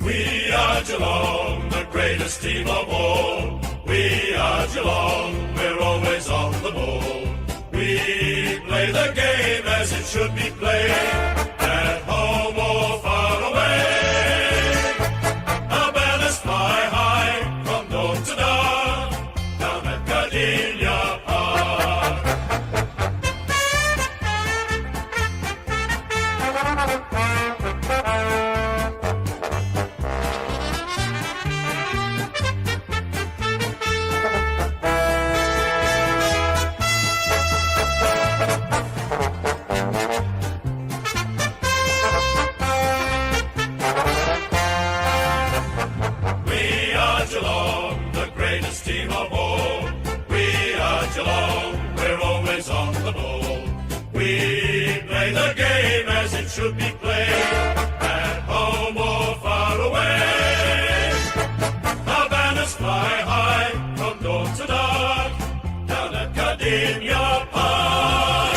We are Geelong, the greatest team of all. We are Geelong, we're always on the ball. We play the game as it should be played, at home or far away. Our banners fly high from dawn to dark, down at Gardenia Park. Geelong, the greatest team of all. We are Geelong, we're always on the ball. We play the game as it should be played, at home or far away. Our banners fly high from dawn to dark, down at Gardenia Park.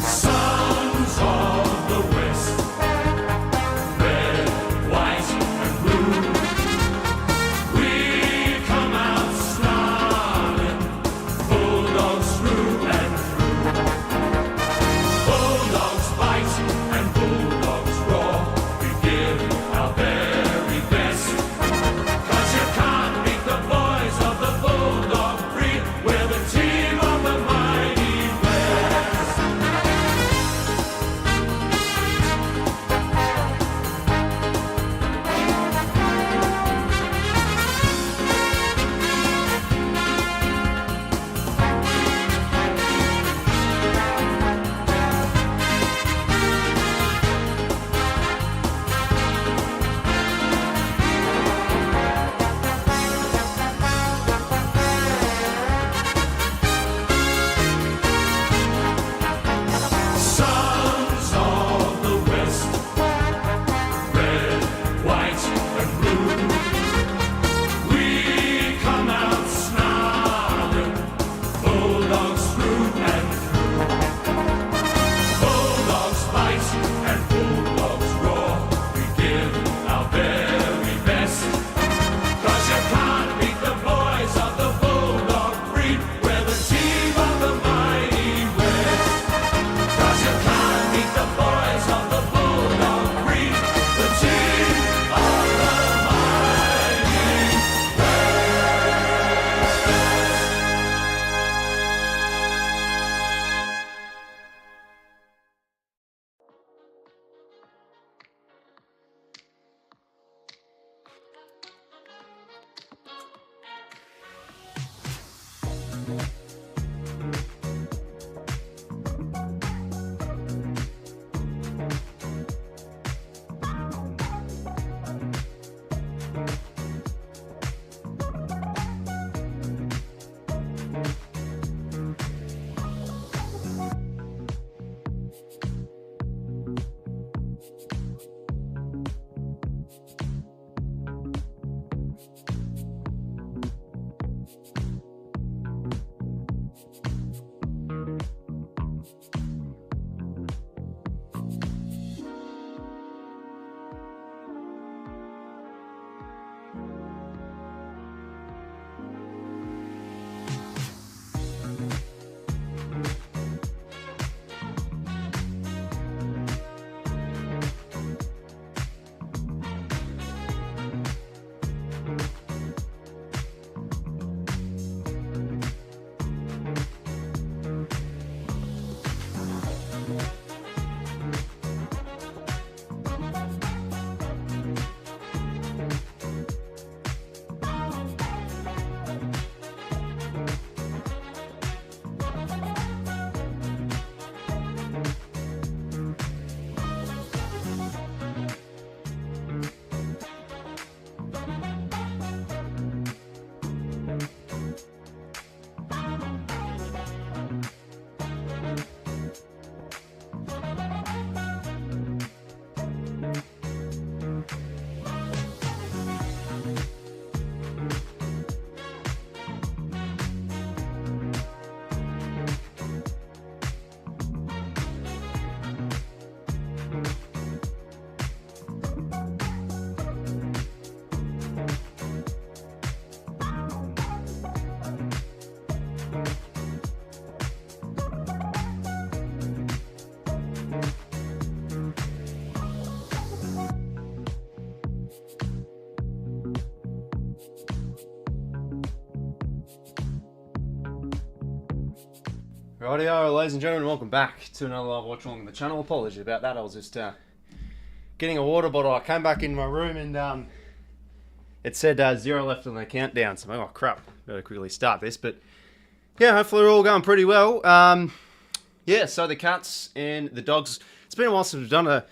Sons of the West, Rightio, ladies and gentlemen, welcome back to another live watch along the channel. Apologies about that, I was just getting a water bottle. I came back in my room and it said 0 left on the countdown, so I'm like, oh crap, better quickly start this. But yeah, hopefully we're all going pretty well. Yeah, so the Cats and the Dogs, it's been a while since we've done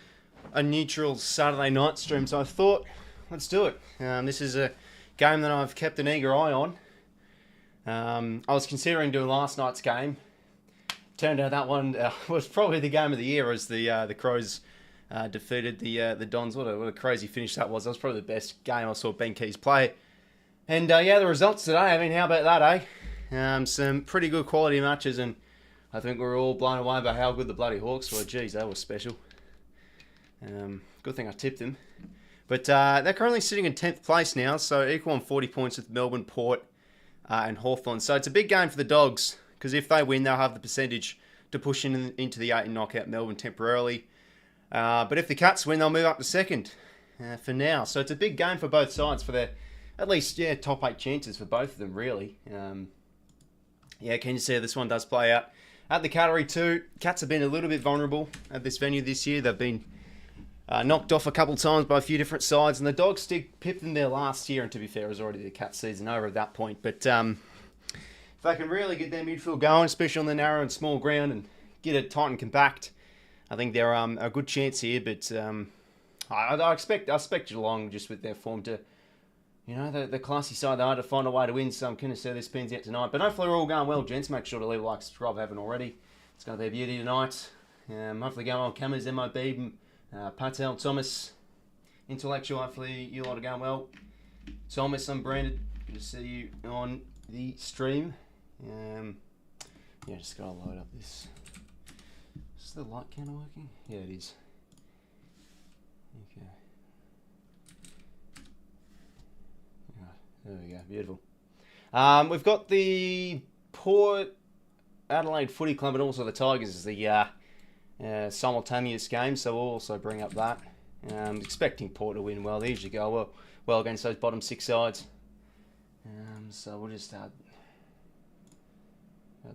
a neutral Saturday night stream, so I thought, let's do it. This is a game that I've kept an eager eye on. I was considering doing last night's game. Turned out that one was probably the game of the year as the Crows defeated the Dons. What a crazy finish that was. That was probably the best game I saw Ben Keays play. And yeah, the results today, I mean, how about that, eh? Some pretty good quality matches, and I think we were all blown away by how good the bloody Hawks were. Geez, they were special. Good thing I tipped them. But they're currently sitting in 10th place now, so equal on 40 points with Melbourne, Port and Hawthorn. So it's a big game for the Dogs, because if they win, they'll have the percentage to push into the 8 and knock out Melbourne temporarily. But if the Cats win, they'll move up to second for now. So it's a big game for both sides for their, at least, yeah, top 8 chances for both of them, really. Yeah, can you see how this one does play out? At the Cattery too, Cats have been a little bit vulnerable at this venue this year. They've been knocked off a couple of times by a few different sides, and the Dogs did pip them there last year, and to be fair, it was already the Cats season over at that point. But if they can really get their midfield going, especially on the narrow and small ground, and get it tight and compact, I think they're a good chance here. But I expect Geelong, just with their form, to, you know, the classy side, they are to find a way to win. So I'm going to see this pins out tonight. But hopefully we're all going well, gents. Make sure to leave a like, subscribe if you haven't already. It's going to be a beauty tonight. Hopefully going well. Cameras, 𝐬𝐿𝐵, 𝗏𝗏 𝐸𝐿𝐻, intellectual. Hopefully you lot are going well. Thomas, I'm Brandon. Good to see you on the stream. Yeah, just gotta load up this. Is the light counter working? Yeah, it is. Okay. Right, there we go. Beautiful. We've got the Port Adelaide Footy Club and also the Tigers as the simultaneous game, so we'll also bring up that. Expecting Port to win well. They usually go well against those bottom 6 sides. So we'll just add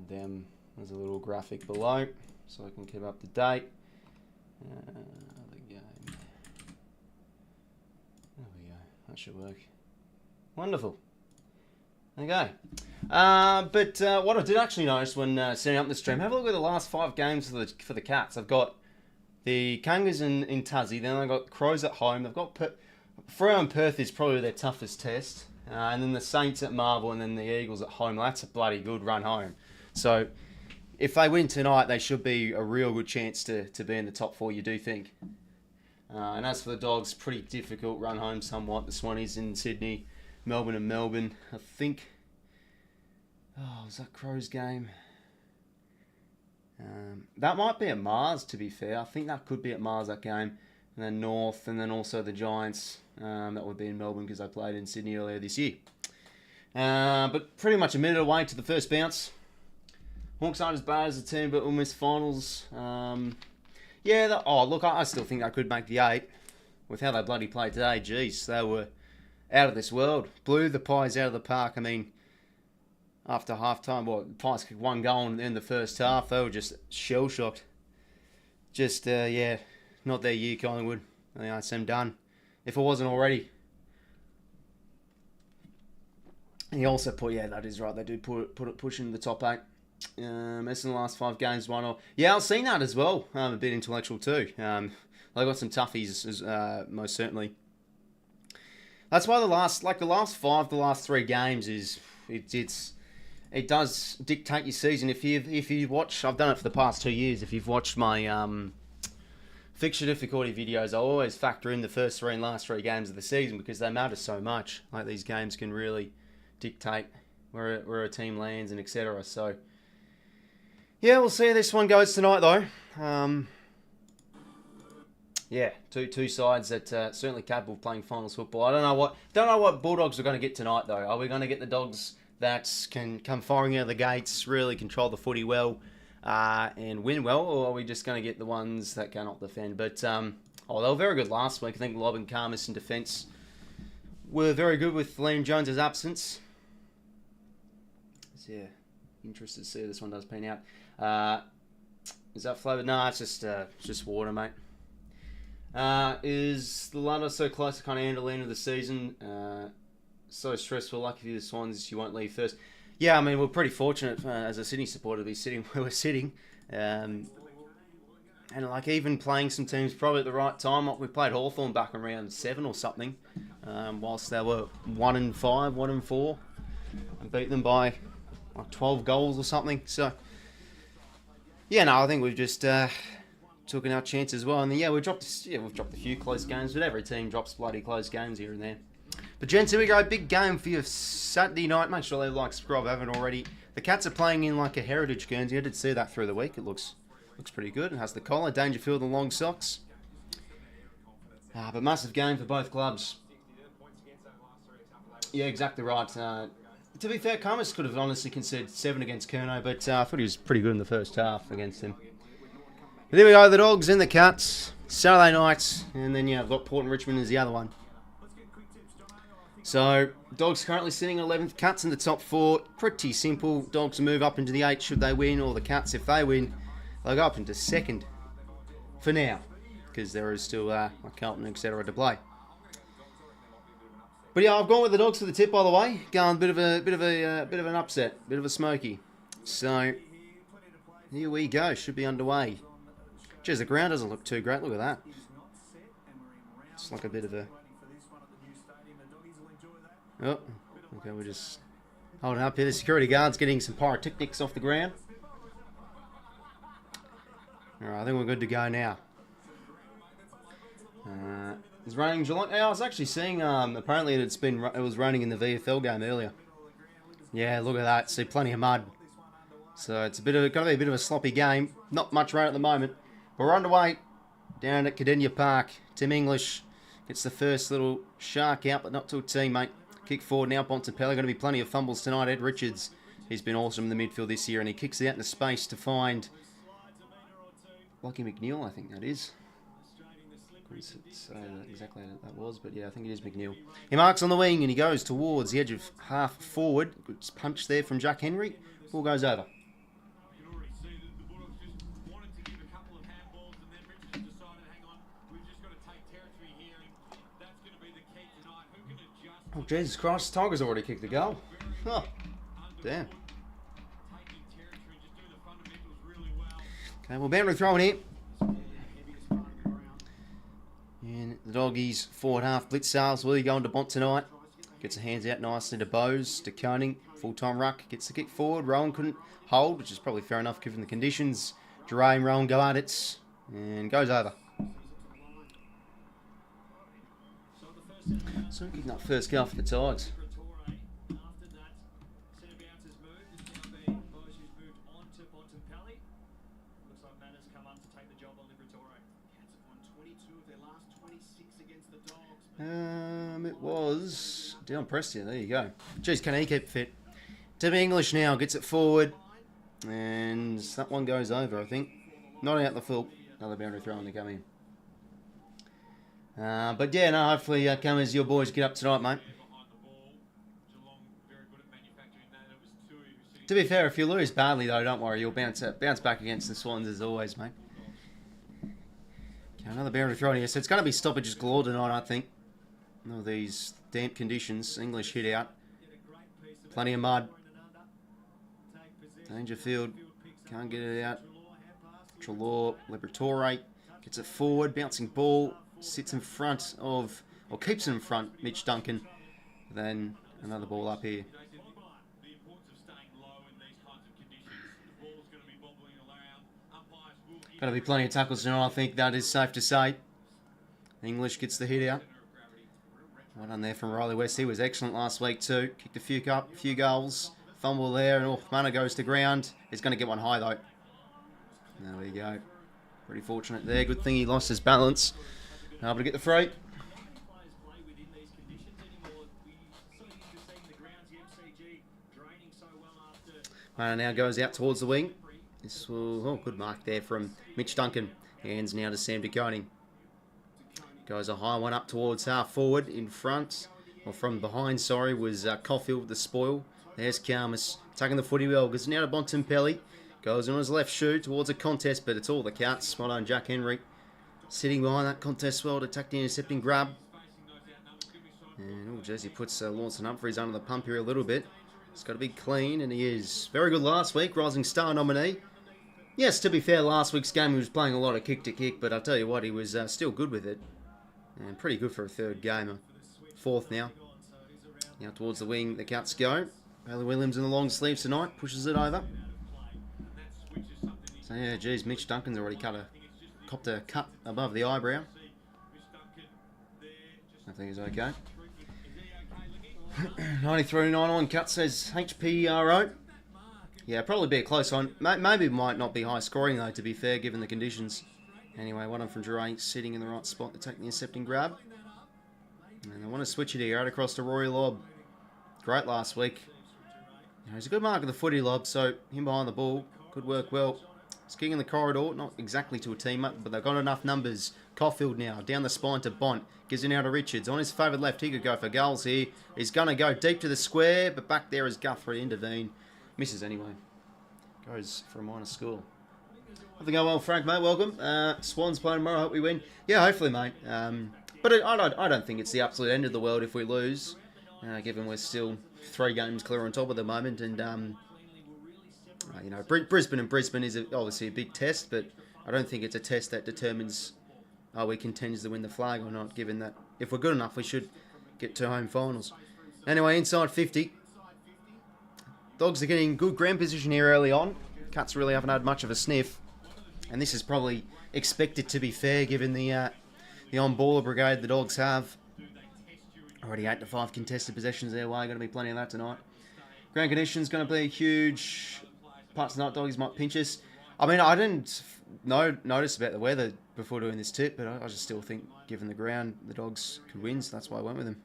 them as a little graphic below so I can keep up to date. The game. There we go. That should work. Wonderful. Okay. But what I did actually notice when setting up the stream, have a look at the last 5 games for the Cats. I've got the Kangas in Tassie, then I've got Crows at home. They've got Freo and Perth is probably their toughest test. And then the Saints at Marvel, and then the Eagles at home. That's a bloody good run home. So if they win tonight, they should be a real good chance to be in the top 4, you do think. And as for the Dogs, pretty difficult run home somewhat. The Swannies in Sydney, Melbourne and Melbourne. I think... Oh, was that Crows game? That might be at Mars, to be fair. I think that could be at Mars, that game. And then North, and then also the Giants. That would be in Melbourne because I played in Sydney earlier this year. But pretty much a minute away to the first bounce. Hawks aren't as bad as a team, but almost finals. Yeah, look, I still think they could make the 8 with how they bloody played today. Jeez, they were out of this world. Blew the Pies out of the park. I mean, after half-time, the Pies kicked 1 goal in the first half. They were just shell-shocked. Just, yeah, not their year, Collingwood. I think that's them done. If it wasn't already. He also put, yeah, that is right. They do push into the top 8. As in the last 5 games, 1-0. Yeah, I've seen that as well. A bit intellectual too. They got some toughies, most certainly. That's why the last 3 games is it does dictate your season. If you watch, I've done it for the past 2 years. If you've watched my fixture difficulty videos, I always factor in the first 3 and last 3 games of the season because they matter so much. Like, these games can really dictate where a team lands and etc. So. Yeah, we'll see how this one goes tonight, though. Yeah, two sides that certainly capable of playing finals football. I don't know what Bulldogs are going to get tonight, though. Are we going to get the Dogs that can come firing out of the gates, really control the footy well, and win well, or are we just going to get the ones that cannot defend? But they were very good last week. I think Lobb and Karmas in defence were very good with Liam Jones' absence. So, yeah. interested to see how this one does pan out. Is that flavoured? No, it's just water, mate. Is the ladder so close to kind of end of the end of the season? So stressful. Lucky for the Swans, you won't leave first. Yeah, I mean, we're pretty fortunate as a Sydney supporter to be sitting where we're sitting. And like even playing some teams probably at the right time. Like we played Hawthorn back in round 7 or something, whilst they were 1-5, 1-4, and beat them by like 12 goals or something. So yeah, no, I think we've just took our chance as well. And then, yeah, we've dropped a few close games, but every team drops bloody close games here and there. But gents, here we go. Big game for you Saturday night. Make sure they like, subscribe, haven't already. The Cats are playing in like a heritage Guernsey. I did see that through the week. It looks pretty good. It has the collar, Dangerfield and long socks. But massive game for both clubs. Yeah, exactly right. To be fair, Cummins could have honestly conceded 7 against 𝐼𝐿, but I thought he was pretty good in the first half against him. But there we go, the Dogs and the Cats. Saturday night, and then yeah, I've got Port and Richmond as the other one. So, Dogs currently sitting at 11th, Cats in the top 4. Pretty simple. Dogs move up into the 8 should they win, or the Cats, if they win, they'll go up into 2nd for now, because there is still Carlton, etc. to play. But yeah, I've gone with the Dogs for the tip, by the way. Going bit of an upset, bit of a smoky. So here we go. Should be underway. Geez, the ground doesn't look too great. Look at that. It's like a bit of a. Oh, okay. We're just holding up here. The security guard's getting some pyrotechnics off the ground. All right, I think we're good to go now. It's raining Geelong. I was actually seeing, apparently it was raining in the VFL game earlier. Yeah, look at that. See, plenty of mud. So it's going to be a bit of a sloppy game. Not much rain at the moment. But we're underway down at Kardinia Park. Tim English gets the first little shark out, but not to a teammate. Kick forward now, 𝐼𝐿 going to be plenty of fumbles tonight. Ed Richards, he's been awesome in the midfield this year, and he kicks it out into space to find 𝐬𝐿𝐼𝐿, I think that is. Couldn't say exactly what that was, but yeah, I think it is 𝐬𝐿𝐼𝐿. He marks on the wing and he goes towards the edge of half forward. Good punch there from Jack Henry. Ball goes over. Oh, Jesus Christ, Tigers already kicked the goal. Oh, damn. Okay, well, boundary throwing here. And the Doggies forward half blitz sales. Will he go into Bont tonight? Gets the hands out nicely to Bowes, to Koning. Full-time ruck. Gets the kick forward. Rowan couldn't hold, which is probably fair enough given the conditions. Duray and Rowan go at it. And goes over. So kicking up first goal for the Tigers. It was down Prestia. There you go. Geez, can he keep fit? Tim English now gets it forward, and that one goes over, I think. Not out the full. Another boundary throw in to come in. But yeah, no, hopefully Cummins, your boys get up tonight, mate. To be fair, if you lose badly though, don't worry, you'll bounce back against the Swans as always, mate. Okay, another boundary throw here, so it's going to be stoppages galore tonight, I think. All these damp conditions. English hit out. Plenty of mud. Dangerfield can't get it out. 𝐸𝐿𝐼𝐿, 𝐬𝐿𝐼𝐿 gets it forward, bouncing ball. Sits in front of, or keeps in front, Mitch Duncan. Then another ball up here. Got to be plenty of tackles tonight, I think that is safe to say. English gets the hit out. Well done there from Riley West. He was excellent last week too. Kicked a few goals. Fumble there, and Mana goes to ground. He's going to get one high though. There we go. Pretty fortunate there. Good thing he lost his balance. Able to get the free. Now goes out towards the wing. This will, good mark there from Mitch Duncan. Hands now to Sam DeConing. Goes a high one up towards half forward in front. Or from behind, sorry, was Caulfield with the spoil. There's 𝐼𝐴 tucking the footy well. Goes now to 𝗏𝗏𝗶𝗹. Goes on his left shoe towards a contest, but it's all that counts. Well done, Jack Henry. Sitting behind that contest well to tuck the intercepting grab. And, Jesse puts Lawson Humphries under the pump here a little bit. He's got to be clean, and he is. Very good last week, Rising Star nominee. Yes, to be fair, last week's game he was playing a lot of kick-to-kick, but I'll tell you what, he was still good with it. And pretty good for a third gamer. Fourth now. Now towards the wing, the Cats go. Bailey Williams in the long sleeves tonight, pushes it over. So yeah, geez, Mitch Duncan's already copped a cut above the eyebrow. I think he's okay. 93.91 cut says HPRO. Yeah, probably be a close one. Maybe it might not be high scoring though, to be fair, given the conditions. Anyway, one on from 𝐼𝐴, sitting in the right spot to take the intercepting grab. And they want to switch it here, out across to Rory Lobb. Great last week. He's a good mark of the footy, Lobb, so him behind the ball could work well. He's kicking the corridor, not exactly to a teammate, but they've got enough numbers. 𝐴𝐿𝐼field now, down the spine to Bont. Gives it now to Richards. On his favoured left, he could go for goals here. He's going to go deep to the square, but back there is Guthrie, intervene. Misses anyway. Goes for a minor score. Hope they go well, Frank, mate. Welcome. Swans playing tomorrow. Hope we win. Yeah, hopefully, mate. But I don't think it's the absolute end of the world if we lose, given we're still 3 games clear on top at the moment. And, you know, Brisbane is obviously a big test, but I don't think it's a test that determines are we contenders to win the flag or not, given that if we're good enough, we should get to home finals. Anyway, inside 50. Dogs are getting good ground position here early on. Cats really haven't had much of a sniff. And this is probably expected, to be fair, given the on-baller brigade the Dogs have. Already 8 to 5 contested possessions their way. Going to be plenty of that tonight. Ground conditions going to be huge. Parts tonight, Doggies might pinch us. I mean, I didn't notice about the weather before doing this tip, but I just still think, given the ground, the Dogs could win, so that's why I went with them.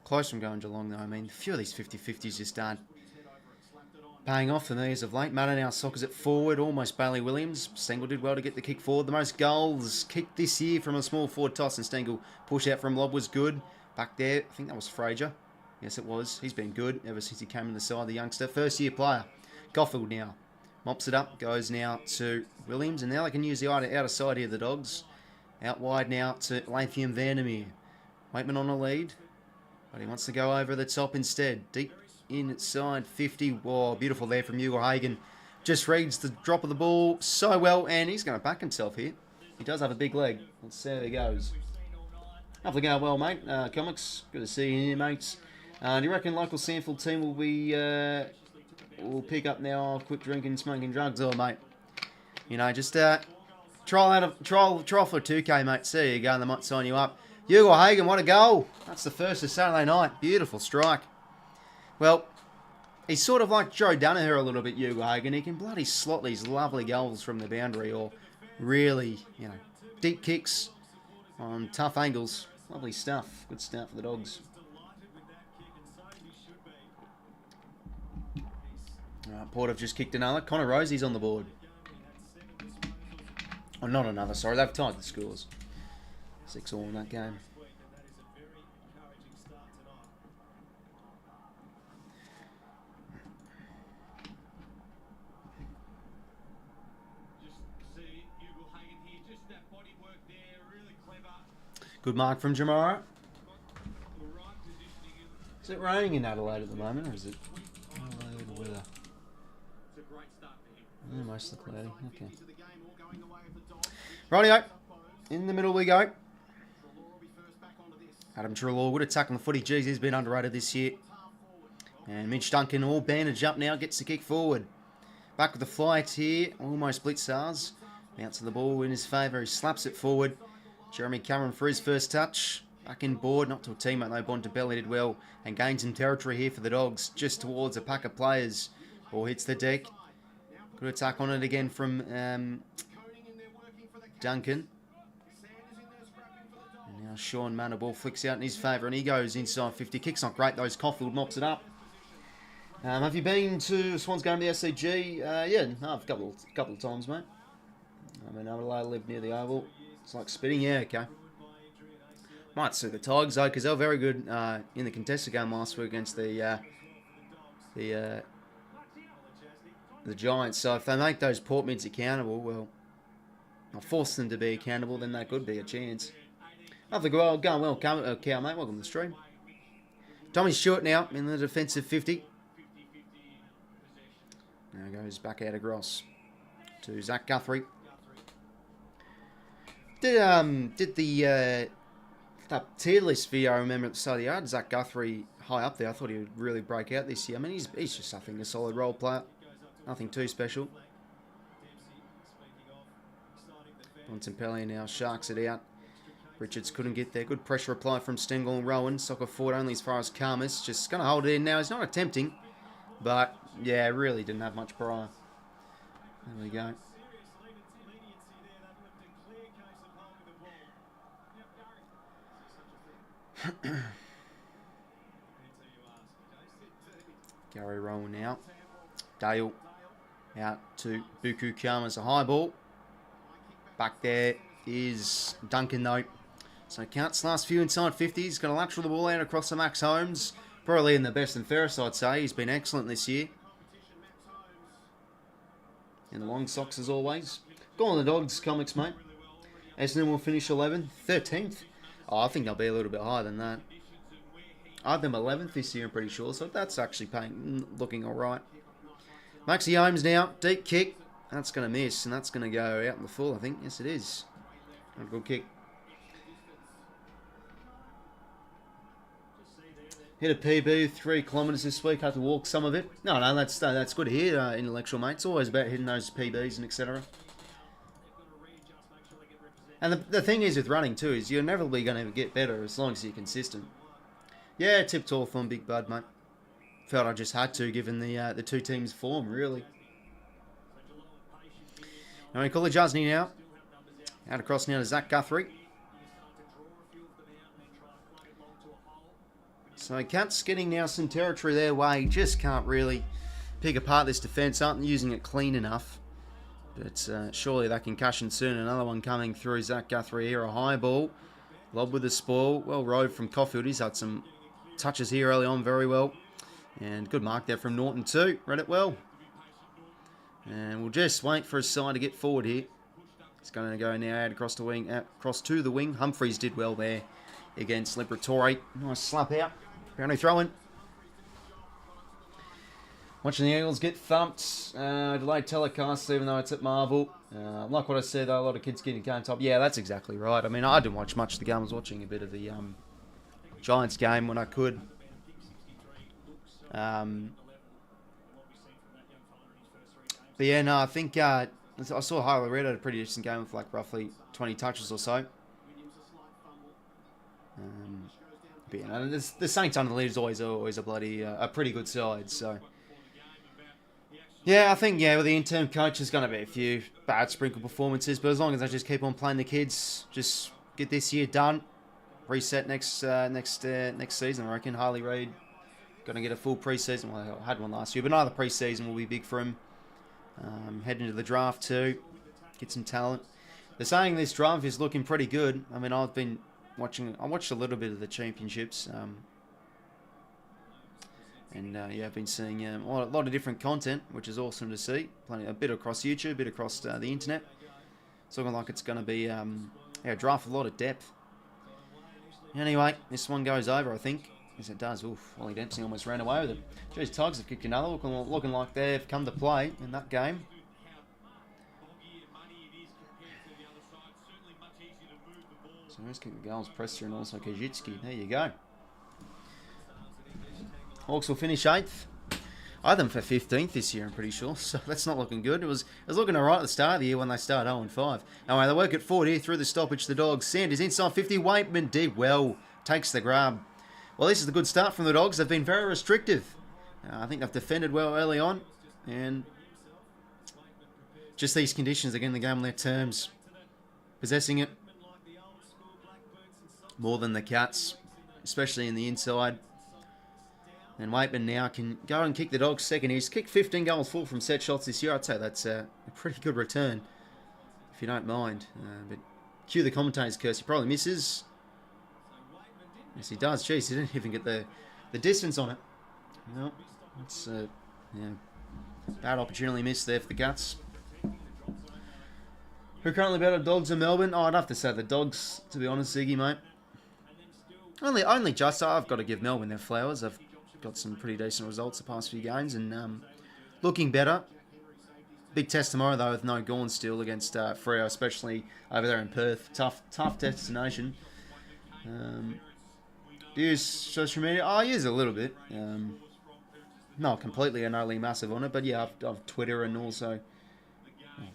Close from going Geelong, though. I mean, a few of these 50-50s just aren't paying off for me as of late. Macca now sockers it forward, almost Bailey Williams. Stengel did well to get the kick forward. The most goals kicked this year from a small forward toss, and Stengel push out from Lobb was good. Back there, I think that was Fraser. Yes, it was. He's been good ever since he came in the side, the youngster. First year player. 𝐴𝐿𝐼field now. Mops it up, goes now to Williams, and now they can use the outer side here, the Dogs. Out wide now to 𝐼𝐴𝐼𝐿𝐼 𝐴𝐼𝐼𝐼. Waitman on the lead, but he wants to go over the top instead. Deep inside 50. Whoa, beautiful there from 𝐼𝐵. Just reads the drop of the ball so well, and he's going to back himself here. He does have a big leg. Let's see how he goes. Hopefully going well, mate. Comics, good to see you here, mates. Do you reckon local Sandfield team will be... we'll pick up now, quit drinking, smoking drugs, or mate, you know, just trial for 2K, mate. See you go, and they might sign you up. 𝐼𝐵, what a goal! That's the first of Saturday night. Beautiful strike. Well, he's sort of like Joe Danaher a little bit, 𝐼𝐵. He can bloody slot these lovely goals from the boundary, or really, you know, deep kicks on tough angles. Lovely stuff. Good start for the Dogs. Port have just kicked another. Connor Rosie's on the board. Oh, not another, sorry. They've tied the scores. 6-all in that game. Good mark from Jamara. Is it raining in Adelaide at the moment, or is it Adelaide weather? Yeah, mostly cloudy. Okay. Rightio. In the middle we go. Adam Treloar would attack on the footy. Jeez, he's been underrated this year. And Mitch Duncan all bandaged up now. Gets the kick forward. Back with the flight here. Almost blitzers. Bounce of the ball in his favour. He slaps it forward. Jeremy Cameron for his first touch. Back in board. Not to a teammate though. 𝗏𝗏𝗶𝗹 did well. And gained some territory here for the Dogs. Just towards a pack of players. Ball hits the deck. Good attack on it again from Duncan. And now Sean Mann, ball flicks out in his favour, and he goes inside 50. Kick's not great, though. 𝐴𝐿𝐼field mops it up. Have you been to Swans game to the SCG? Yeah, no, a couple of times, mate. I mean, I live near the Oval. It's like spitting, yeah, okay. Might see the Tigers, though, because they were very good in the contested game last week against the the Giants. So if they make those port mids accountable, well, I'll force them to be accountable, then that could be a chance. Going well, Cal, mate. Welcome to the stream. Tommy Stewart now in the defensive 50. Now goes back out of Gross to 𝐓𝐴𝐶 Guthrie. Did the that tier list video I remember at the start of the year, I had 𝐓𝐴𝐶 Guthrie high up there. I thought he would really break out this year. I mean, he's just, I think, a solid role player. Nothing too special. Bontempelli now sharks it out. Richards couldn't get there. Good pressure apply from Stengel and Rowan. Soccer forward only as far as 𝐼𝐴𝐶. Just going to hold it in now. He's not attempting. But, yeah, really didn't have much prior. There we go. Gary Rowan now. Dale out to Buku 𝐼𝐴𝐶. A high ball. Back there is Duncan though. So Counts last few inside 50s. Got a lateral the ball out across to Max Holmes. Probably in the best and fairest, I'd say. He's been excellent this year. In the long socks as always. Go on the Dogs, comics, mate. Essendon will finish 11th. 13th. Oh, I think they'll be a little bit higher than that. I had them 11th this year, I'm pretty sure. So that's actually looking alright. Maxi Holmes now. Deep kick. That's going to miss, and that's going to go out in the full, I think. Yes, it is. A good kick. Hit a PB, 3 kilometres this week. Had to walk some of it. No, that's good to hear, intellectual, mate. It's always about hitting those PBs and etc. And the thing is with running, too, is you're never going to get better as long as you're consistent. Yeah, tipped off on Big Bud, mate. Felt I just had to, given the two teams' form, really. Now we call it Jasny now. Out across now to 𝐓𝐴𝐶 Guthrie. So Cats getting now some territory their way. Just can't really pick apart this defence. Aren't using it clean enough. But surely that concussion soon. Another one coming through 𝐓𝐴𝐶 Guthrie here. A high ball. Lob with the spoil. Well rode from Caulfield. He's had some touches here early on very well. And good mark there from Norton too. Read it well. And we'll just wait for his side to get forward here. It's going to go now out across the wing, across to the wing. Humphreys did well there against 𝐬𝐵𝐴𝐴𝐴. Nice slap out. Boundary throw in. Watching the Eagles get thumped. Delayed telecast even though it's at Marvel. Like what I said though, a lot of kids getting game top. Yeah, that's exactly right. I mean, I didn't watch much of the game. I was watching a bit of the Giants game when I could. But yeah, no, I think I saw Harley Red had a pretty decent game with like roughly 20 touches or so. But you know, the Saints under the lead is always a bloody a pretty good side. So yeah, I think with the interim coach there's going to be a few bad sprinkle performances, but as long as they just keep on playing the kids, just get this year done, reset next season. I reckon Harley Reid going to get a full preseason. Well, I had one last year, but another preseason will be big for him. Head into the draft too, get some talent. They're saying this draft is looking pretty good. I mean, I've been watching. I watched a little bit of the championships, I've been seeing a lot of different content, which is awesome to see. A bit across YouTube, a bit across the internet. It's looking like it's going to be a draft with a lot of depth. Anyway, this one goes over, I think. Yes, it does. Oof, Ollie Dempsey almost ran away with it. Geez, Tugs have kicked another, looking like they've come to play in that game. So who's kicking the goals? Presser and also 𝐓𝐴𝐶. There you go. Hawks will finish 8th. I had them for 15th this year, I'm pretty sure. So that's not looking good. It was looking alright at the start of the year when they started 0-5. Anyway, they work at 40 through the stoppage. The Dogs. Sanders inside 50. Waitman did well. Takes the grab. Well, this is a good start from the Dogs. They've been very restrictive. I think they've defended well early on. And just these conditions, again, the game on their terms. Possessing it more than the Cats, especially in the inside. And Waitman now can go and kick the Dogs second. He's kicked 15 goals full from set shots this year. I'd say that's a pretty good return, if you don't mind. But cue the commentator's curse. He probably misses. Yes, he does. Jeez, he didn't even get the distance on it. Well, It's bad opportunity missed there for the Guts. Who currently better, Dogs in Melbourne? Oh, I'd have to say the Dogs, to be honest, Ziggy, mate. Only just. I've got to give Melbourne their flowers. They've got some pretty decent results the past few games and looking better. Big test tomorrow, though, with no Gawn still against Freo, especially over there in Perth. Tough destination. Do you use social media? I use it a little bit. Not completely and only massive on it, but yeah, I've Twitter and also...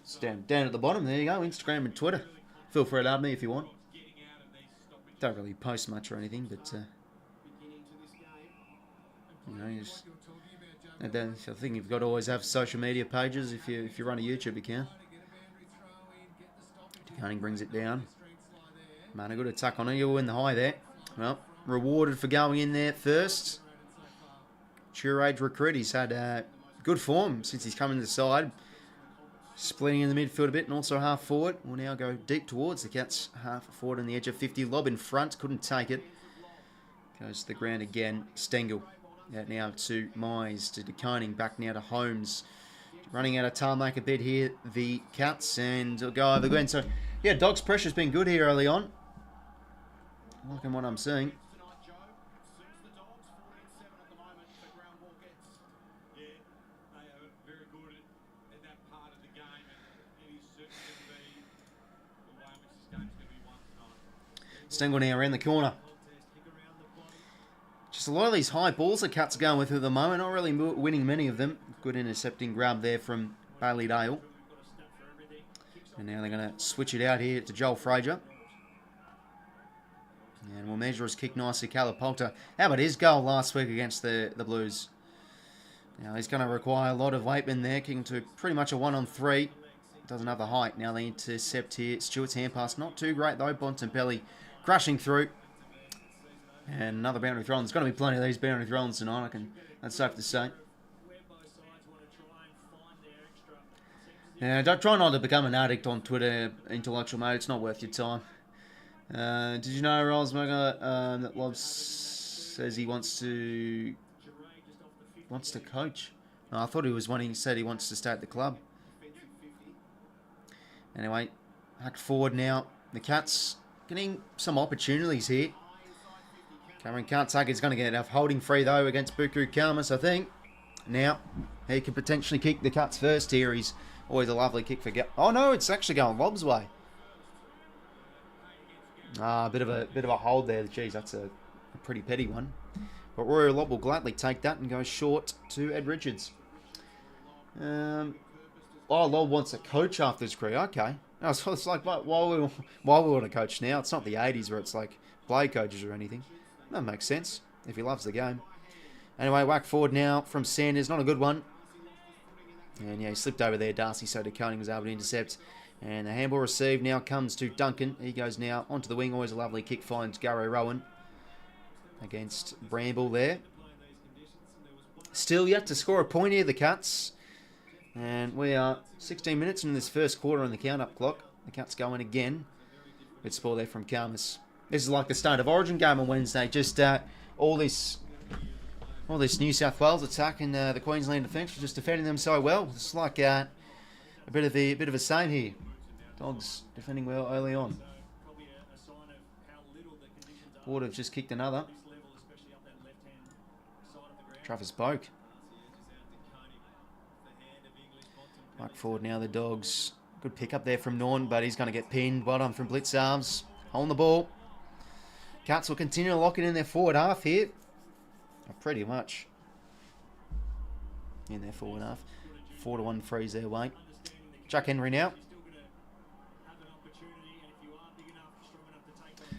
It's down at the bottom. There you go, Instagram and Twitter. Feel free to add me if you want. Don't really post much or anything, but I think you've got to always have social media pages. If you run a YouTube account. Cunning brings it down. Man, a good attack on it. You'll win the high there. Well, rewarded for going in there first. Mature age recruit. He's had good form since he's come into the side. Splitting in the midfield a bit and also half forward. Will now go deep towards the Cats. Half forward on the edge of 50. Lob in front. Couldn't take it. Goes to the ground again. Stengel. Out now to Mize. To DeConing. Back now to Holmes. Running out of tarmac a bit here. The Cats. And they'll go over the Glen. So, yeah, Dogs' pressure's been good here early on. Liking what I'm seeing. Stengel now around the corner. Just a lot of these high balls the Cats are going with at the moment. Not really winning many of them. Good intercepting grab there from Bailey Dale. And now they're going to switch it out here to Joel Frazier. And we'll measure his kick nicely, 𝐓𝐴. How about his goal last week against the Blues? Now he's going to require a lot of weight in there. Kicking to pretty much a 1-on-3. Doesn't have the height. Now they intercept here. Stewart's hand pass. Not too great though. Bontempelli crashing through. And another boundary throw. There's going to be plenty of these boundary throws tonight. That's safe to say. Yeah, don't try not to become an addict on Twitter, intellectual mate. It's not worth your time. Did you know, Rolls Macca, that Lob says he wants to coach? No, I thought he was one. He said he wants to stay at the club. Anyway, hacked forward now. The Cats getting some opportunities here. Cameron can't take it. He's going to get enough holding free though against 𝐓𝐴 𝐼𝐴, I think. Now he can potentially kick the Cats first here. He's always a lovely kick for. Oh no, it's actually going Lob's way. A bit of a hold there. Geez, that's a pretty petty one. But Rory Lob will gladly take that and go short to Ed Richards. Oh, Lob wants a coach after his career. Okay. No, so it's like, why we want to coach now? It's not the 80s where it's like play coaches or anything. That makes sense if he loves the game. Anyway, whack forward now from Sanders. Not a good one. And yeah, he slipped over there, Darcy, so DeConing was able to intercept. And the handball received now comes to Duncan. He goes now onto the wing. Always a lovely kick, finds Gary Rowan against Bramble there. Still yet to score a point here, the Cats. And we are 16 minutes in this first quarter on the count-up clock. The Cats going again. Good score there from 𝐴. This is like the State of Origin game on Wednesday. Just all this New South Wales attack and the Queensland defence just defending them so well. It's like a bit of a same here. Dogs defending well early on. Board have just kicked another. Travis Boak. Back forward now, the Dogs. Good pick up there from Norn, but he's going to get pinned. Well done from Blitz Arms. On the ball. Cats will continue to lock it in their forward half here. Pretty much. In their forward half. 4-1 freeze their way. Jack Henry now.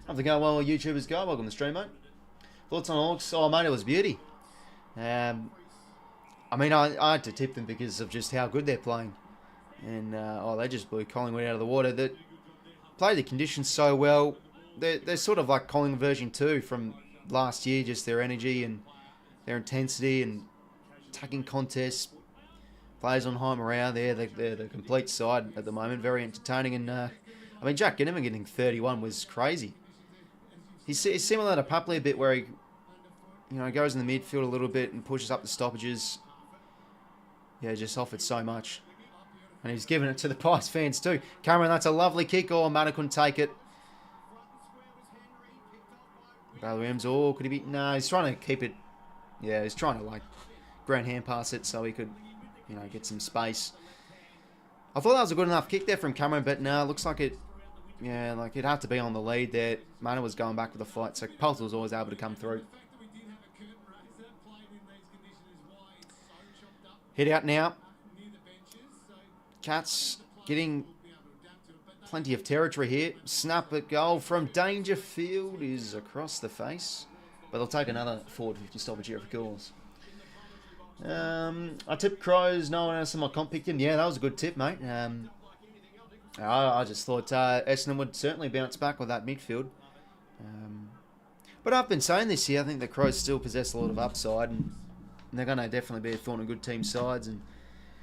Hope to go well, YouTubers go. Welcome to the stream, mate. Thoughts on Hawks? Oh, mate, it was beauty. I mean, I had to tip them because of just how good they're playing. And, they just blew Collingwood out of the water. They played the conditions so well. They're sort of like Collingwood version 2 from last year. Just their energy and their intensity and attacking contests. Players on high morale there. They're the complete side at the moment. Very entertaining. And, I mean, Jack Ginnivan getting 31 was crazy. He's similar to Papley a bit where you know, goes in the midfield a little bit and pushes up the stoppages. Yeah, just offered so much. And he's giving it to the Pies fans too. Cameron, that's a lovely kick. Oh, Mana couldn't take it. Williams, oh, could he be? No, he's trying to keep it. Yeah, he's trying to, like, grand hand pass it so he could, you know, get some space. I thought that was a good enough kick there from Cameron, but no, it looks like it, yeah, like it had to be on the lead there. Mana was going back with the fight, so Pulse was always able to come through. Hit out now. Cats getting plenty of territory here. Snap at goal from Dangerfield is across the face. But they'll take another forward 50 stoppage here if it goes. I tipped Crows. No one else in my comp picked him. Yeah, that was a good tip, mate. I just thought Essendon would certainly bounce back with that midfield. But I've been saying this year, I think the Crows still possess a lot of upside. And they're going to definitely be a thorn of good team sides. And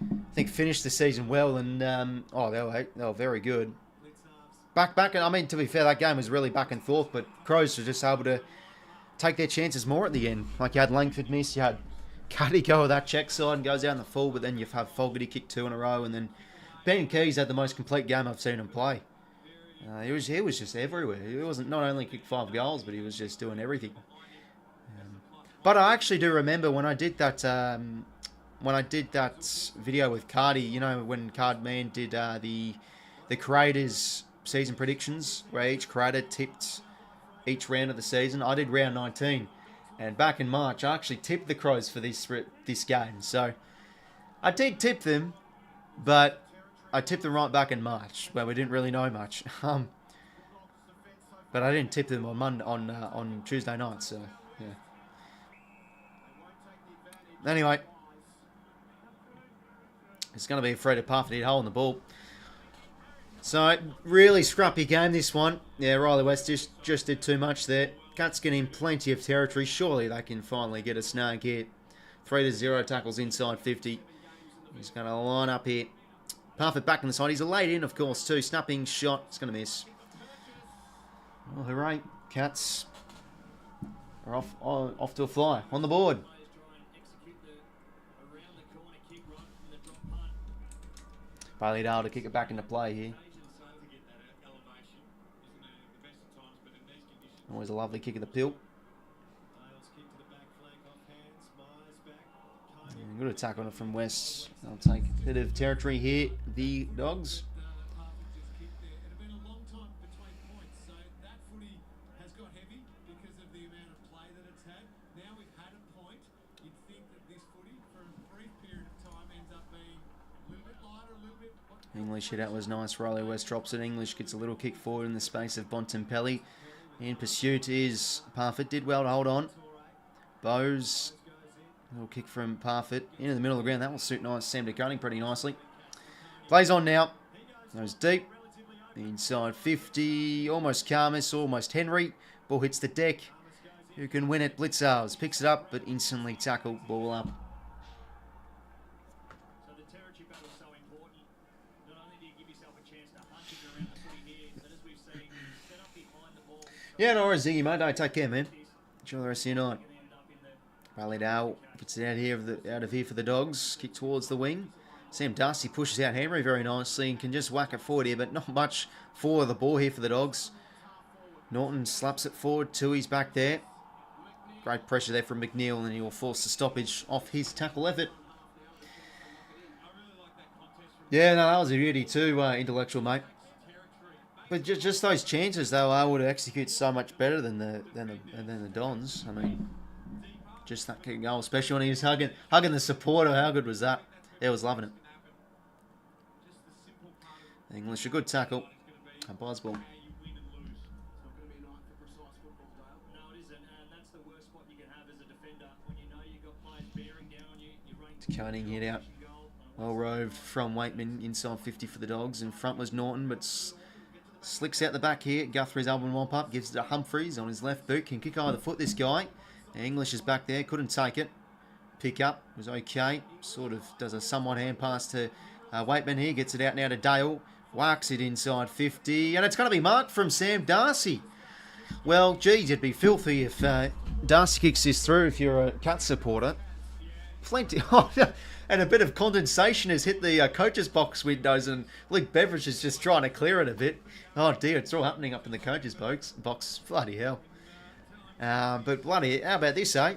I think finished the season well. And, they were very good. I mean, to be fair, that game was really back and forth. But Crows were just able to take their chances more at the end. Like you had Langford miss, you had Cuddy go with that check side and goes out in the full, but then you've had Fogarty kick 2 in a row, and then Ben Keys had the most complete game I've seen him play. He was just everywhere. He wasn't not only kicked 5 goals, but he was just doing everything. But I actually do remember when I did that video with Cardi, you know, when Cardman did the creators' season predictions, where each creator tipped each round of the season. I did round 19, and back in March I actually tipped the Crows for this game. So I did tip them, but I tipped them right back in March where we didn't really know much. But I didn't tip them on Tuesday night. So yeah. Anyway, it's going to be a Fred Parfitt hit hole in the ball. So, really scrappy game, this one. Yeah, Riley West just did too much there. Cats getting plenty of territory. Surely they can finally get a snag here. 3-0 tackles inside 50. He's going to line up here. Parfitt back on the side. He's a late in, of course, too. Snapping shot. It's going to miss. Oh, hooray. Cats are off to a fly. On the board. Bailey Dale to kick it back into play here. Always a lovely kick of the pill. Good attack on it from West. They'll take a bit of territory here. The Dogs. English hit out was nice. Riley West drops it. English gets a little kick forward in the space of Bontempelli. In pursuit is Parfitt. Did well to hold on. Bowes. Little kick from Parfitt. Into the middle of the ground. That will suit nice. Sam DeConing pretty nicely. Plays on now. Goes deep. Inside 50. Almost Carmus. Almost Henry. Ball hits the deck. Who can win it? Blitzars picks it up, but instantly tackled. Ball up. Yeah, no worries, Ziggy, mate. Don't take care, man. Enjoy the rest of your night. Bailey Dale gets it out of here for the Dogs. Kick towards the wing. Sam Darcy pushes out Henry very nicely and can just whack it forward here, but not much for the ball here for the Dogs. Norton slaps it forward. Tui's back there. Great pressure there from McNeil, and he will force the stoppage off his tackle effort. Yeah, no, that was a beauty too, intellectual, mate. But just those chances, they were able to execute so much better than the Dons. I mean, just that kick goal, especially when he was hugging the supporter. How good was that? Yeah, I was loving it. English, a good tackle. A buzzball. Koning hit out. Well roved from Waitman inside 50 for the Dogs. In front was Norton, but slicks out the back here. Guthrie's elbow womp up. Gives it to Humphreys on his left boot. Can kick either foot, this guy. English is back there. Couldn't take it. Pick up. Was okay. Sort of does a somewhat hand pass to Waitman here. Gets it out now to Dale. Whacks it inside 50. And it's going to be marked from Sam Darcy. Well, geez, it'd be filthy if 𝐼𝐻𝐿 kicks this through if you're a Cat supporter. Plenty. And a bit of condensation has hit the coach's box windows, and 𝐓𝐿𝐵everage is just trying to clear it a bit. Oh dear, it's all happening up in the coach's box. Bloody hell. But bloody, how about this, eh?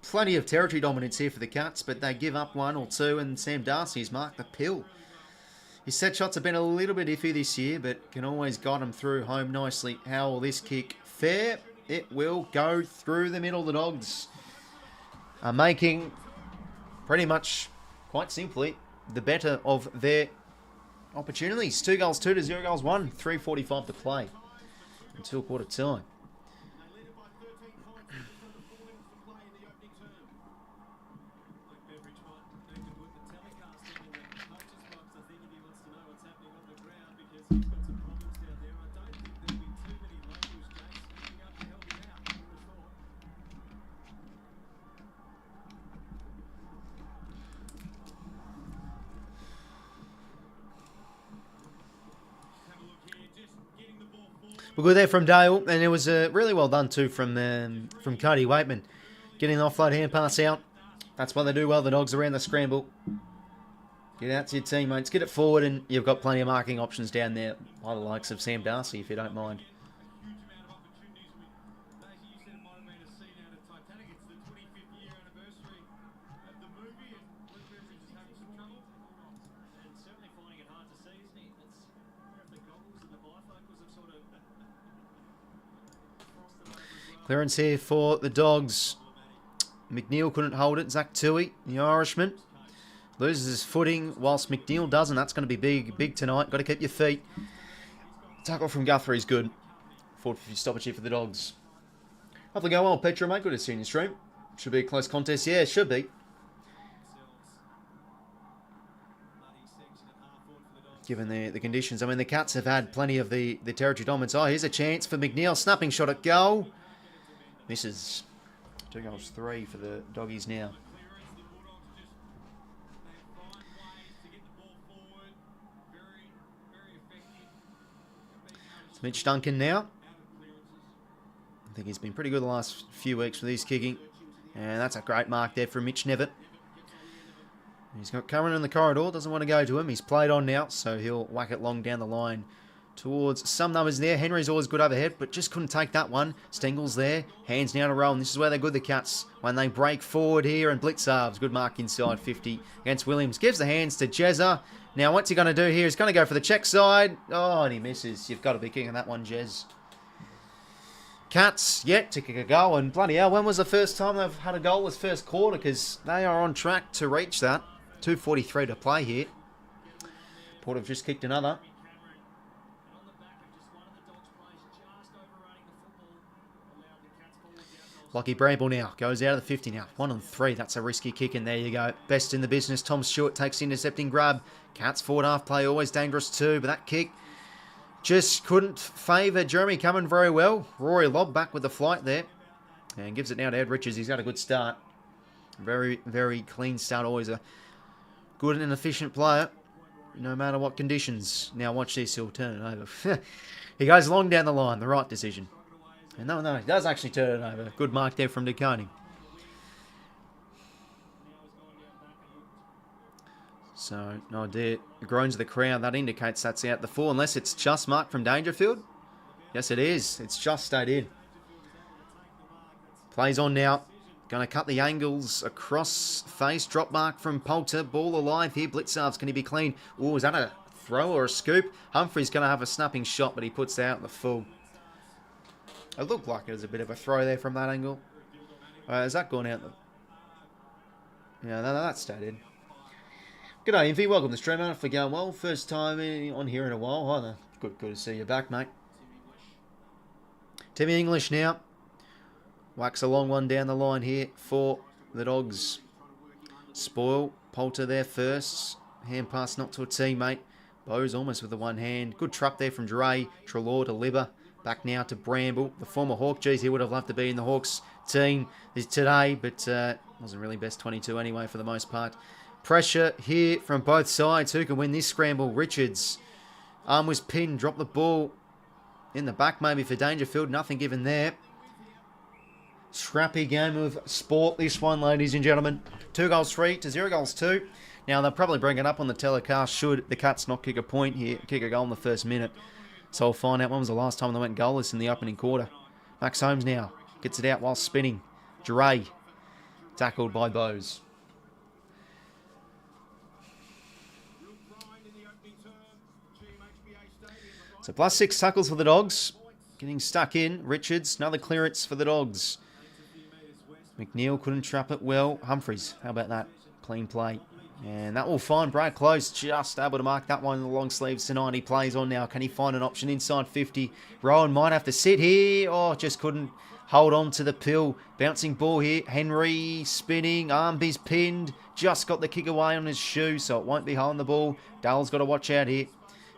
Plenty of territory dominance here for the Cats, but they give up 1 or 2, and Sam Darcy's marked the pill. His set shots have been a little bit iffy this year, but can always guide him through home nicely. How will this kick fare? It will go through the middle. The Dogs are making pretty much, quite simply, the better of their opportunities. 2 goals 2 to 0 goals 1. 3:45 to play until quarter time. Well, good there from Dale, and it was really well done too from Cody Waitman. Getting the offload hand pass out. That's what they do well, the Dogs around the scramble. Get out to your teammates, get it forward, and you've got plenty of marking options down there by the likes of Sam Darcy, if you don't mind. Clearance here for the Dogs. McNeil couldn't hold it. 𝐓𝐿𝐿, the Irishman, loses his footing whilst McNeil doesn't. That's going to be big tonight. Got to keep your feet. Tackle from Guthrie's good. 450 stoppage here for the Dogs. Hopefully go well, Petro, mate. Good to see you in your stream. Should be a close contest. Yeah, it should be. Given the conditions. I mean, the Cats have had plenty of the territory dominance. Oh, here's a chance for McNeil. Snapping shot at goal. Misses. 2 goals 3 for the Doggies now. It's Mitch Duncan now. I think he's been pretty good the last few weeks with his kicking. And that's a great mark there from Mitch Nevitt. He's got Cameron in the corridor, doesn't want to go to him. He's played on now, so he'll whack it long down the line towards some numbers there. Henry's always good overhead, but just couldn't take that one. Stengel's there, hands now to roll, and this is where they're good, the Cats, when they break forward here, and 𝐵litzarv's good mark inside 50 against Williams. Gives the hands to 𝐿𝐵𝐺𝐻. Now, what's he going to do here? He's going to go for the check side. Oh, and he misses. You've got to be kicking that one, 𝐿𝐵𝐺. Cats yet to kick a goal, and bloody hell, when was the first time they've had a goal this first quarter? Because they are on track to reach that. 2:43 to play here. Port have just kicked another. Lachie Bramble now goes out of the 50 now. 1 and 3. That's a risky kick, and there you go. Best in the business. Tom Stewart takes the intercepting grab. Cats forward half play, always dangerous too, but that kick just couldn't favour Jeremy Cummins very well. Rory Lobb back with the flight there, and gives it now to Ed Richards. He's got a good start. Very, very clean start. Always a good and efficient player, no matter what conditions. Now watch this, he'll turn it over. He goes long down the line, the right decision. And no, he does actually turn it over. Good mark there from 𝐷𝐿𝐿. So, no idea. Groans of the crowd, that indicates that's out the 4, unless it's just marked from Dangerfield. Yes, it is. It's just stayed in. Plays on now. Going to cut the angles across face. Drop mark from Poulter. Ball alive here. 𝐵litzarv's going to be clean. Oh, is that a throw or a scoop? Humphrey's going to have a snapping shot, but he puts that out the full. It looked like it was a bit of a throw there from that angle. Has that gone out? Yeah, no, that stayed in. G'day, Infi. Welcome to the stream, mate. For going well. First time on here in a while. Hi there. Good to see you back, mate. Timmy English now. Whacks a long one down the line here for the Dogs. Spoil. Poulter there first. Hand pass not to a teammate. Bowes almost with the one hand. Good truck there from Dre. Treloar to 𝐿𝐵𝐿. Back now to Bramble, the former Hawk. Geez, he would have loved to be in the Hawks team today, but wasn't really best 22 anyway for the most part. Pressure here from both sides. Who can win this scramble? Richards. Arm was pinned, dropped the ball in the back maybe for Dangerfield. Nothing given there. Scrappy game of sport, this one, ladies and gentlemen. 2 goals 3 to 0 goals 2. Now, they'll probably bring it up on the telecast should the Cats not kick a point here, kick a goal in the first minute. So we'll find out when was the last time they went goalless in the opening quarter. Max Holmes now gets it out while spinning. 𝐼𝐻𝐿 tackled by Bose. So +6 tackles for the Dogs. Getting stuck in. Richards, another clearance for the Dogs. McNeil couldn't trap it well. Humphries, how about that? Clean play. And that will find Brad Close just able to mark that one in the long sleeves tonight. He plays on now. Can he find an option inside 50? Rowan might have to sit here. Oh, just couldn't hold on to the pill. Bouncing ball here. Henry spinning. Armby's pinned. Just got the kick away on his shoe, so it won't be holding the ball. Dale's got to watch out here.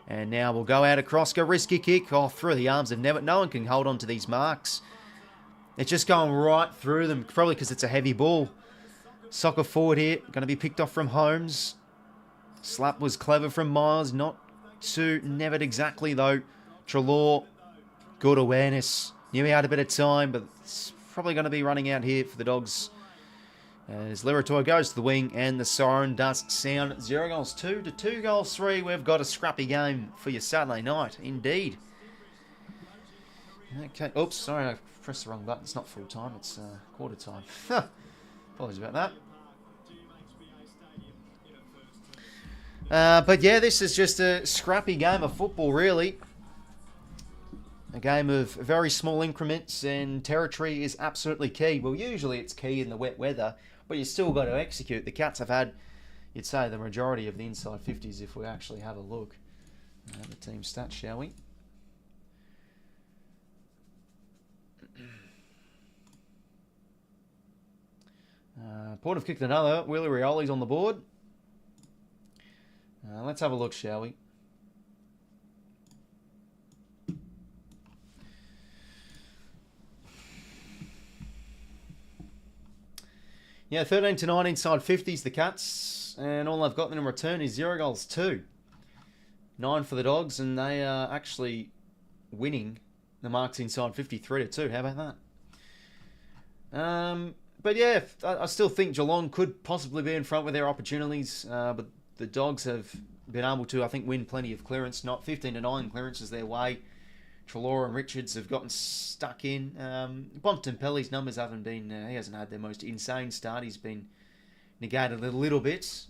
And now we'll go out across. Go risky kick. Oh, through the arms of Nevitt. No one can hold on to these marks. It's just going right through them. Probably because it's a heavy ball. Soccer forward here. Going to be picked off from Holmes. Slap was clever from Miles. Not to Nevitt exactly, though. 𝐴𝐿𝐿. Good awareness. Knew he had a bit of time, but it's probably going to be running out here for the Dogs. As 𝐼𝐻𝐿𝐿 goes to the wing, and the siren does sound. 0 goals 2 to 2 goals 3. We've got a scrappy game for your Saturday night, indeed. Okay. Oops, sorry, I pressed the wrong button. It's not full time, it's quarter time. Apologies about that. But yeah, this is just a scrappy game of football, really. A game of very small increments, and territory is absolutely key. Well, usually it's key in the wet weather, but you still got to execute. The Cats have had, you'd say, the majority of the inside 50s if we actually have a look at the team stats, shall we? Port have kicked another. Willie Rioli's on the board. Let's have a look, shall we? Yeah, 13 to 9 inside 50s, the Cats. And all they've got in return is 0 goals 2. 9 for the Dogs, and they are actually winning the marks inside 53 to 2. How about that? But yeah, I still think Geelong could possibly be in front with their opportunities. But the Dogs have been able to, I think, win plenty of clearance. Not 15 to 9 clearances their way. 𝐴𝐿𝐿 and Richards have gotten stuck in. Bontempelli's numbers haven't been, he hasn't had their most insane start. He's been negated a little bit.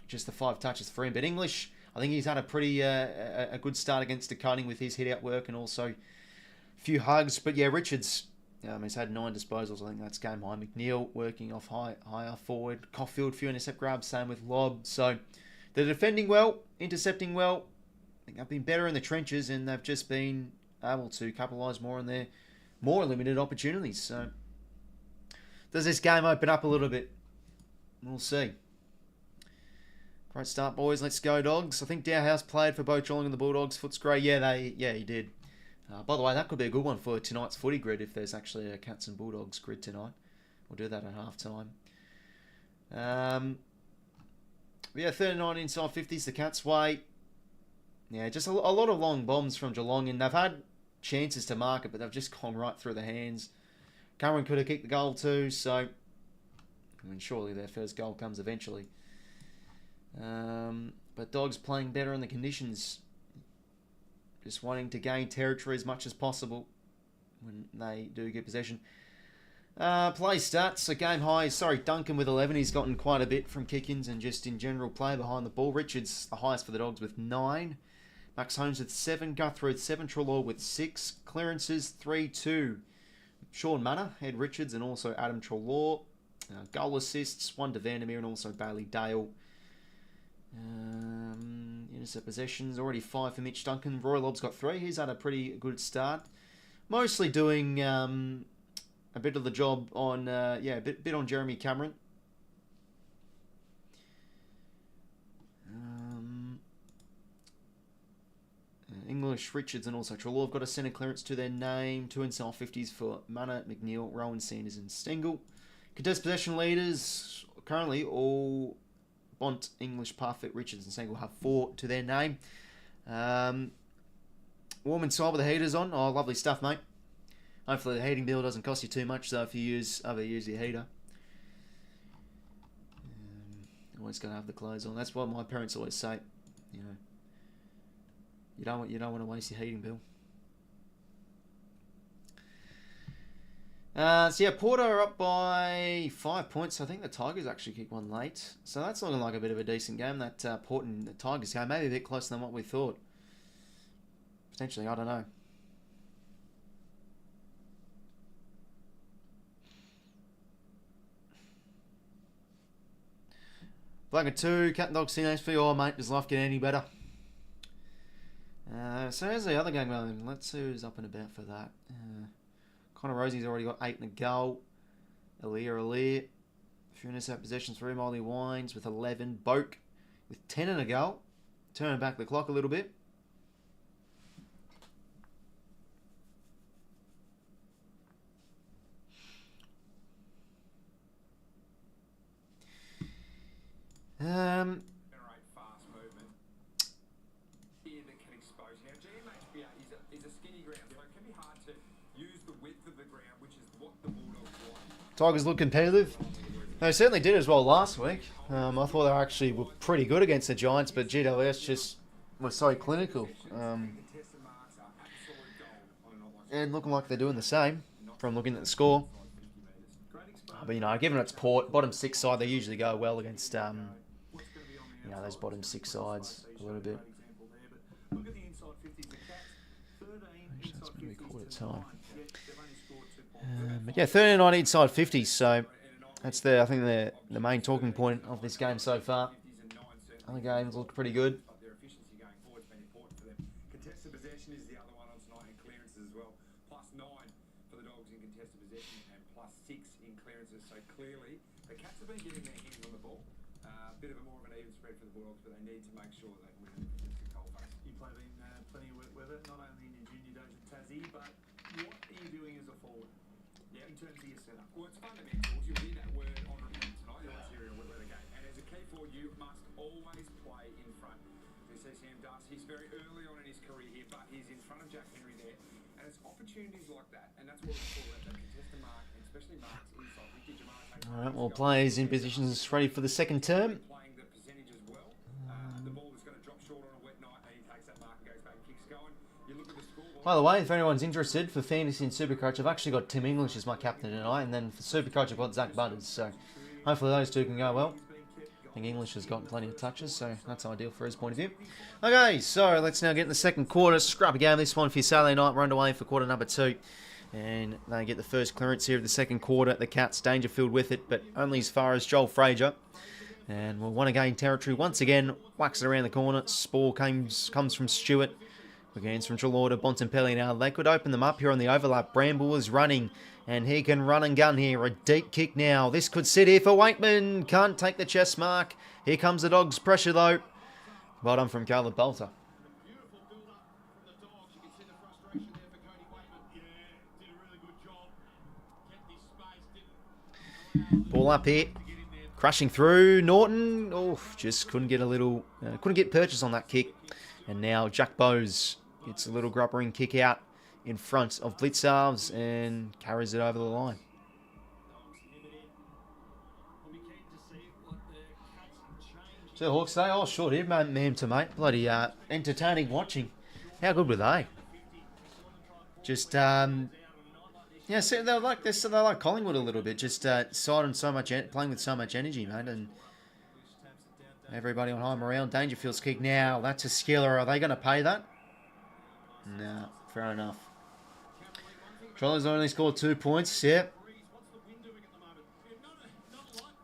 Just the 5 touches for him. But English, I think he's had a pretty a good start against 𝐴𝐿𝐿 with his hit out work and also a few hugs. But yeah, Richards, he's had 9 disposals. I think that's game high. McNeil working off higher forward. Caulfield, few intercept grabs. Same with Lobb. So they're defending well, intercepting well. I think they've been better in the trenches, and they've just been able to capitalise more on their more limited opportunities. So does this game open up a little bit? We'll see. Great start, boys. Let's go, Dogs. I think Dowhouse played for both Geelong and the Bulldogs. 𝐻𝐿𝐿𝐿, yeah, he did. By the way, that could be a good one for tonight's footy grid if there's actually a Cats and Bulldogs grid tonight. We'll do that at half time. Yeah, 39 inside 50s, the Cats' way. Yeah, just a lot of long bombs from Geelong, and they've had chances to mark it, but they've just gone right through the hands. Cameron could have kicked the goal too, so I mean, surely their first goal comes eventually. But Dogs playing better in the conditions. Just wanting to gain territory as much as possible when they do get possession. Play stats, a game high. Sorry, Duncan with 11. He's gotten quite a bit from kick-ins and just in general play behind the ball. Richards, the highest for the Dogs with 9. Max Holmes with 7. Guthrie with 7. 𝐴𝐿𝐿 with 6. Clearances, 3-2. Sean Manor, Ed Richards, and also Adam 𝐴𝐿𝐿. Goal assists, 1 to Vandermeer and also Bailey Dale. Intercept possessions, already 5 for Mitch Duncan. Roy Lobb's got 3. He's had a pretty good start. Mostly doing a bit of the job on, a bit on Jeremy Cameron. English, Richards, and also 𝐴𝐿𝐿 have got a centre clearance to their name. 2 inside 50s for Manor, McNeil, Rowan, Sanders, and Stengel. Contest possession leaders currently all Bont, English, Parfitt, Richards, and Stengel have 4 to their name. Warm inside with the heaters on. Oh, lovely stuff, mate. Hopefully the heating bill doesn't cost you too much, so if you ever use your heater. Always got to have the clothes on. That's what my parents always say. You know, you don't want to waste your heating bill. So yeah, Port are up by 5 points. I think the Tigers actually kicked one late, so that's looking like a bit of a decent game. That Port and the Tigers game, maybe a bit closer than what we thought. Potentially, I don't know. Black at 2, Cat and Dog CNH for your mate. Does life get any better? So here's the other game going. Let's see who's up and about for that. Connor Rosie's already got 8 in a goal. 𝐼𝐻𝐿𝐼𝐻. Funis at possessions for Molly Wines with 11. Boak with 10 in a goal. Turning back the clock a little bit. Generate fast movement here that can expose. Now, GMHBA is a skinny ground, so it can be hard to use the width of the ground, which is what the Bulldogs want. Tigers look competitive. They certainly did as well last week. I thought they actually were pretty good against the Giants, but GWS just was so clinical. And looking like they're doing the same from looking at the score. But, you know, given it's Port, bottom 6 side, they usually go well against, you know, those bottom 6 sides a little bit. Actually, that's going to be quarter time. But yeah, 39 inside 50, so that's I think the main talking point of this game so far. Other games look pretty good. Contested possession is the other one on tonight, and clearances as well. +9 for the Dogs in contested possession and +6 in clearances. So clearly, the Cats have been getting their hands on the ball. Bit of a more of an even spread for the Bulldogs, but they need to make sure they can win against the coalface. You played in plenty of wet weather, not only in your junior days at Tassie, but what are you doing as a forward? Yeah, in terms of your setup. Well, it's fundamentals. You'll hear that word on repeat tonight. You're a serial wet weather game. And as a key forward, you must always play in front. We see Sam Dux. He's very early on in his career here, but he's in front of Jack Henry there. And it's opportunities like that, and that's what we call it, that contested mark, and especially marks inside. Alright, well, players in positions ready for the second term. Playing the percentage as well. The ball is going to drop short on a wet night, and he takes that mark and goes back and kicks going. You look at the scoreboard. By the way, if anyone's interested for fantasy and Supercoach, I've actually got Tim English as my captain tonight, and then for Supercoach I've got Zach Butters, so hopefully those two can go well. I think English has got plenty of touches, so that's ideal for his point of view. Okay, so let's now get in the second quarter. Scrappy game this one for your Saturday night. We're underway for quarter number 2. And they get the first clearance here of the second quarter. The Cats Dangerfield with it, but only as far as Joel Frazier. And we'll want to gain territory once again. Whacks it around the corner. Spore comes from Stewart. Against from Trelaw Bontempelli now. They could open them up here on the overlap. Bramble is running. And he can run and gun here. A deep kick now. This could sit here for Waitman. Can't take the chest mark. Here comes the Dogs' pressure though. Bottom from 𝐴𝐿𝐼𝐻𝐿𝐼 Bolter. Ball up here, crashing through Norton. Oh, just couldn't get couldn't get purchase on that kick. And now Jack Bowes gets a little grubbering kick out in front of 𝐵𝐻𝐿𝐼𝐻 and carries it over the line. So the Hawks say, oh, short here, man to mate. Bloody entertaining watching. How good were they? Just yeah, so they're like Collingwood a little bit, just playing with so much energy, mate, and everybody on home around. Dangerfield's kick now. That's a skiller. Are they going to pay that? No, fair enough. Troller's only scored 2 points. Yep.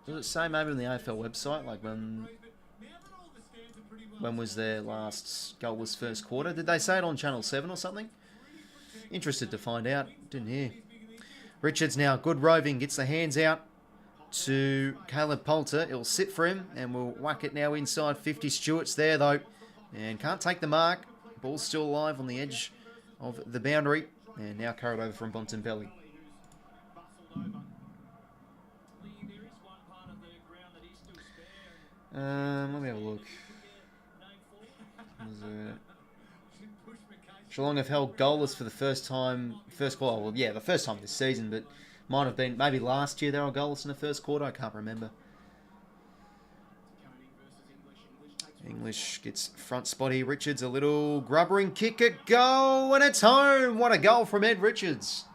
Does it say maybe on the AFL website, like when was their last goal was first quarter? Did they say it on Channel 7 or something? Interested to find out. Didn't hear. Richards now, good roving, gets the hands out to Caleb Poulter. It'll sit for him, and we'll whack it now inside 50. Stewart's there, though, and can't take the mark. Ball's still alive on the edge of the boundary, and now carried over from Bontempelli. Let me have a look. Geelong have held goalless for the first quarter. Well, yeah, the first time this season, but might have been maybe last year they were goalless in the first quarter. I can't remember. English gets front spot here. Richards, a little grubbering kick, a goal, and it's home. What a goal from Ed Richards.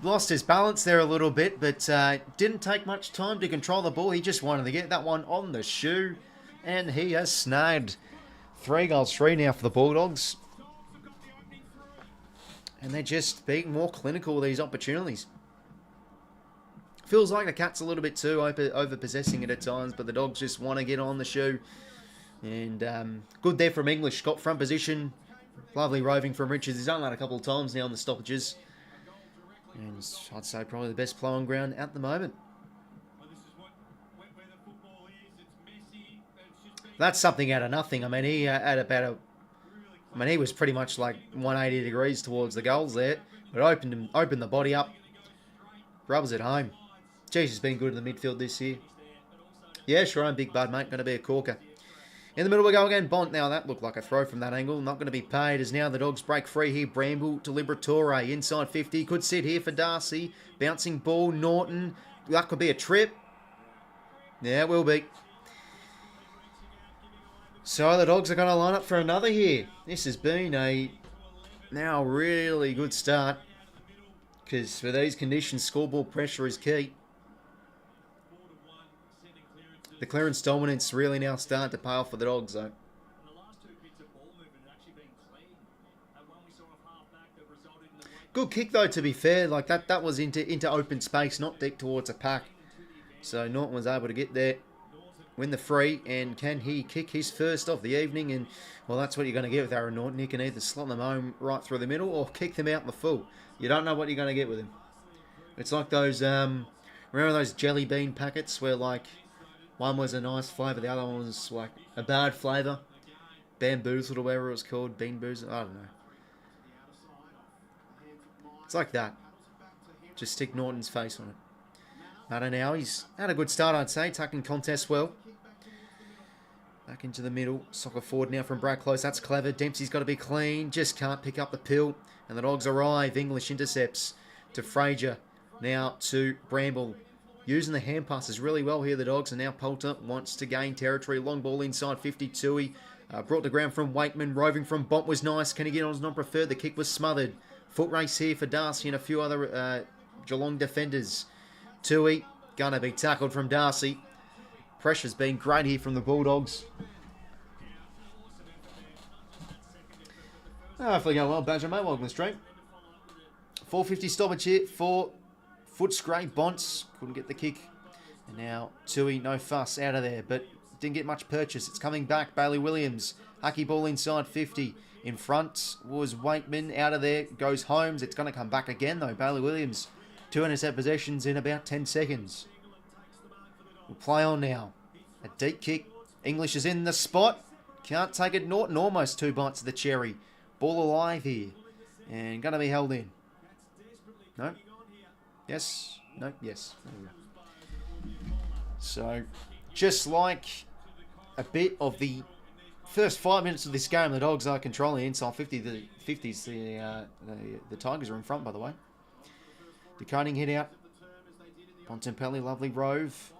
Lost his balance there a little bit, but didn't take much time to control the ball. He just wanted to get that one on the shoe, and he has snagged 3 goals, 3 now for the Bulldogs. And they're just being more clinical with these opportunities. Feels like the Cats a little bit too over-possessing it at times, but the Dogs just want to get on the shoe. And good there from English. Got front position. Lovely roving from Richards. He's done that a couple of times now on the stoppages. And I'd say probably the best play on ground at the moment. That's something out of nothing. I mean, he had about he was pretty much like 180 degrees towards the goals there. But opened the body up. Rubs it home. Geez, he's been good in the midfield this year. Yeah, sure, I'm big bud, mate. Going to be a corker. In the middle we go again. Bont. Now, that looked like a throw from that angle. Not going to be paid as now the Dogs break free here. 𝐴𝐵𝐵𝗹 to 𝐬𝐵𝐵𝗹. Inside 50. Could sit here for 𝐼𝐻𝐿𝐷arcy. Bouncing ball. Norton. That could be a trip. Yeah, it will be. So the Dogs are going to line up for another here. This has been a now really good start. Because for these conditions, scoreboard pressure is key. The clearance dominance really now starting to pay off for the Dogs, though. Good kick, though, to be fair. Like that was into open space, not deep towards a pack. So Norton was able to get there, win the free, and can he kick his first of the evening? And, well, that's what you're going to get with Aaron Norton. You can either slot them home right through the middle or kick them out in the full. You don't know what you're going to get with him. It's like those, remember those jelly bean packets where, like, one was a nice flavour, the other one was, like, a bad flavour? Bamboozled or whatever it was called. Bean boozled, I don't know. It's like that. Just stick Norton's face on it. I don't know, he's had a good start, I'd say. Tucking contest well. Back into the middle. Soccer forward now from Brad Close. That's clever. Dempsey's got to be clean. Just can't pick up the pill. And the Dogs arrive. English intercepts to Fraser. Now to Bramble. Using the hand passes really well here, the Dogs. And now Poulter wants to gain territory. Long ball inside 52. Brought to ground from Wakeman. Roving from Bont was nice. Can he get on his non-preferred? The kick was smothered. Foot race here for 𝐼𝐻𝐿𝐷arcy and a few other Geelong defenders. 𝐼𝐻𝐿𝐷. Gonna be tackled from 𝐼𝐻𝐿𝐷arcy. Pressure's been great here from the Bulldogs. Hopefully going well, Badger, mate. Welcome to the stream. 450 stoppage here for Footscray. Bonts couldn't get the kick. And now 𝐼𝐻𝐿𝐷, no fuss, out of there. But didn't get much purchase. It's coming back. Bailey Williams. Hacky ball inside 50. In front was Wakeman. Out of there goes Holmes. It's going to come back again, though. Bailey Williams. 2 intercept possessions in about 10 seconds. We'll play on now. A deep kick. English is in the spot. Can't take it. Norton almost 2 bites of the cherry. Ball alive here. And going to be held in. No? Yes? No? Yes. There we go. So, just like a bit of the first 5 minutes of this game, the Dogs are controlling inside 50. The 50s, the Tigers are in front, by the way. Decoding hit out. Bontempelli, lovely rove.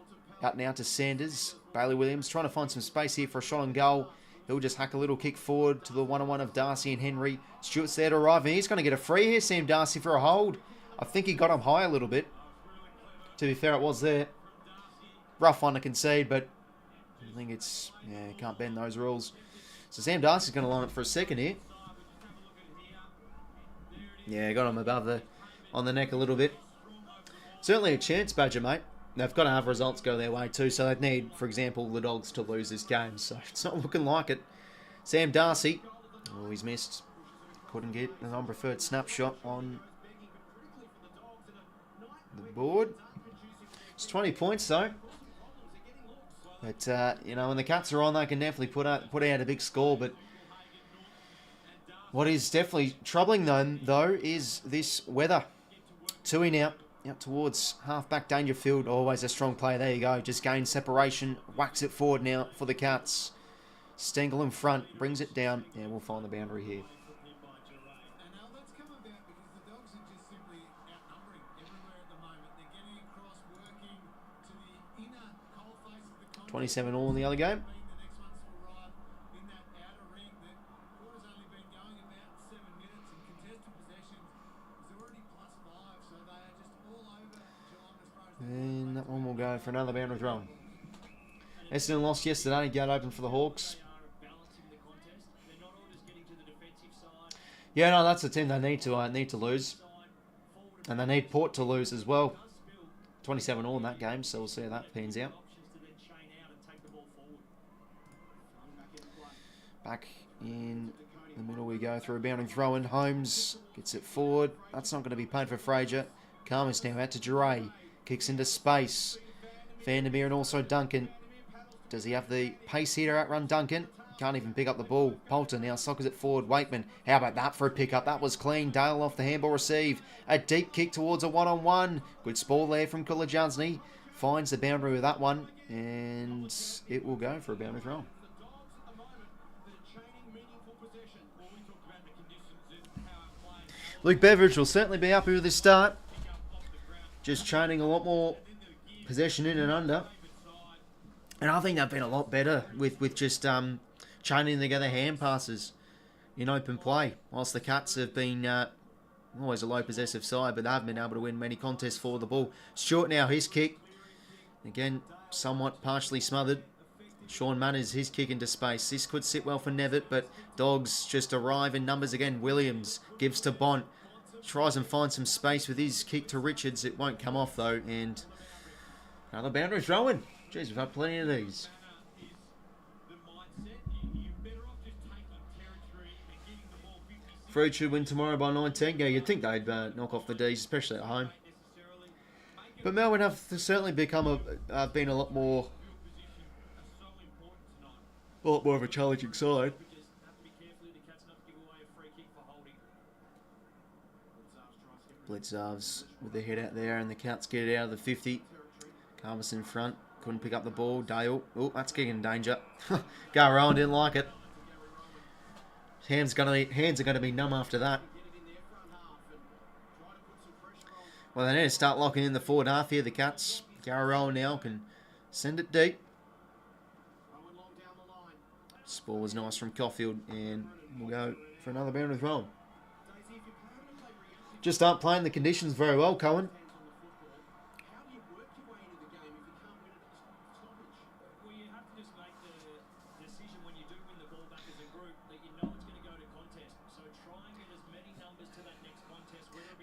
Out now to Sanders. Bailey Williams trying to find some space here for a shot on goal. He'll just hack a little kick forward to the 1-on-1 of 𝐼𝐻𝐿𝐷arcy and Henry. Stewart's there to arrive, and he's going to get a free here, Sam 𝐼𝐻𝐿𝐷arcy, for a hold. I think he got him high a little bit. To be fair, it was there. Rough one to concede, but I think it's, yeah, you can't bend those rules. So Sam 𝐼𝐻𝐿𝐷arcy's going to line up for a second here. Yeah, got him above the, on the neck a little bit. Certainly a chance, Badger, mate. They've got to have results go their way too, so they'd need, for example, the Dogs to lose this game. So it's not looking like it. Sam 𝐼𝐻𝐿𝐷arcy. Oh, he's missed. Couldn't get an unpreferred snapshot on the board. It's 20 points, though. But, you know, when the Cats are on, they can definitely put out a big score. But what is definitely troubling them, though, is this weather. 𝐼𝐻𝐿𝐷 now. Out towards half-back Dangerfield. Always a strong play. There you go. Just gain separation. Whacks it forward now for the Cats. Stengel in front, brings it down, and we'll find the boundary here. And now that's come about because the Dogs are just simply outnumbering everywhere at the moment. They're getting across, working to the inner coalface of the contest. 27 all in the other game. The next one's to arrive in that outer ring. The quarter's only been going about 7 minutes, and contested possessions is already +5, so they are just all over Geelong as far as And that one will go for another boundary throw. Essendon lost yesterday. Gate open for the Hawks. Yeah, no, that's the team they need to lose, and they need Port to lose as well. 27 all in that game, so we'll see how that pans out. Back in the middle we go through a boundary throw in. Holmes gets it forward. That's not going to be paid for Fraser. Carmen's now out to 𝐼𝐻𝐪. Kicks into space. Vandermeer and also Duncan. Does he have the pace here to outrun Duncan? Can't even pick up the ball. Poulter now sockers it forward. Wakeman, how about that for a pickup? That was clean. Dale off the handball receive. A deep kick towards a one-on-one. Good ball there from 𝐼𝐻𝐪. Finds the boundary with that one. And it will go for a boundary throw. Luke Beveridge will certainly be happy with this start. Just training a lot more possession in and under. And I think they've been a lot better with just chaining together hand passes in open play. Whilst the Cats have been always a low possessive side, but they haven't been able to win many contests for the ball. Stewart now, his kick. Again, somewhat partially smothered. Sean Manners, his kick into space. This could sit well for Nevitt, but Dogs just arrive in numbers again. Williams gives to Bont. Tries and finds some space with his kick to Richards. It won't come off though, and another boundary throw in. Jeez, we've had plenty of these. Freud should win tomorrow by 19. Yeah, you'd think they'd knock off the D's, especially at home. But Melbourne have certainly become been a lot more of a challenging side. 𝐼𝐻𝐪 with the head out there, and the Cats get it out of the 50. Carvis in front, couldn't pick up the ball. Dale, oh, that's kicking in danger. Garrowen didn't like it. Hands are going to be numb after that. Well, they need to start locking in the forward half here. The Cats, Garrowen now can send it deep. Spore was nice from Caulfield, and we'll go for another boundary throw. Just aren't playing the conditions very well, Cohen.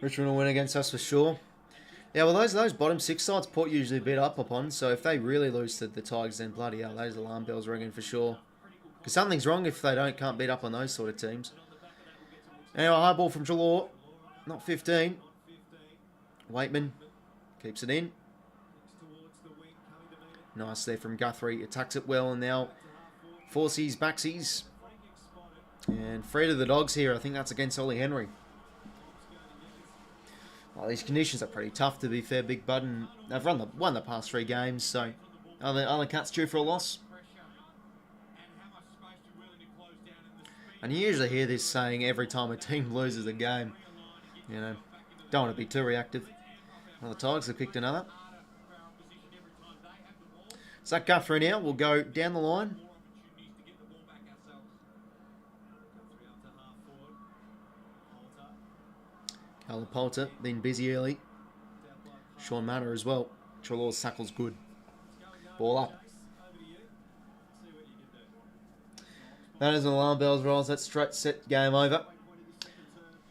Richmond will win against us for sure. Yeah, well, those bottom six sides Port usually beat up upon, so if they really lose to the Tigers, then bloody hell, those alarm bells ringing for sure. Because something's wrong if they can't beat up on those sort of teams. Anyway, high ball from Treloar. Not 15. Wakeman keeps it in. Nice there from Guthrie. Attacks it well, and now 𝐼𝐻𝐪's backsies. And free to the Dogs here. I think that's against Ollie Henry. Well, these conditions are pretty tough, to be fair, Big Bud. And they've won the past 3 games, so are the Cats due for a loss? And you usually hear this saying every time a team loses a game. You know, don't want to be too reactive. Well, the Tigers have kicked another. So Guthrie now will go down the line. Carla Poulter been busy early. Sean Manor as well. Treloar's tackle's good. Ball up. That is an alarm bells rolls. That's straight set game over.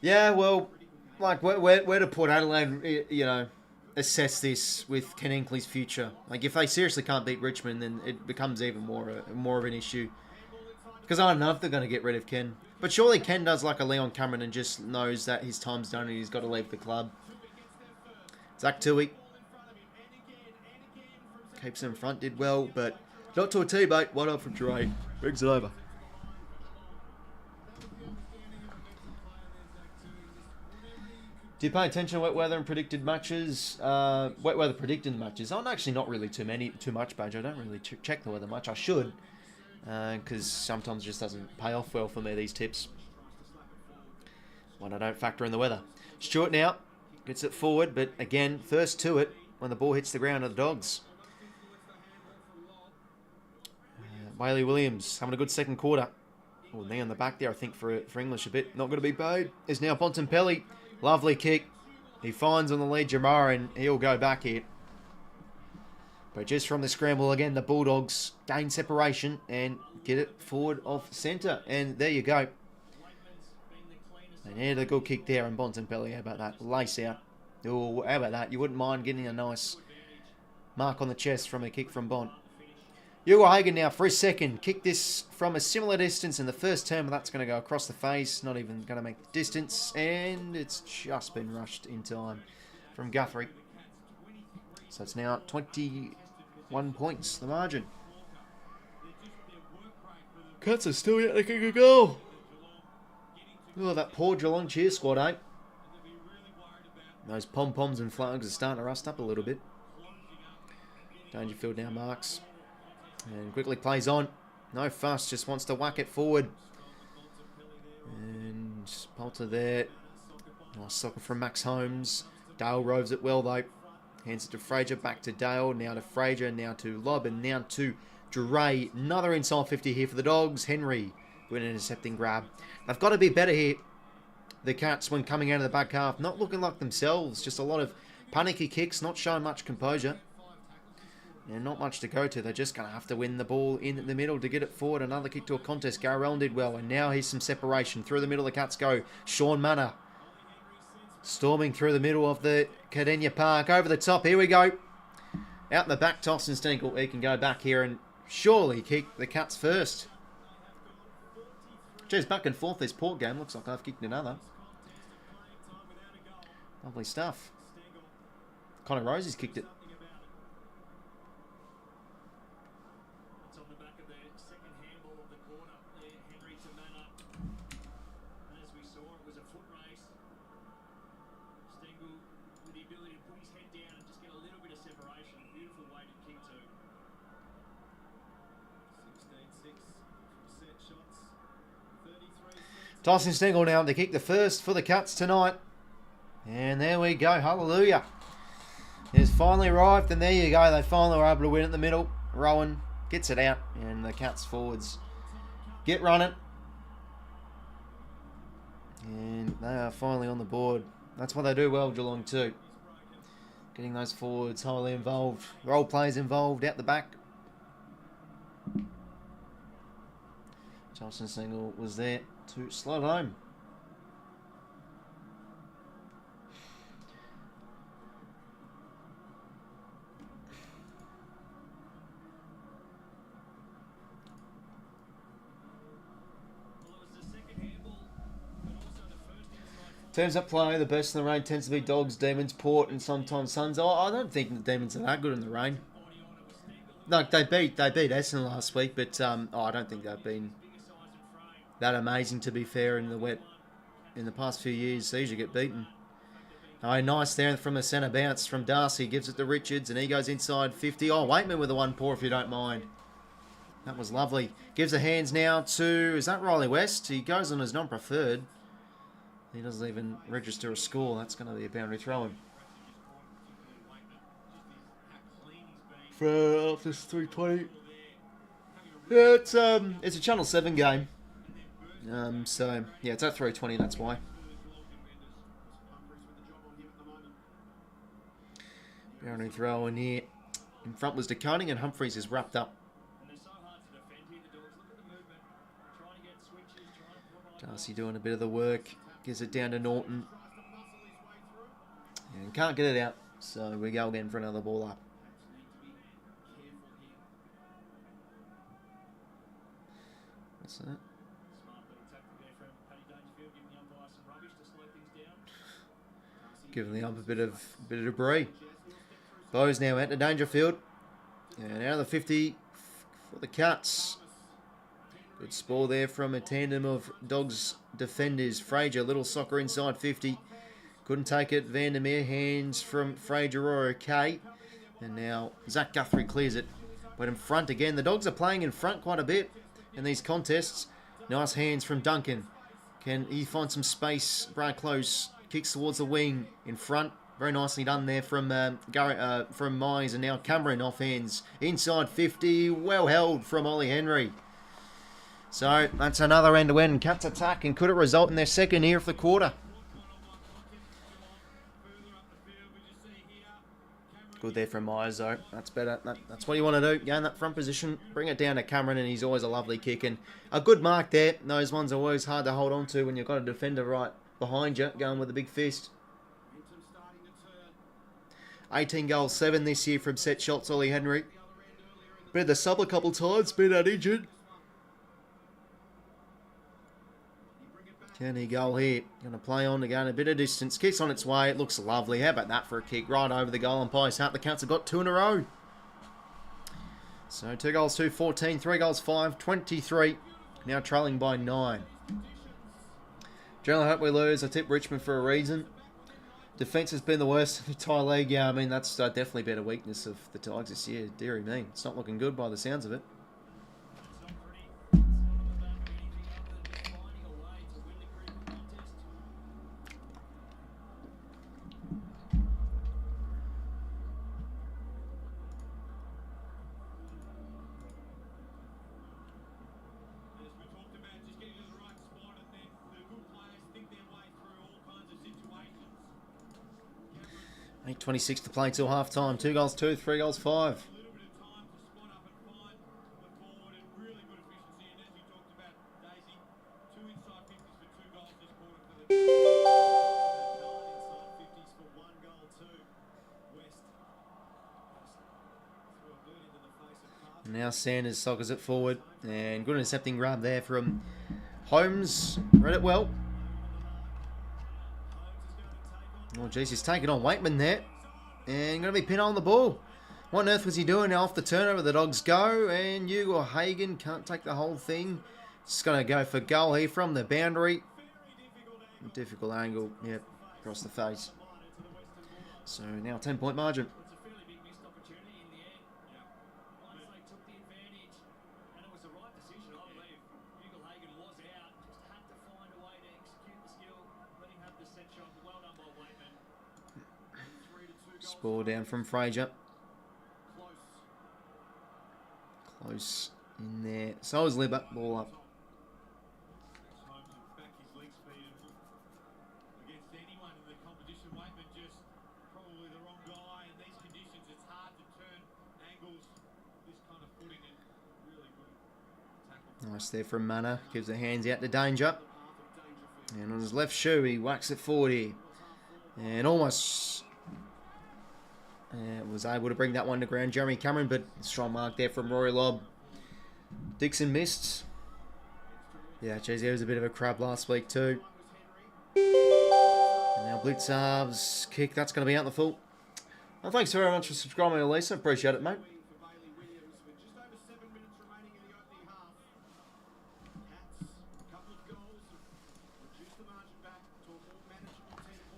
Yeah, well, like where to put Adelaide, you know, assess this with Ken Hinkley's future. Like if they seriously can't beat Richmond, then it becomes even more of an issue. Because I don't know if they're going to get rid of Ken. But surely Ken does like a Leon Cameron and just knows that his time's done and he's got to leave the club. 𝐓𝐻𝐿𝐼𝐻 keeps in front, did well, but not to a teammate. 1 up from 𝐼𝐻𝐪. Brings it over. Do you pay attention to wet weather and predicted matches? Wet weather predicted matches. I'm actually not really too much, Badge. I don't really check the weather much. I should. because sometimes it just doesn't pay off well for me, these tips, when I don't factor in the weather. Stewart now gets it forward, but again, first to it when the ball hits the ground of the Dogs. Bailey Williams having a good second quarter. Oh, knee on the back there, I think, for English a bit. Not going to be paid. Is now 𝐵𝗠𝗶𝗶𝗶. Lovely kick. He finds on the lead 𝐵𝐵𝗎, and he'll go back here. But just from the scramble again, the Bulldogs gain separation and get it forward off centre. And there you go. And here's a good kick there, and 𝐵𝗠𝗶𝗶𝗶, how about that? Lace out. Oh, how about that? You wouldn't mind getting a nice mark on the chest from a kick from Bont. 𝐓𝐴𝐺𝐻𝐵 now for his second. Kick this from a similar distance in the first term. That's going to go across the face. Not even going to make the distance. And it's just been rushed in time from Guthrie. So it's now 21 points, the margin. Cats are still yet to kick a goal. Oh, that poor Geelong cheer squad, eh? Those pom-poms and flags are starting to rust up a little bit. Dangerfield now marks. And quickly plays on. No fuss, just wants to whack it forward. And Poulter there. Nice soccer from Max Holmes. Dale roves it well though. Hands it to Fraser, back to Dale. Now to Fraser, now to Lobb, and now to 𝐵𝗎. Another inside 50 here for the Dogs. Henry with an intercepting grab. They've got to be better here. The Cats, when coming out of the back half, not looking like themselves. Just a lot of panicky kicks, not showing much composure. And not much to go to. They're just going to have to win the ball in the middle to get it forward. Another kick to a contest. Garrell did well. And now here's some separation. Through the middle the Cats go. Sean Manor storming through the middle of the Cardennia Park. Over the top. Here we go. Out in the back, Tyson Stengel. He can go back here and surely kick the Cats first. Geez, back and forth this Port game. Looks like I've kicked another. Lovely stuff. Connor Rosie's kicked it. Tyson Stengel now to kick the first for the Cats tonight. And there we go. Hallelujah. It's finally arrived, and there you go. They finally were able to win at the middle. Rowan gets it out, and the Cats forwards get running. And they are finally on the board. That's what they do well, Geelong too. Getting those forwards highly involved. Role players involved out the back. Tyson Stengel was there to slot home. Terms up play, the best in the rain tends to be Dogs, Demons, Port, and sometimes Suns. Oh, I don't think the Demons are that good in the rain. No, they beat Essendon last week, but I don't think they've been that amazing, to be fair, in the wet in the past few years. They usually get beaten. Oh, nice there from the centre bounce from Darcy. Gives it to Richards, and he goes inside 50. Oh, Waitman with the one paw, if you don't mind. That was lovely. Gives the hands now to, is that Riley West? He goes on as non-preferred. He doesn't even register a score. That's going to be a boundary throw-in. For this 320. Yeah, it's a Channel 7 game. So, yeah, it's at 3:20, that's why. Boundary throw in here. In front was DeConing, and Humphreys is wrapped up. Darcy doing a bit of the work. Gives it down to Norton. And can't get it out. So we go again for another ball up. What's that? Giving the ump a bit of debris. Bowes now out to Dangerfield. And out of the 50 for the Cats. Good spoil there from a tandem of Dogs defenders. Fraser, little soccer inside 50. Couldn't take it. Vandermeer, hands from Fraser are okay. And now Zach Guthrie clears it. But in front again. The Dogs are playing in front quite a bit. in these contests. Nice hands from Duncan. Can he find some space? Brad close. Kicks towards the wing in front. Very nicely done there from Mize, and now Cameron off hands. Inside 50. Well held from 𝐼𝐻𝐪𝐸. So that's another end-to-end Cats attack, and could it result in their second here of the quarter? Good there from Mize though. That's better. That's what you want to do. Gain that front position. Bring it down to Cameron, and he's always a lovely kick. And a good mark there. Those ones are always hard to hold on to when you've got a defender right behind you, going with a big fist. 18 goals, 7 this year from set shots, 𝐼𝐻𝐻𝐪𝐸. Been the sub a couple times, been uninjured. Can he go here? Going to play on to gain a bit of distance. Kicks on its way. It looks lovely. How about that for a kick? Right over the goal and post. The Cats have got 2 in a row. So 2 goals, 2, 14. 3 goals, 5, 23. Now trailing by 9. Generally hope we lose. I tip Richmond for a reason. Defence has been the worst of the entire league. Yeah, I mean, that's definitely been a weakness of the Tigers this year. Deary me. It's not looking good by the sounds of it. Eight 26 to play till half time. 2 goals, 2, 3 goals, 5. Now Sanders soccers it forward. And good intercepting grab there from Holmes. Read it well. Oh, jeez, he's taking on 𝐻𝐻𝐿 there. And going to be pinned on the ball. What on earth was he doing now off the turnover? The Dogs go. And 𝐼𝐻𝐻𝐪𝐸 can't take the whole thing. Just going to go for goal here from the boundary. Difficult angle. Yep, across the face. So now 10-point margin. Ball down from Fraser. Close in there. So is Libba. Ball up. Nice there from Macca. Gives the hands out to Danger. And on his left shoe, he whacks it forward here. And almost... was able to bring that one to ground. Jeremy Cameron, but strong mark there from Rory Lobb. Dixon missed. Yeah, geez, he was a bit of a crab last week too. And now Blitzarv's kick. That's going to be out in the full. Well, thanks very much for subscribing, 𝐼𝐻𝐻𝐪𝐸. Appreciate it, mate.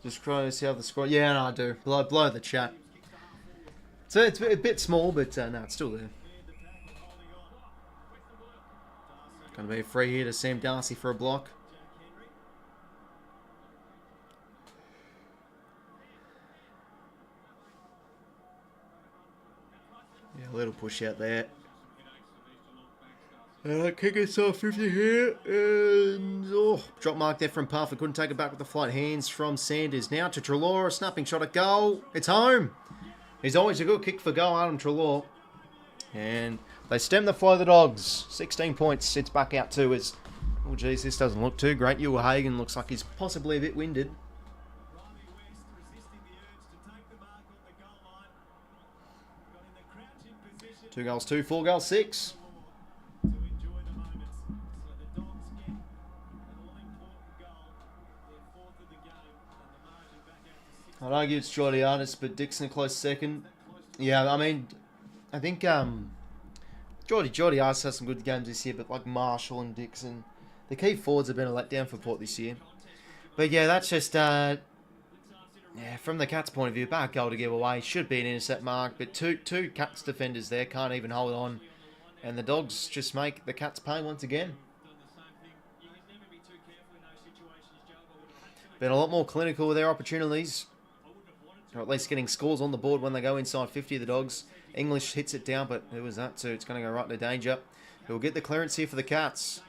Just trying to see how the score... Yeah, no, I do. Blow the chat. So it's a bit small, but no, it's still there. Going to be a free here to Sam Darcy for a block. Yeah, a little push out there. Kick itself 50 here. And drop mark there from Parfitt. Couldn't take it back with the flight hands from Sanders. Now to Treloar. A snapping shot at goal. It's home. He's always a good kick for goal, Adam Treloar. And they stem the flow of the Dogs. 16 points. It's back out to as... Oh, geez, this doesn't look too great. 𝐼𝐻𝐻𝐪𝐸 looks like he's possibly a bit winded. Two goals, 2, 4 goals, 6. I'd argue it's JDOD, but Dixon a close second. Yeah, I mean, I think JDOD has some good games this year, but like Marshall and Dixon, the key forwards have been a letdown for Port this year. But yeah, that's just, yeah, from the Cats' point of view, bad goal to give away. Should be an intercept mark, but two Cats defenders there can't even hold on And the Dogs just make the Cats pay once again. Been a lot more clinical with their opportunities. Or at least getting scores on the board when they go inside 50, the Dogs. English hits it down, but who was that to? It's going to go right into danger. He'll get the clearance here for the Cats.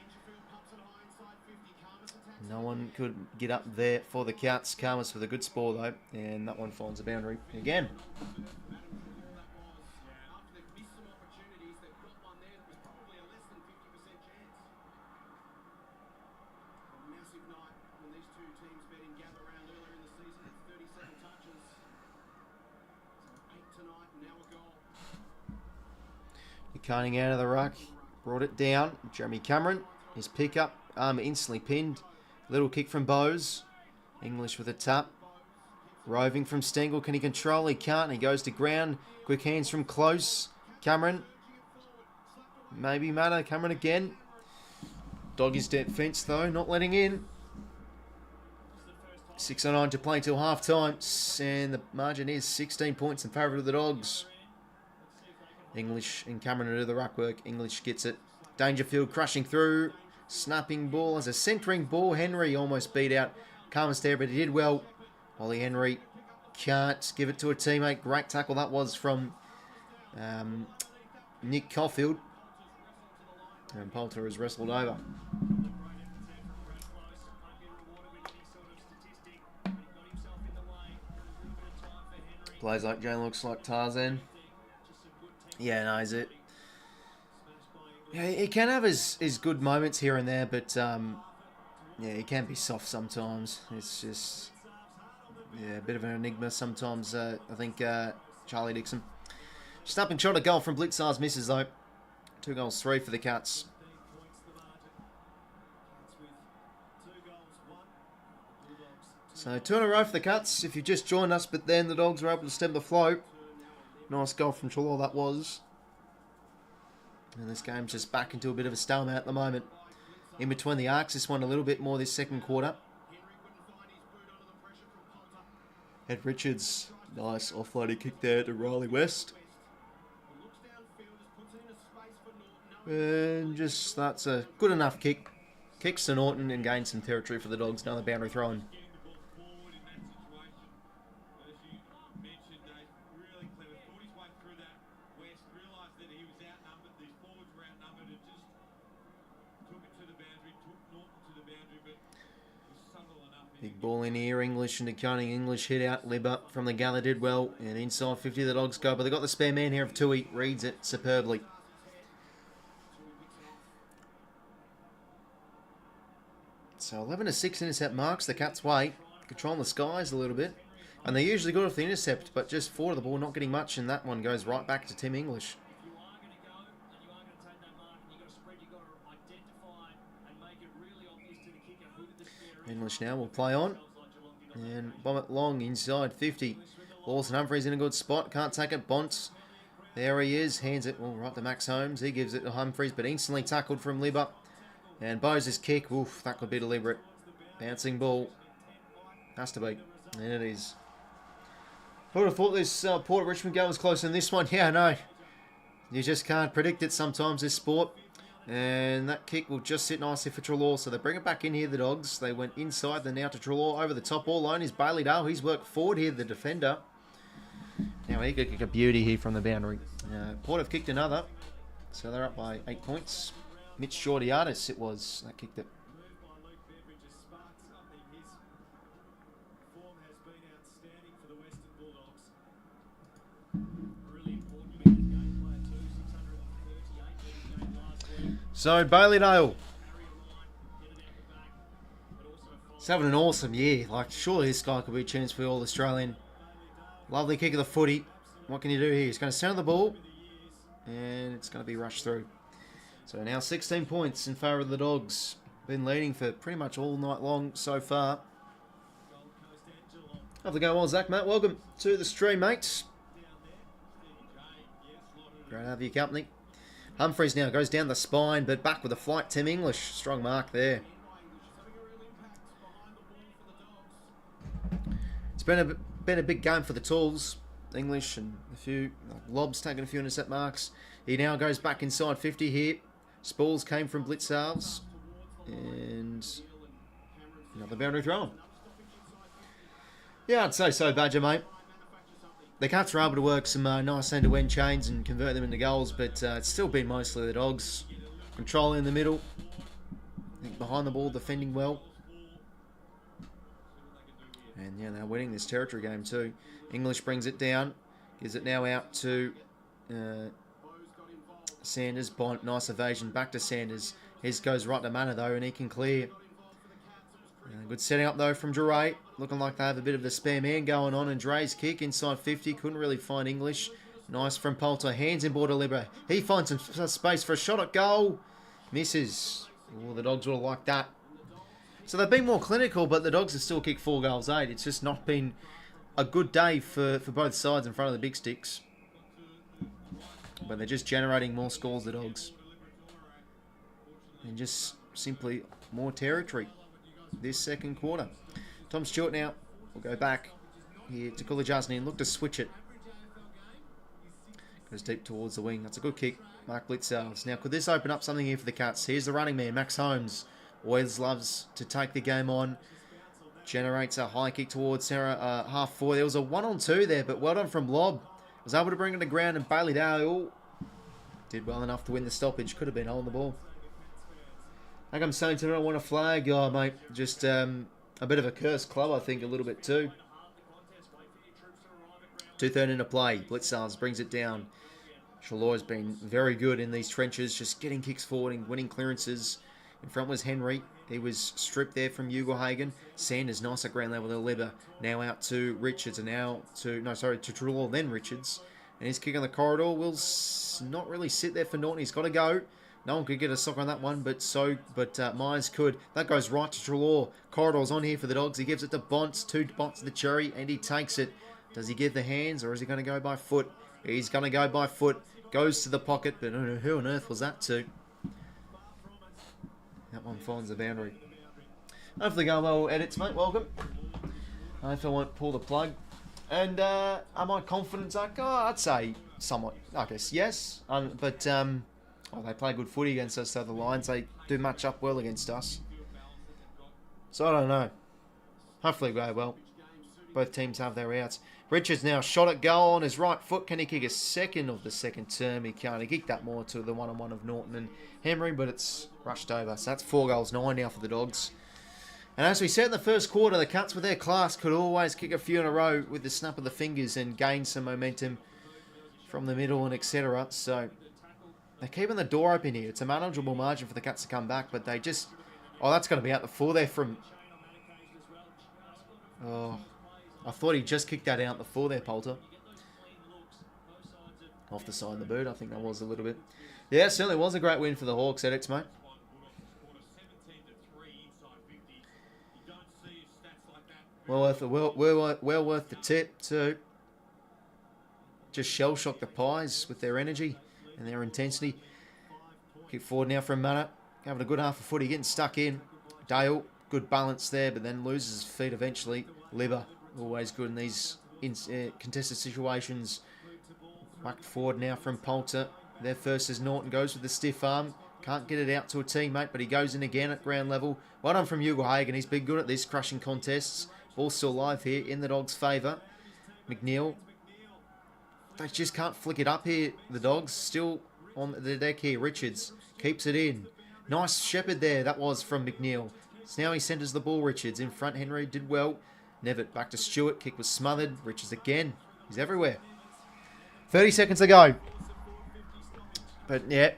No one could get up there for the Cats. 𝐴𝐥𝐝 for the good spore, though. And that one finds a boundary again. Cutting out of the ruck, brought it down. Jeremy Cameron, his pick up, arm instantly pinned. Little kick from Bowes. English with a tap. Roving from Stengel, can he control? He can't, he goes to ground. Quick hands from close. Cameron. Maybe matter, Cameron again. Doggies defence though, not letting in. 6:09 to play till half time, and the margin is 16 points in favour of the Dogs. English and Cameron to do the ruck work. English gets it. Dangerfield crushing through. Snapping ball as a centering ball. Henry almost beat out 𝐴𝐿𝐼 there, but he did well. Ollie Henry can't give it to a teammate. Great tackle that was from Nick Caulfield. And Poulter is wrestled over. Plays like Jane looks like Tarzan. Yeah, no, is it? Yeah, he can have his good moments here and there, but yeah, he can be soft sometimes. It's just, yeah, a bit of an enigma sometimes. I think Charlie Dixon. Snapping shot, a goal from Blitzars misses though. 2 goals, 3 for the Cats. So 2 in a row for the Cats. If you just joined us, but then the Dogs were able to stem the flow. Nice goal from Treloar that was. And this game's just back into a bit of a stalemate at the moment. In between the arcs, this one a little bit more this second quarter. Ed Richards, nice offloading kick there to Riley West. And just, that's a good enough kick. Kicks to Norton and gains some territory for the Dogs. Another boundary throw in. Big ball in here, English into Cunning. English hit out, 𝐼𝐿𝐼 from the gather did well. And inside 50 the Dogs go, but they've got the spare man here of 𝐸. Reads it superbly. So 11-6 intercept marks the Cats' way. Controlling the skies a little bit. And they're usually good off the intercept, but just 4 to the ball, not getting much. And that one goes right back to Tim English. English now will play on. And bomb it long inside 50. Lawson Humphries in a good spot. Can't take it. Bonts. There he is. Hands it right to Max Holmes. He gives it to Humphries, but instantly tackled from 𝐼𝐿𝐼. And Bowes' kick. Oof, that could be deliberate. Bouncing ball. Has to be. And it is. Who would have thought this Port Richmond game was closer than this one? Yeah, I know. You just can't predict it sometimes, this sport. And that kick will just sit nicely for Treloar. So they bring it back in here, the Dogs. They went inside, then now to Treloar. Over the top all line is Bailey Dale. He's worked forward here, the defender. Now he could kick a beauty here from the boundary. Port have kicked another. So they're up by 8 points. Mitch Georgiadis it was that kicked it. So, Bailey Dale. He's having an awesome year. Like, surely this guy could be a chance for All Australian. Lovely kick of the footy. What can you do here? He's going to center the ball. And it's going to be rushed through. So now 16 points in favour of the Dogs. Been leading for pretty much all night long so far. Have the go well, Zach, mate. Welcome to the stream, mates. Great to have your company. Humphries now goes down the spine, but back with a flight. Tim English, strong mark there. It's been a big game for the Tools. English and a few Lobs taking a few intercept marks. He now goes back inside 50 here. Spalls came from 𝐓𝐴𝐿𝐻. And another boundary throw. Yeah, I'd say so, Badger, mate. The Cats were able to work some nice end-to-end chains and convert them into goals, but it's still been mostly the Dogs. Controlling in the middle. I think behind the ball, defending well. And yeah, they're winning this territory game too. English brings it down. Gives it now out to Sanders. Bont, nice evasion back to Sanders. His goes right to Mana though, and he can clear. Good setting up though from 𝐼𝐻𝐿. Looking like they have a bit of the spare man going on. And Dre's kick inside 50. Couldn't really find English. Nice from Poulter. Hands in border Libra. He finds some space for a shot at goal. Misses. Oh, the Dogs would have liked that. So they've been more clinical, but the Dogs have still kicked 4 goals 8. It's just not been a good day for both sides in front of the big sticks. But they're just generating more scores, the Dogs. And just simply more territory this second quarter. Tom Stewart now will go back here to 𝐴𝐿𝐻 and look to switch it. Goes deep towards the wing. That's a good kick. Mark 𝐵𝐿𝐻. Now, could this open up something here for the Cats? Here's the running man, Max Holmes. Always loves to take the game on. Generates a high kick towards Sarah, half forward. There was a 1-on-2 there, but well done from Lob. Was able to bring it to ground, and Bailey Dale did well enough to win the stoppage. Could have been holding the ball. Like I'm saying tonight, I want a flag. Oh, mate, just a bit of a cursed club, I think, a little bit too. 2:30 into play. 𝐵𝐿𝐻 brings it down. Shalore's been very good in these trenches, just getting kicks forward and winning clearances. In front was Henry. He was stripped there from 𝐼𝐻𝐿𝐻. Sanders, nice at ground level to 𝐿𝐵𝐿𝐻. Now out to Richards, and now to, no, sorry, to Trelaw, then Richards. And his kick on the corridor will not really sit there for Norton. He's got to go. No one could get a sock on that one, but Myers could. That goes right to Trelaw. Corridor's on here for the Dogs. He gives it to Bonts, to Bonts the Cherry, and he takes it. Does he give the hands, or is he going to go by foot? He's going to go by foot. Goes to the pocket, but who on earth was that to? That one finds the boundary. Hopefully going well, edits, mate. Welcome. Hopefully I won't pull the plug. And am I confident, Zach? Oh, I'd say somewhat. I guess yes. But they play good footy against us, so the Lions, they do match up well against us. So I don't know. Hopefully go well. Both teams have their outs. Richards now shot at goal on his right foot. Can he kick a second of the second term? He can't. He kicked that more to the one-on-one of Norton and Henry, but it's rushed over. So that's 4 goals 9 now for the Dogs. And as we said in the first quarter, the Cats with their class could always kick a few in a row with the snap of the fingers and gain some momentum from the middle and etc. So they're keeping the door open here. It's a manageable margin for the Cats to come back, but they just... Oh, that's going to be out the 4 there from... Oh... I thought he just kicked that out the 4 there, Poulter. Off the side of the boot, I think that was a little bit. Yeah, it certainly was a great win for the Hawks, edits, mate. Well worth the tip, too. Just shell-shock the Pies with their energy and their intensity. Kick forward now from Mana. Having a good half of footy, getting stuck in. Dale, good balance there, but then loses his feet eventually. 𝐿𝐵𝐿𝐻. Always good in these contested situations. Whacked forward now from Poulter. There first is Norton, goes with the stiff arm. Can't get it out to a teammate, but he goes in again at ground level. Well done from 𝐼𝐻𝐿𝐻. He's been good at these crushing contests. Ball still live here in the Dogs' favour. McNeil. They just can't flick it up here. The Dogs still on the deck here. Richards keeps it in. Nice shepherd there. That was from McNeil. So now he centres the ball. Richards in front. Henry did well. Nevitt back to Stewart. Kick was smothered. Richards again. He's everywhere. 30 seconds to go. But yeah,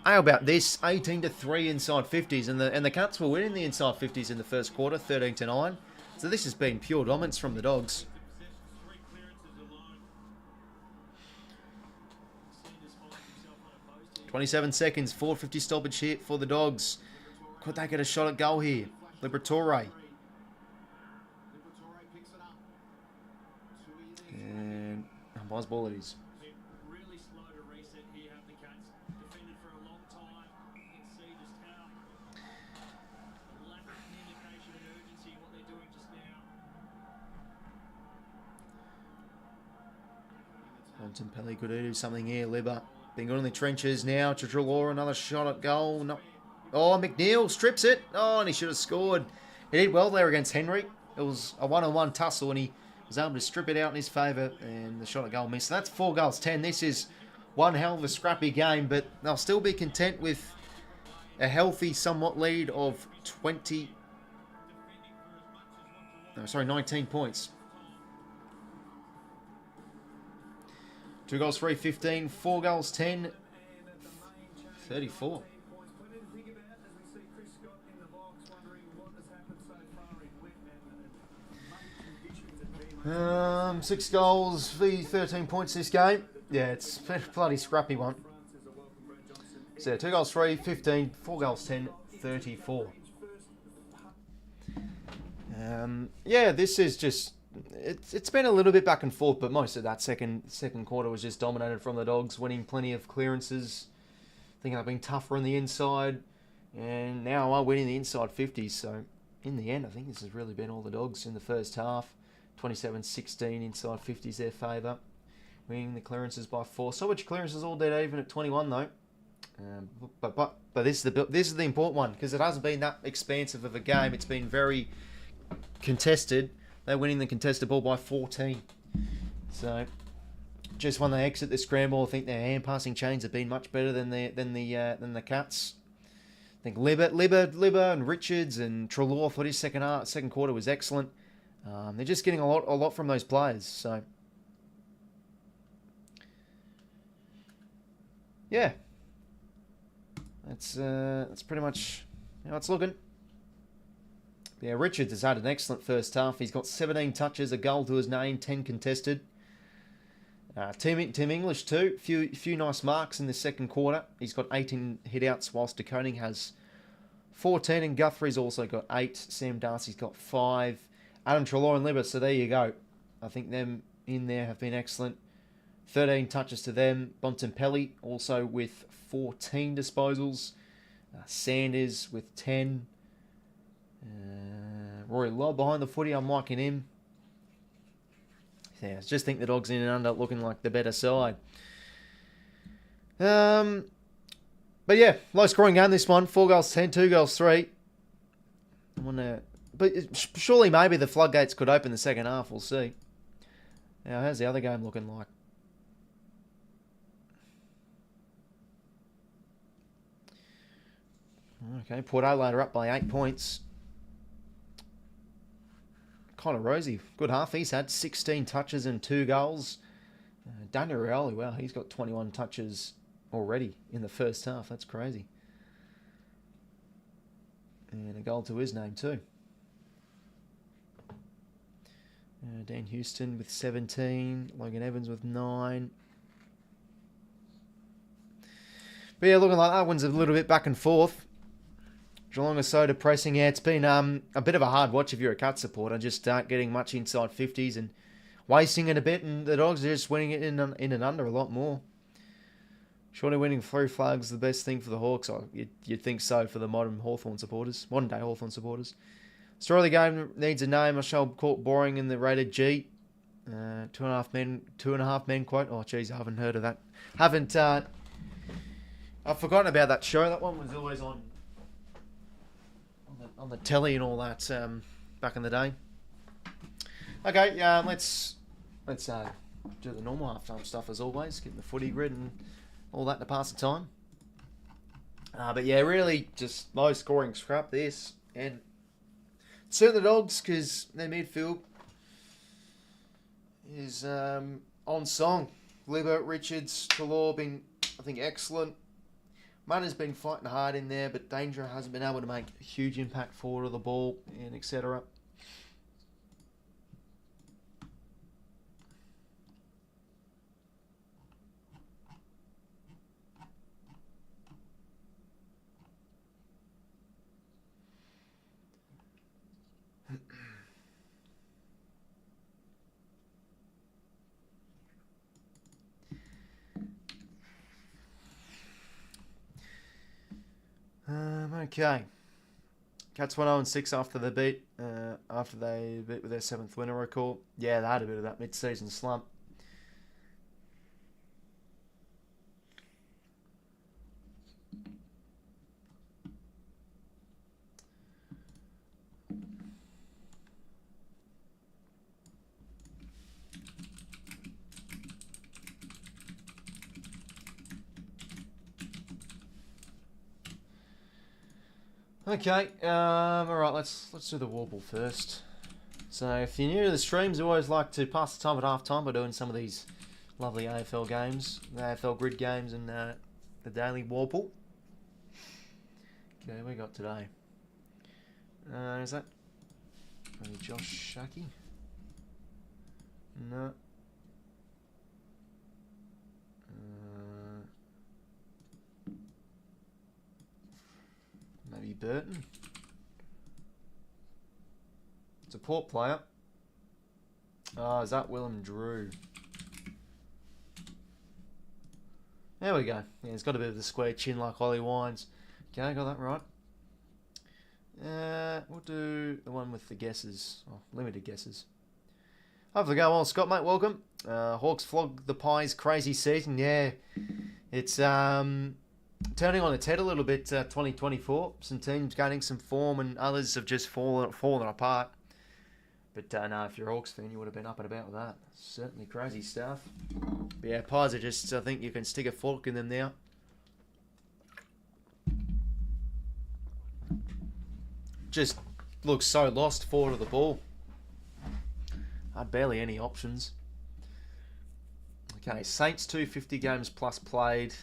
how about this? 18-3 inside 50s, and the Cats were winning the inside 50s in the first quarter, 13-9. So this has been pure dominance from the Dogs. .27 seconds. 4:50 stoppage here for the Dogs. Could they get a shot at goal here? 𝐿𝐵𝐿𝐻. And umpire's ball it is. Really slow to reset here, have the Cats defended for a long time. You can see just how lack of communication and urgency in what they're doing just now. Contemplate could do something here. 𝐿𝐵𝐿𝐻 Been good in the trenches now. Treloar, another shot at goal. No. Oh, McNeil strips it. Oh, and he should have scored. He did well there against Henry. It was a one-on-one tussle, and he was able to strip it out in his favour, and the shot at goal missed. So that's 4 goals, 10. This is one hell of a scrappy game, but they'll still be content with a healthy, somewhat lead of 19 points. 2 goals, 3, 15. 4 goals, 10, 34. 6 goals, 13 points this game. Yeah, it's a bloody scrappy one. So 2 goals, 3, 15, 4 goals, 10, 34. Yeah, this is just... It's been a little bit back and forth, but most of that second quarter was just dominated from the Dogs, winning plenty of clearances. I think they've been tougher on the inside, and now are winning the inside 50s. So in the end, I think this has really been all the Dogs in the first half. 27-16 inside 50s their favour, winning the clearances by 4. So much clearances all dead even at 21 though. But this is the important one, because it hasn't been that expansive of a game. It's been very contested. They're winning the contested ball by 14. So just when they exit the scramble, I think their hand passing chains have been much better than the Cats. I think Libba and Richards and Treloar for his second quarter was excellent. They're just getting a lot from those players. So yeah, that's pretty much how it's looking. Yeah, Richards has had an excellent first half. He's got 17 touches, a goal to his name, 10 contested. Tim English too. Few nice marks in the second quarter. He's got 18 hit-outs, whilst de Koning has 14, and Guthrie's also got 8. Sam Darcy's got 5. Adam Treloar and Libba, so there you go. I think them in there have been excellent. 13 touches to them. Bontempelli also with 14 disposals. Sanders with 10. Rory Lobb behind the footy. I'm liking him. Yeah, I just think the Dogs in and under looking like the better side. But yeah, low scoring game this one. 4 goals 10, 2 goals 3. But surely maybe the floodgates could open the second half. We'll see. Now, how's the other game looking like? Okay, Port Adelaide are up by 8 points. 𝐬𝐿𝐼, good half. He's had 16 touches and 2 goals. Daniel Rioli, wow, he's got 21 touches already in the first half. That's crazy. And a goal to his name too. Dan Houston with 17. Logan Evans with 9. But yeah, looking like that one's a little bit back and forth. Geelong is so depressing. Yeah, it's been a bit of a hard watch if you're a Cut supporter. Just aren't getting much inside 50s and wasting it a bit. And the Dogs are just winning it in and under a lot more. Surely winning 3 flags is the best thing for the Hawks. You'd think so for the modern day Hawthorn supporters. Story of the game needs a name. I shall call it boring in the rated G. 2.5 men quote. Oh, geez, I haven't heard of that. I've forgotten about that show. That one was always on the telly and all that back in the day. Okay, let's do the normal halftime stuff as always. Get the footy grid and all that to pass the time. But yeah, really just low scoring scrap this, and suit the Dogs because their midfield is on song. Libba, Richards, Treloar been, I think, excellent. Munner's been fighting hard in there, but Danger hasn't been able to make a huge impact forward of the ball and etc. Okay. Cats 1-0-6 after they beat with their 7th win, I recall. Yeah, they had a bit of that mid-season slump. Okay, alright, let's do the warble first. So if you're new to the streams, I always like to pass the time at half time by doing some of these lovely AFL games, the AFL grid games and the daily warble. Okay, we got today. Is that maybe Josh Shaki? No. Maybe Burton. It's a Port player. Is that 𝐼𝐴𝐴𝐿𝐴𝐴𝐿𝐴𝐴𝐴𝐿? There we go. Yeah, he's got a bit of the square chin like Ollie Wines. Okay, got that right. We'll do the one with the guesses. Oh, limited guesses. Hopefully go well, Scott, mate. Welcome. Hawks flog the Pies crazy season. Yeah, it's turning on its head a little bit. 2024. Some teams gaining some form, and others have just fallen apart. But no, if you're a Hawks fan, you would have been up and about with that. Certainly crazy stuff. But yeah, Pies are just. I think you can stick a fork in them now. Just looks so lost forward of the ball. Had barely any options. Okay, Saints 250 games plus played.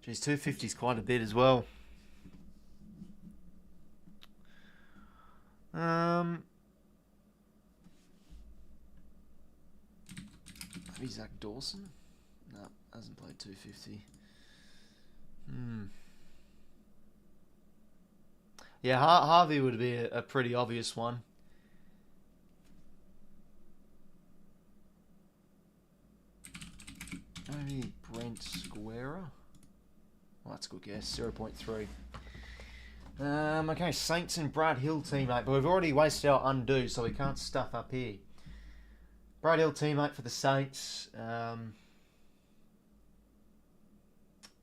Geez, 250 is quite a bit as well. Maybe Zach Dawson? No, hasn't played 250. Yeah, Harvey would be a pretty obvious one. Maybe Brent Square. Oh, that's a good guess. 0.3. Okay, Saints and Brad Hill teammate, but we've already wasted our undo, so we can't stuff up here. Brad Hill teammate for the Saints.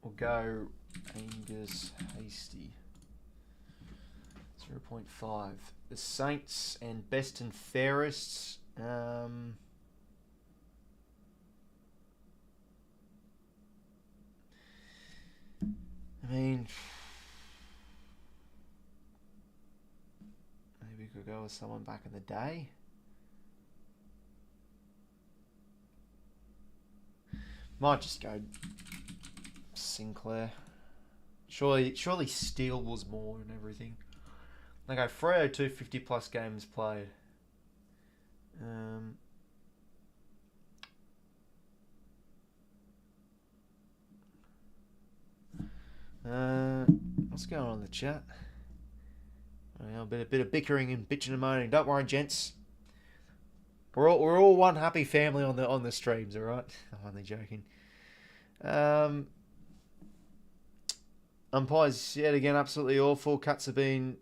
We'll go Angus Hasty. 0.5. The Saints and best and fairest. I mean, maybe we could go with someone back in the day. Might just go Sinclair. Surely Steele was more and everything. Okay, Freo 250 plus games played. What's going on in the chat? A bit of bickering and bitching and moaning. Don't worry, gents. We're all one happy family on the streams, all right? I'm only joking. Umpires yet again absolutely awful. Cats have been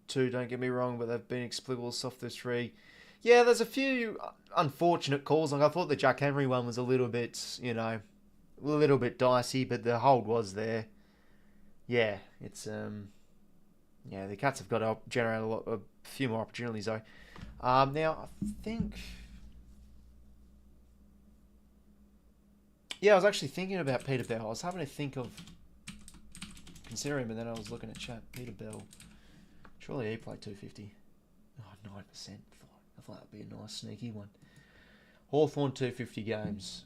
two. Don't get me wrong, but they've been explicable soft this three. Yeah, there's a few unfortunate calls. Like I thought the Jack Henry one was a little bit, a little bit dicey, but the hold was there. Yeah, it's the Cats have got to generate a few more opportunities though. Now I think. Yeah, I was actually thinking about Peter Bell. I was having to think of considering, but then I was looking at chat. Peter Bell. Surely he played 250. Oh, 9%. I thought that'd be a nice sneaky one. Hawthorn 250 games.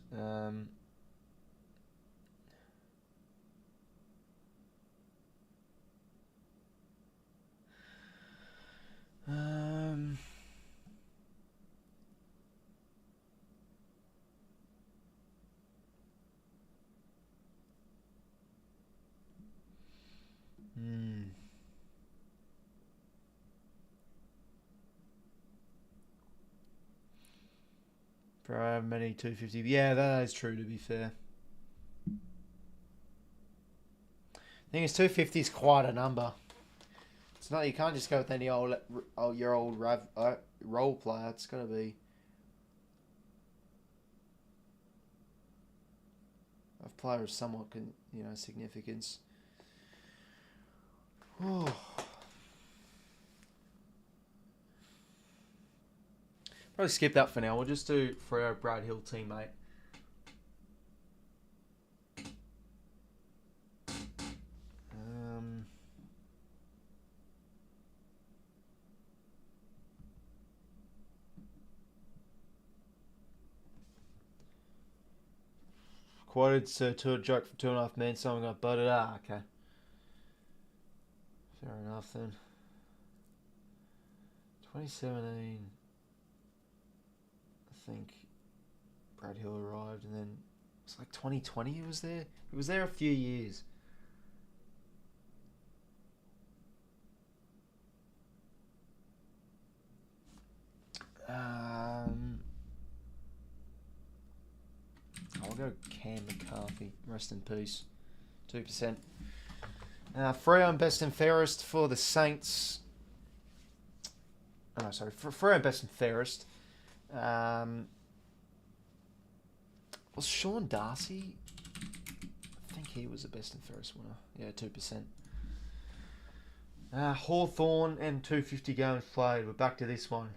For how many 250? Yeah, that is true, to be fair. The thing is, 250 is quite a number. It's not, you can't just go with any old role player. It's got to be a player of somewhat significance. Oh. Probably skip that for now. We'll just do Freo Brad Hill teammate. Quoted to a joke for 2.5 men. Someone got butted. Okay. Fair enough then. 2017. I think Brad Hill arrived, and then it's like 2020 he was there. He was there a few years. I'll go Cam McCarthy. Rest in peace. 2%. Freo and best and fairest for the Saints. Oh, sorry. Freo and best and fairest. Was Shaun Dux? I think he was the best and fairest winner. Yeah, 2%. Hawthorn and 250 going flayed. We're back to this one.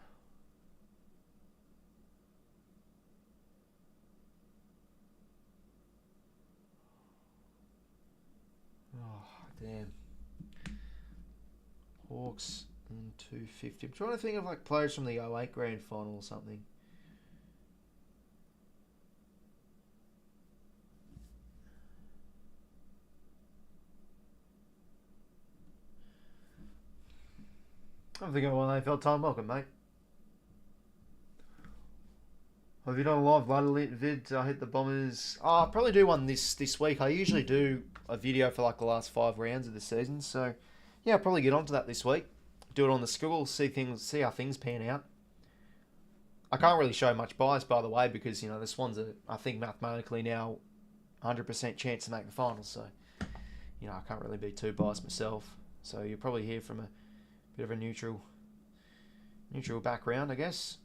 Damn. Hawks and 250. I'm trying to think of like players from the 08 grand final or something. I'm thinking of one AFL time. Welcome, mate. Have you done a live vid? I hit the Bombers. I'll probably do one this week. I usually do a video for like the last 5 rounds of the season. So, yeah, I'll probably get onto that this week. Do it on the Scoreboard, see how things pan out. I can't really show much bias, by the way, because, you know, the Swans are, I think, mathematically now 100% chance to make the finals. So, you know, I can't really be too biased myself. So you'll probably hear from a bit of a neutral background, I guess.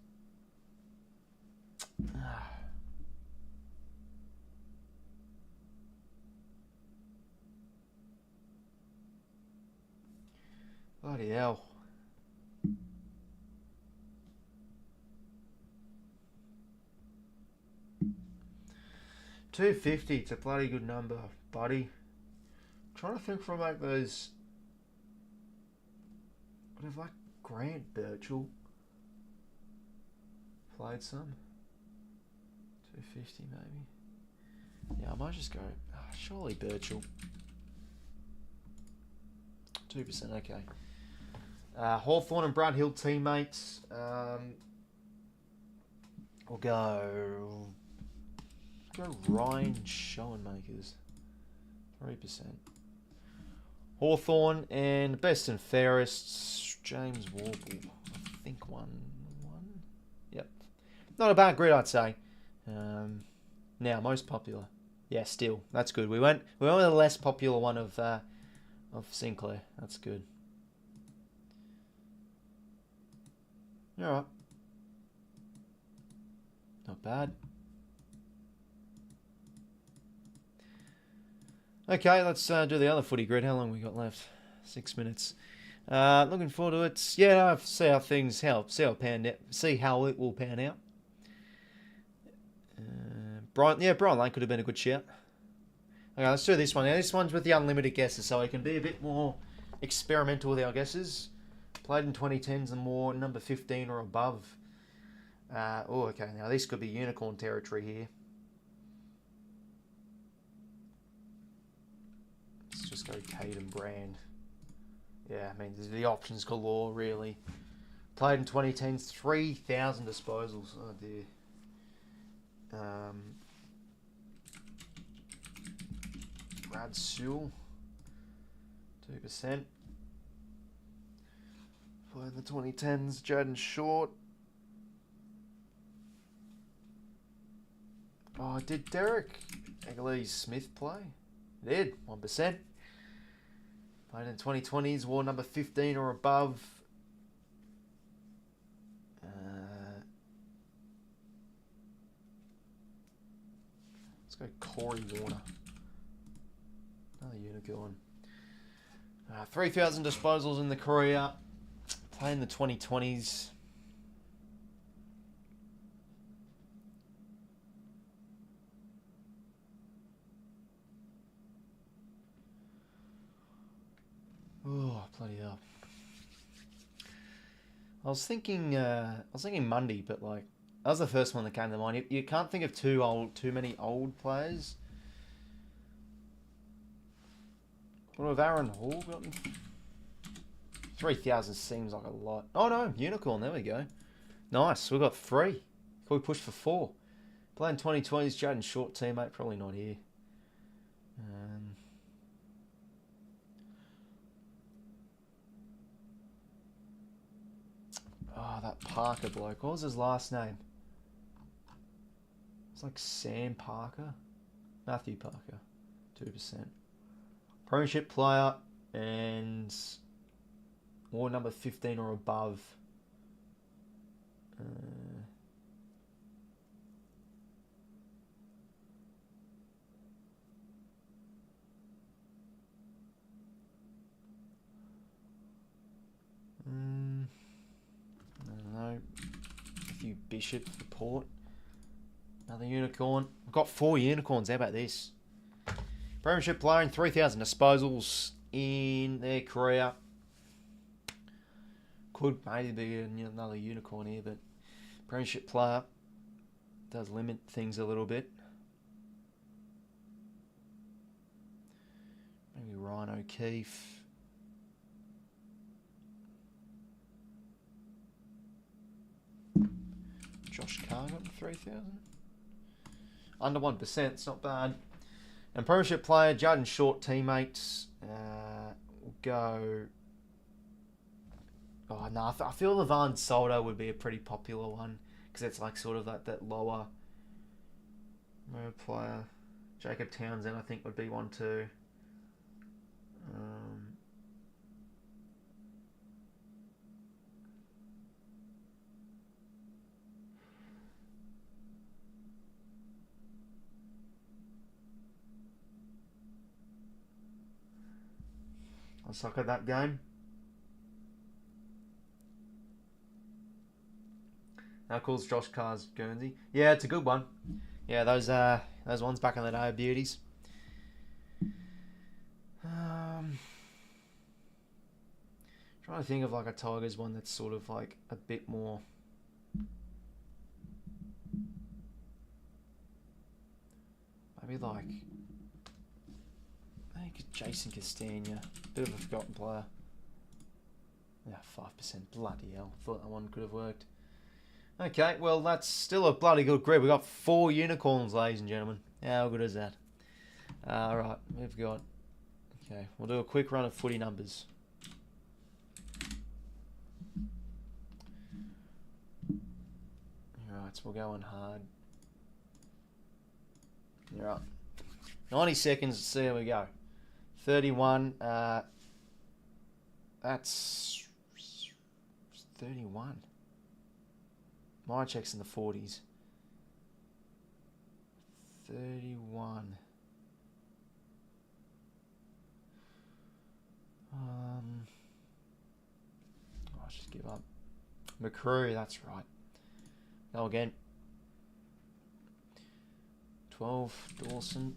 Bloody hell. $250, it's a bloody good number, buddy. I'm trying to think for like those. What if like Grant Birchall played some? 250 maybe. Yeah, I might just go. Surely Birchall. 2%, okay. Hawthorn and Brad Hill teammates. We'll go Ryan Schoenmakers. 3%. Hawthorn and best and fairest James Warble. I think 1. Yep. Not a bad grid, I'd say. Now most popular. Yeah, still. That's good. We went with the less popular one of Sinclair. That's good. Alright. Not bad. Okay, let's do the other footy grid. How long we got left? 6 minutes. Looking forward to it. Yeah, see how things help. See how it will pan out. Brian Lane could have been a good shout. Okay, let's do this one. Now, this one's with the unlimited guesses, so we can be a bit more experimental with our guesses. Played in 2010s and more, number 15 or above. Okay, now this could be unicorn territory here. Let's just go Caden Brand. Yeah, I mean, the options galore, really. Played in 2010s, 3,000 disposals. Oh, dear. Brad Sewell, 2%. Played in the 2010s, Jaden Short. Oh, did Derek 𝐓𝐴𝐿𝐴-Smith play? He did, 1%. Played in 2020s, wore number 15 or above. Let's go Corey Warner. Another unicorn. 3,000 disposals in the career. Played in the 2020s. I was thinking Monday, but like that was the first one that came to mind. You can't think of too many old players. What have Aaron Hall gotten? 3,000 seems like a lot. Oh no, unicorn. There we go. Nice. We got 3. Can we push for 4? Playing 2020s, Jaden Short teammate. Probably not here. Oh, that Parker bloke. What was his last name? It's like Sam Parker. Matthew Parker. 2%. Premiership player and war number 15 or above. I don't know. Matthew Bishop for Port. Another unicorn. I've got 4 unicorns. How about this? Premiership player and 3,000 disposals in their career. Could maybe be another unicorn here, but Premiership player does limit things a little bit. Maybe Ryan O'Keefe. Josh Carr got 3,000. Under 1%, it's not bad. And Premiership player, Jaden Short teammates, will go. Oh no, I feel the Van Soldo would be a pretty popular one because it's like sort of like that lower player. Jacob Townsend, I think, would be one too. I'll suck at that game. How cool is Josh Carr's Guernsey? Yeah, it's a good one. Yeah, those ones back in the day are beauties. Trying to think of like a Tigers one that's sort of like a bit more. Maybe like. I think Jason Castagna, bit of a forgotten player. Yeah, 5%. Bloody hell! Thought that one could have worked. Okay, well that's still a bloody good grid. We got 4 unicorns, ladies and gentlemen. How good is that? All right, we've got. Okay, we'll do a quick run of footy numbers. All right, so we'll go on hard. All right, 90 seconds. Let's see how we go. 31. That's 31. My check's in the 40s. 31. I'll just give up. McCrew, that's right. Go again. 12, Dawson.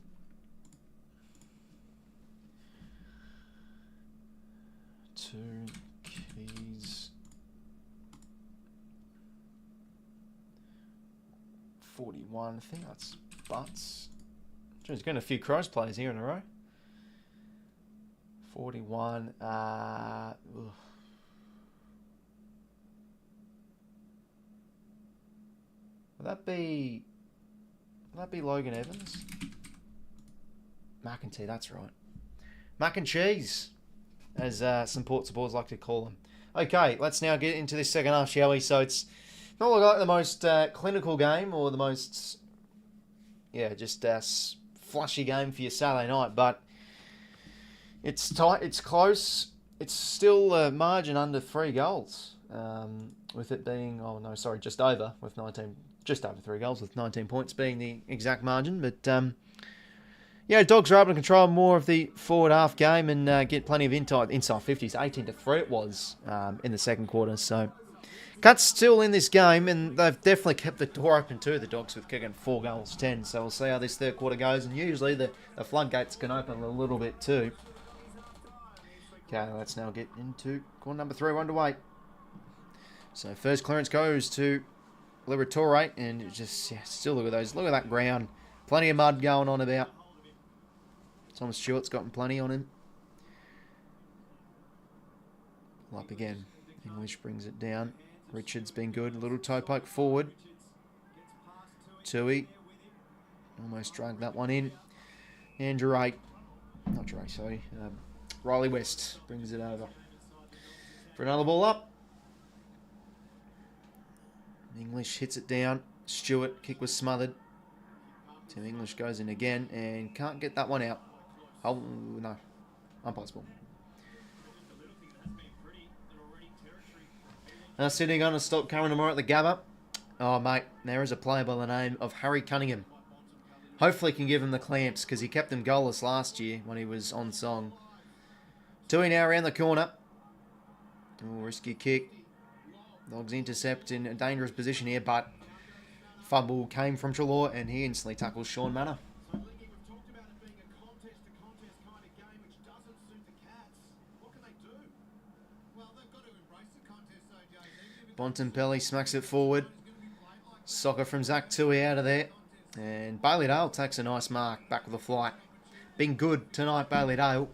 2, Keys. 41, I think that's Butts. There's getting a few Crows players here in a row. 41. Would that be Logan Evans? Mac and Tea, that's right. Mac and Cheese, as some Port supporters like to call them. Okay, let's now get into this second half, shall we? So it's not like the most clinical game or the most, just flashy game for your Saturday night, but it's tight, it's close. It's still a margin under 3 goals, with it being, just over, with 19, just over 3 goals, with 19 points being the exact margin. But Dogs are able to control more of the forward half game and get plenty of inside 50s. 18-3 it was in the second quarter. So Cut's still in this game, and they've definitely kept the door open too, the Dogs, with kicking 4 goals 10. So we'll see how this third quarter goes, and usually the floodgates can open a little bit too. Okay, let's now get into quarter number 3. We're underway. So first clearance goes to 𝐼𝐻𝐿𝐵𝐿, and it just still look at those. Look at that ground. Plenty of mud going on about. Tom Stewart's gotten plenty on him. Up again. English brings it down. Richard's been good. A little toe poke forward. 𝐼𝐻𝐿𝐵𝐿 almost dragged that one in. And 𝐸, not 𝐸, sorry. Riley West brings it over for another ball up. English hits it down. Stewart, kick was smothered. Tim English goes in again and can't get that one out. Oh, no. Impossible. Now Sydney going to stop Cameron tomorrow at the Gabba. Oh, mate, there is a player by the name of Harry Cunningham. Hopefully can give him the clamps because he kept him goalless last year when he was on song. 𝐸𝐻𝐿𝐵𝐿 now around the corner. Oh, risky kick. Dogs intercept in a dangerous position here, but fumble came from Treloar and he instantly tackles Sean Manor. So, Lingy, we've talked about it being a contest-to-contest kind of game, which doesn't suit the Cats. What can they do? Well, they've got to embrace the contest, though, JD. Bontempelli smacks it forward. Soccer from 𝐓𝐴𝐶 out of there. And 𝐵𝐿𝐵𝐿 takes a nice mark back with a flight. Been good tonight, 𝐵𝐿𝐵𝐿.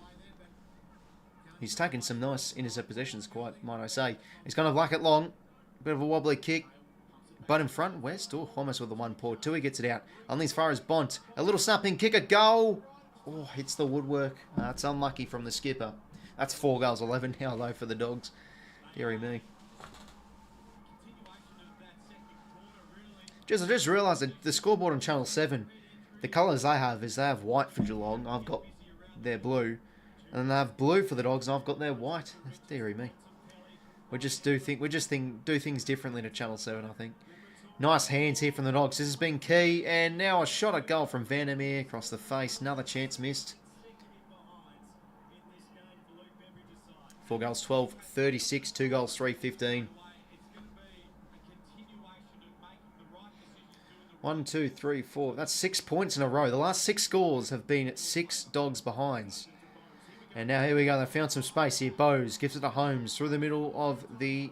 He's taken some nice intercept possessions, quite, might I say. He's going to black it long. Bit of a wobbly kick. But in front, West, oh, almost with the one paw. 𝐸𝐻𝐿𝐵𝐿 gets it out. Only as far as Bont. A little snapping kick, a goal. Oh, hits the woodwork. That's unlucky from the skipper. That's 4 goals, 11 now, though, for the Dogs. Deary me. I just realised that the scoreboard on Channel 7, the colours they have is they have white for Geelong. I've got their blue. And then they have blue for the Dogs, and I've got their white. Deary me. We just do things differently to Channel 7, I think. Nice hands here from the Dogs. This has been key. And now a shot at goal from Van der Meer across the face. Another chance missed. 4 goals, 12, 36. 2 goals, 3, 15. 1, 2, 3, 4. That's 6 points in a row. The last 6 scores have been at 6 Dogs behinds. And now here we go. They found some space here. Bowes gives it to Holmes through the middle of the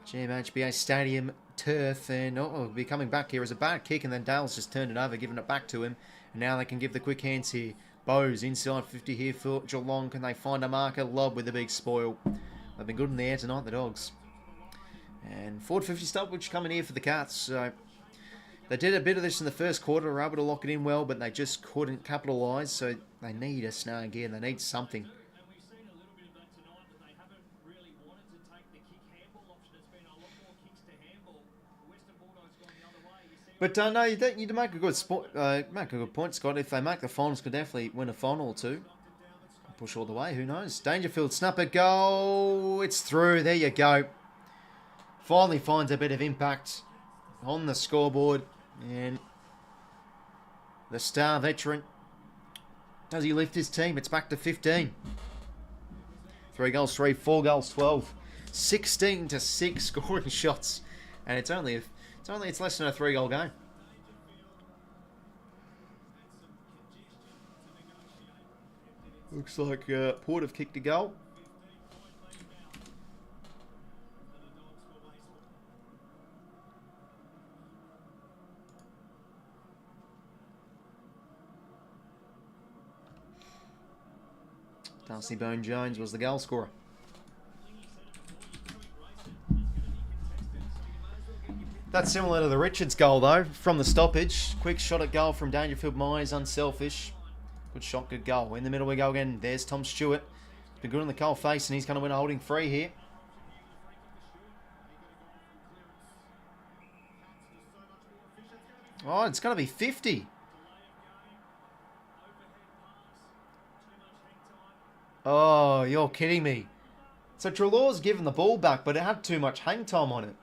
GMHBA Stadium turf. And we'll be coming back here as a bad kick. And then Dale's just turned it over, giving it back to him. And now they can give the quick hands here. Bowes inside 50 here for Geelong. Can they find a marker? Lob with a big spoil. They've been good in the air tonight, the Dogs. And forward 50 stoppage coming here for the Cats. So they did a bit of this in the first quarter. They were able to lock it in well, but they just couldn't capitalise. So they need a snag here. They need something. And we've seen a little bit of that tonight, but they haven't really wanted to take the kick handball option. It's been a lot more kicks to handball. The Western Bulldogs gone the other way. But no, you make a good point, Scott. If they make the finals, could definitely win a final or two. Push all the way. Who knows? Dangerfield snapper goal. It's through. There you go. Finally finds a bit of impact on the scoreboard. And the star veteran, does he lift his team? It's back to 15. 3 goals, 3, 4 goals, 12. 16 to 6 scoring shots. And it's less than a 3-goal game. Looks like Port have kicked a goal. Darcy Bone-Jones was the goal scorer. That's similar to the Richards goal, though, from the stoppage. Quick shot at goal from Dangerfield Myers, unselfish. Good shot, good goal. In the middle we go again. There's Tom Stewart. Been good on the cold face, and he's going to win a holding free here. Oh, it's going to be 50. Oh, you're kidding me. So Treloar's given the ball back, but it had too much hang time on it.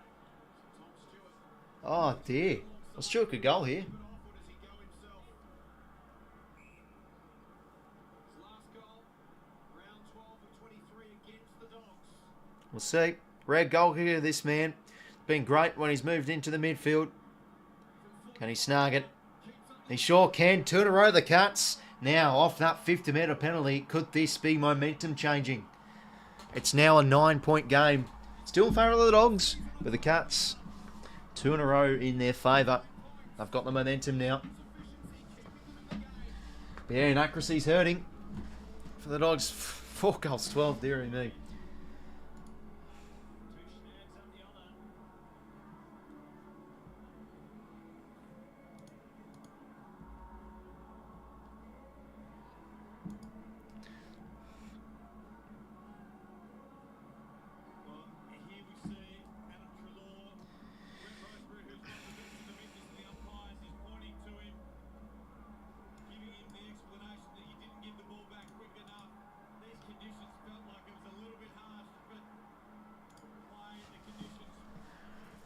Oh, dear. Well, Stewart could go here. We'll see. Rare goal kicker, this man. Been great when he's moved into the midfield. Can he snag it? He sure can. Turn around the Cats. Now, off that 50-metre penalty, could this be momentum changing? It's now a 9-point game. It's Still favourite of the Dogs, but the Cats, 2 in a row in their favour. They've got the momentum now. But yeah, inaccuracy's hurting for the Dogs. 4 goals, 12, dearie me.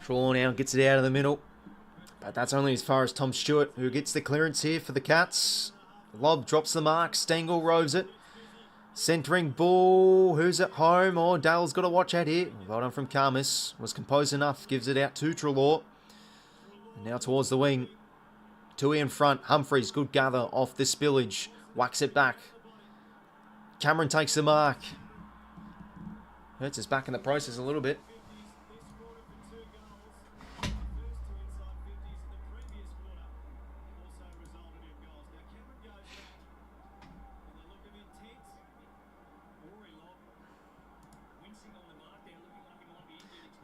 Trelaw now gets it out of the middle. But that's only as far as Tom Stewart, who gets the clearance here for the Cats. Lob drops the mark. Stengel roves it. Centering ball. Who's at home? Oh, Dale's got to watch out here. Well done from 𝐴𝐵. Was composed enough. Gives it out to Trelaw. And now towards the wing. Tui in front. Humphreys, good gather off the spillage. Whacks it back. Cameron takes the mark. Hurts us back in the process a little bit.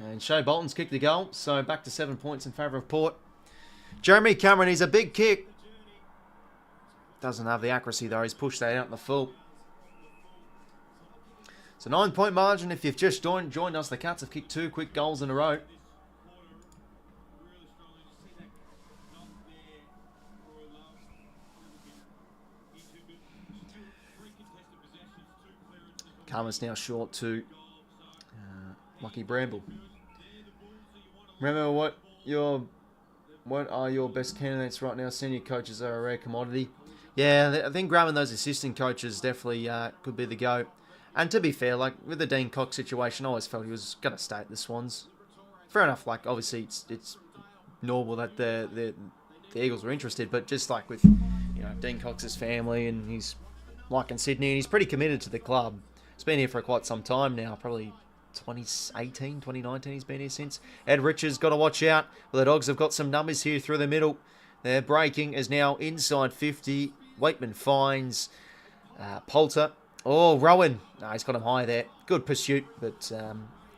And Shea Bolton's kicked the goal, so back to 7 points in favour of Port. Jeremy Cameron, he's a big kick. Doesn't have the accuracy though, he's pushed that out in the full. So 9-point margin if you've just joined us. The Cats have kicked 2 quick goals in a row. 𝐴𝐵's now short to 𝘬𝐼𝐵 𝐕𝐵𝗹𝗠. Remember what are your best candidates right now? Senior coaches are a rare commodity. Yeah, I think grabbing those assistant coaches definitely could be the go. And to be fair, like with the Dean Cox situation, I always felt he was going to stay at the Swans. Fair enough. Like obviously it's normal that the Eagles were interested, but just like with Dean Cox's family, and he's liking Sydney, and he's pretty committed to the club. He's been here for quite some time now, probably 2018, 2019 he's been here since. Ed Richards got to watch out. Well, the Dogs have got some numbers here through the middle. Their breaking is now inside 50. Waitman finds Poulter. Oh, Rowan. No, he's got him high there. Good pursuit, but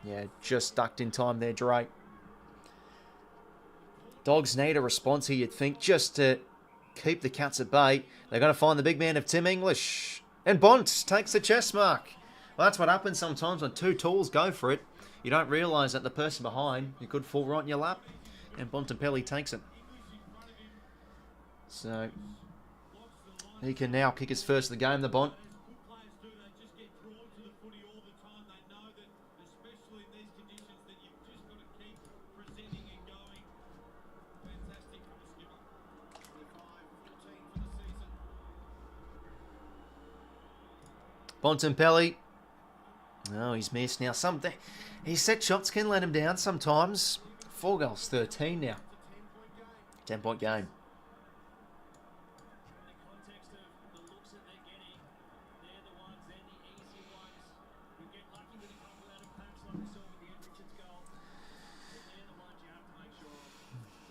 yeah, just ducked in time there, Drake. Dogs need a response here, you'd think, just to keep the Cats at bay. They're going to find the big man of Tim English. And Bont takes the chest mark. Well, that's what happens sometimes when 2 tools go for it. You don't realise that the person behind, you could fall right in your lap. And Bontempelli takes it. So, he can now kick his first of the game, the Bont. Bontempelli. Oh, he's missed now. His set shots can let him down sometimes. 4 goals, 13 now. 10-point game.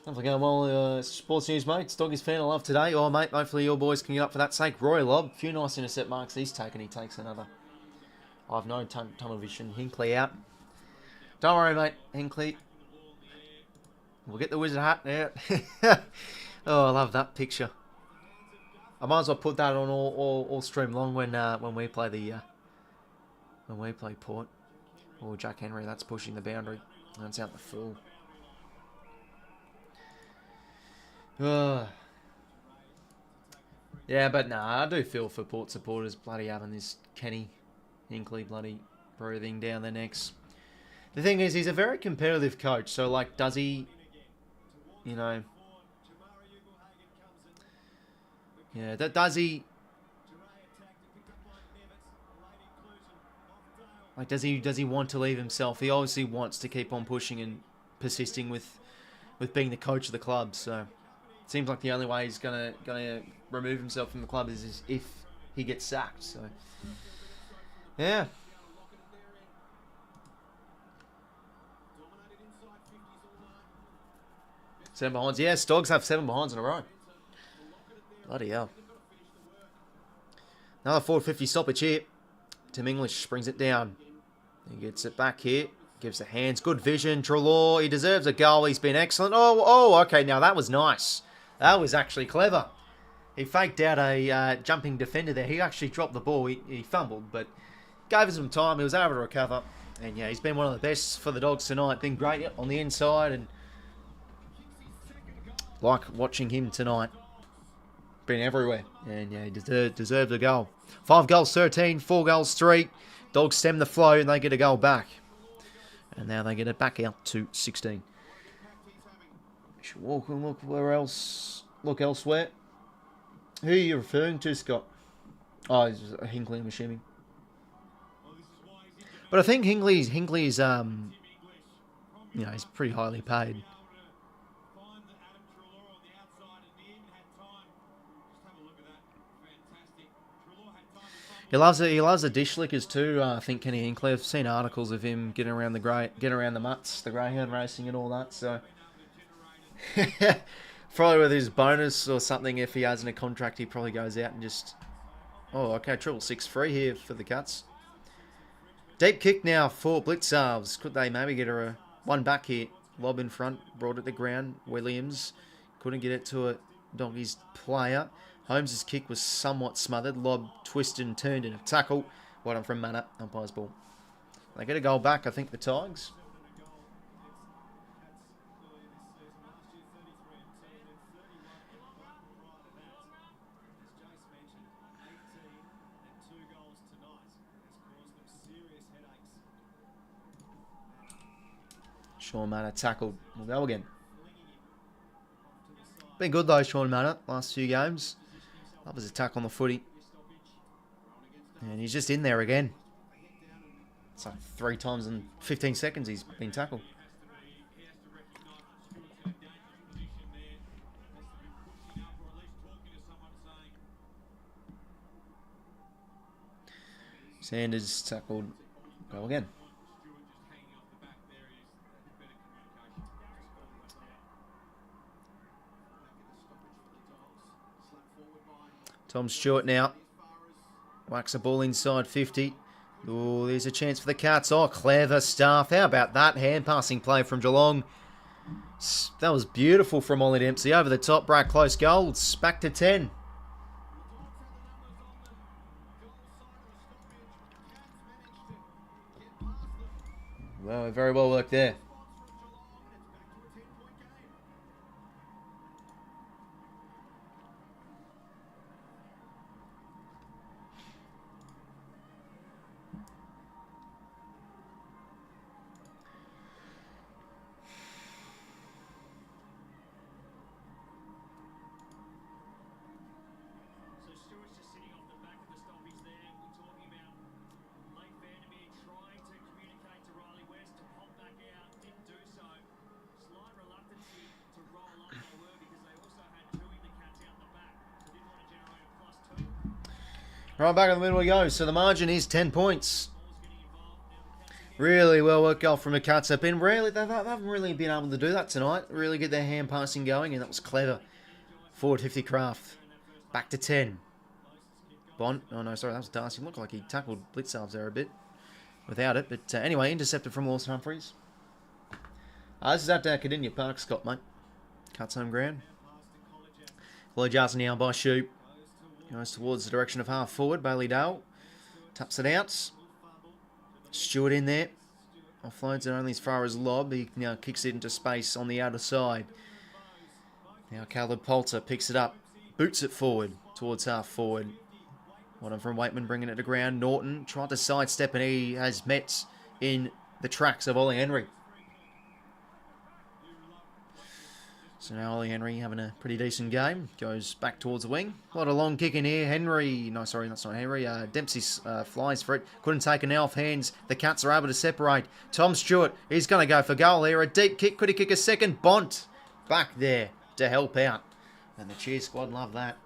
Hopefully going well, sports news, mates. Doggies fan of love today. Oh, mate, hopefully your boys can get up for that sake. Roy Lobb, a few nice intercept marks he's taken. He takes another. I've known tunnel vision. Hinkley out. Don't worry, mate. Hinkley. We'll get the wizard hat out. Oh, I love that picture. I might as well put that on all stream long when we play Port. Or Jack Henry. That's pushing the boundary. That's out the full. Yeah, but nah, I do feel for Port supporters bloody having this Kenny Hinkley bloody breathing down their necks. The thing is, he's a very competitive coach, so like, does he, yeah, does he, like, does he want to leave himself? He obviously wants to keep on pushing and persisting with being the coach of the club, so it seems like the only way he's gonna remove himself from the club is if he gets sacked. So, yeah. 7 behinds. Yes, Dogs have 7 behinds in a row. Bloody hell. Another 450 stoppage here. Tim English brings it down. He gets it back here. Gives the hands. Good vision. 𝐼𝐻𝐿𝐼. He deserves a goal. He's been excellent. Oh, okay. Now that was nice. That was actually clever. He faked out a jumping defender there. He actually dropped the ball. He fumbled, but gave us some time. He was able to recover. And yeah, he's been one of the best for the Dogs tonight. Been great on the inside, and like watching him tonight. Been everywhere. And yeah, he deserved a goal. 5 goals 13, 4 goals 3. Dogs stem the flow and they get a goal back. And now they get it back out to 16. Should walk and look where else. Look elsewhere. Who are you referring to, Scott? Oh, it's Hinkley, I'm assuming. But I think Hinkley's you know, he's pretty highly paid. He loves the dish lickers too. I think Kenny Hinkley. I've seen articles of him getting around the mutts, the greyhound racing and all that. So probably with his bonus or something, if he hasn't a contract, he probably goes out and just. Oh, okay, 666 free here for the Cuts. Deep kick now for 𝐓𝐿𝐼𝐻. Could they maybe get a one back here? Lob in front, brought it to ground. Williams couldn't get it to a Doggies player. Holmes' kick was somewhat smothered. Lob twisted and turned in a tackle. Well done from Macca. Umpire's ball. They get a goal back, I think, the Tigers. Shaun Macca tackled. We'll go again. Been good though, Shaun Macca, last few games. Love his attack on the footy. And he's just in there again. It's like 3 times in 15 seconds he's been tackled. Sanders tackled. Go again. Tom Stewart now. Whacks a ball inside 50. Oh, there's a chance for the Cats. Oh, clever stuff. How about that hand passing play from Geelong? That was beautiful from Ollie Dempsey. Over the top, break close goal. It's back to 10. Well, very well worked there. Right back in the middle we go. So the margin is 10 points. Really well worked goal from the Cats. They haven't really been able to do that tonight. Really get their hand passing going, and that was clever. Forward 50 Craft. Back to 10. Bond. Oh no, sorry, that was Darcy. Looked like he tackled 𝐓𝐿𝐼𝐻 there a bit without it. But anyway, intercepted from Lawson Humphries. This is at Cardinia Park, Scott, mate. Cats home ground. Lloyd Jarson now by Shoe. Goes towards the direction of half forward. Bailey Dale taps it out. Stewart in there. Offloads it only as far as lob. He now kicks it into space on the outer side. Now Caleb Poulter picks it up. Boots it forward towards half forward. One from Waitman bringing it to ground. Norton tried to sidestep and he has met in the tracks of Ollie Henry. So now Ollie Henry having a pretty decent game. Goes back towards the wing. A lot of long kick in here. Henry, no, sorry, that's not Henry. Dempsey flies for it. Couldn't take it now off hands. The Cats are able to separate. Tom Stewart, he's going to go for goal here. A deep kick. Could he kick a second? Bont back there to help out. And the cheer squad love that.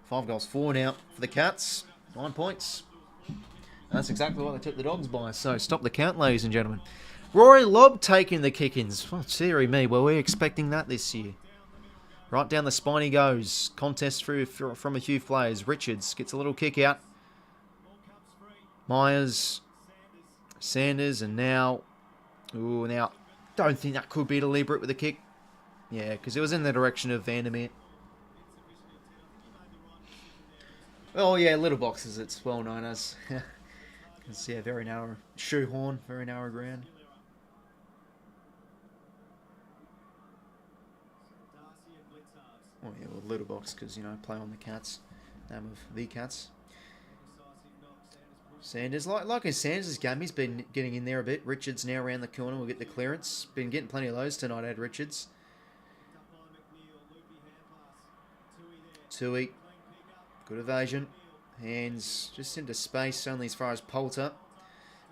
5 goals 4 now for the Cats. 9 points. That's exactly what they took the Dogs by. So stop the count, ladies and gentlemen. Rory Lobb taking the kick-ins. Oh, dearie me. Well, we're expecting that this year. Right down the spine he goes. Contest through from a few players. Richards gets a little kick out. Myers. Sanders. And now... Ooh, now... Don't think that could be deliberate with the kick. Yeah, because it was in the direction of 𝐼𝐻𝐿𝐴. Oh, yeah, little boxes. It's well known as. You can see a very narrow shoehorn. Very narrow ground. Oh, yeah, well, little box because, you know, play on the Cats. Name of the Cats. Sanders, like in Sanders' game, he's been getting in there a bit. Richards now around the corner will get the clearance. Been getting plenty of those tonight, Ed Richards. 𝐼𝐻𝐿𝐴. Good evasion. Hands just into space, only as far as Poulter.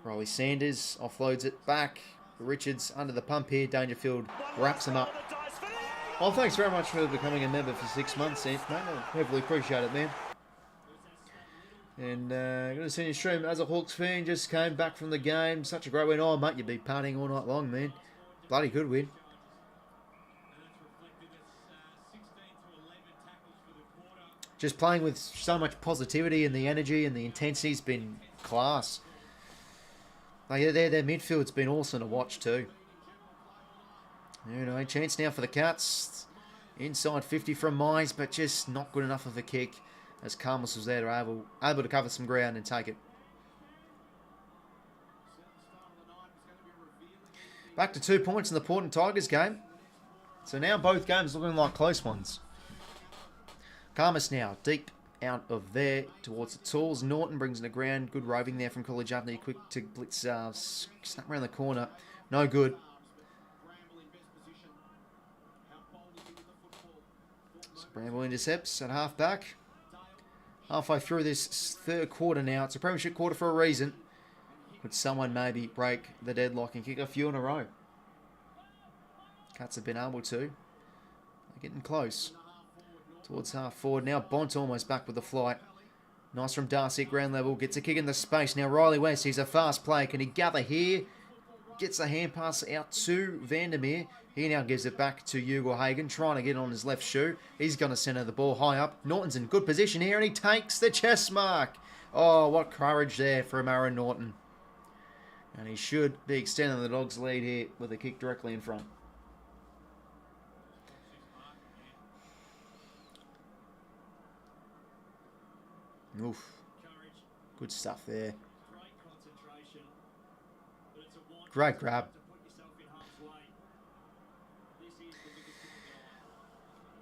Riley Sanders offloads it back. Richards under the pump here. Dangerfield wraps him up. Well, thanks very much for becoming a member for 6 months, mate. I heavily appreciate it, man. And going to send you stream as a Hawks fan. Just came back from the game. Such a great win. Oh, mate, you'd be partying all night long, man. Bloody good win. Just playing with so much positivity, and the energy and the intensity's been class. Like, their midfield's been awesome to watch too. You know, chance now for the Cats. Inside 50 from Myers, but just not good enough of a kick. As Carlos was there to able to cover some ground and take it. Back to 2 points in the Port and Tigers game. So now both games looking like close ones. Carlos now deep out of there towards the tools. Norton brings it to ground. Good roving there from College Avenue. Quick to blitz. Snap around the corner. No good. So Bramble intercepts at half back. Halfway through this third quarter now. It's a premiership quarter for a reason. Could someone maybe break the deadlock and kick a few in a row? Cats have been able to. They're getting close. Towards half forward. Now Bont almost back with the flight. Nice from Darcy at ground level. Gets a kick in the space. Now Riley West. He's a fast player. Can he gather here? Gets a hand pass out to 𝐼𝐻𝐿𝐴. He now gives it back to 𝐼𝐻𝐤, trying to get on his left shoe. He's going to centre the ball high up. Norton's in good position here, and he takes the chest mark. Oh, what courage there from Aaron Norton. And he should be extending the Dogs' lead here with a kick directly in front. Oof. Good stuff there. Great grab.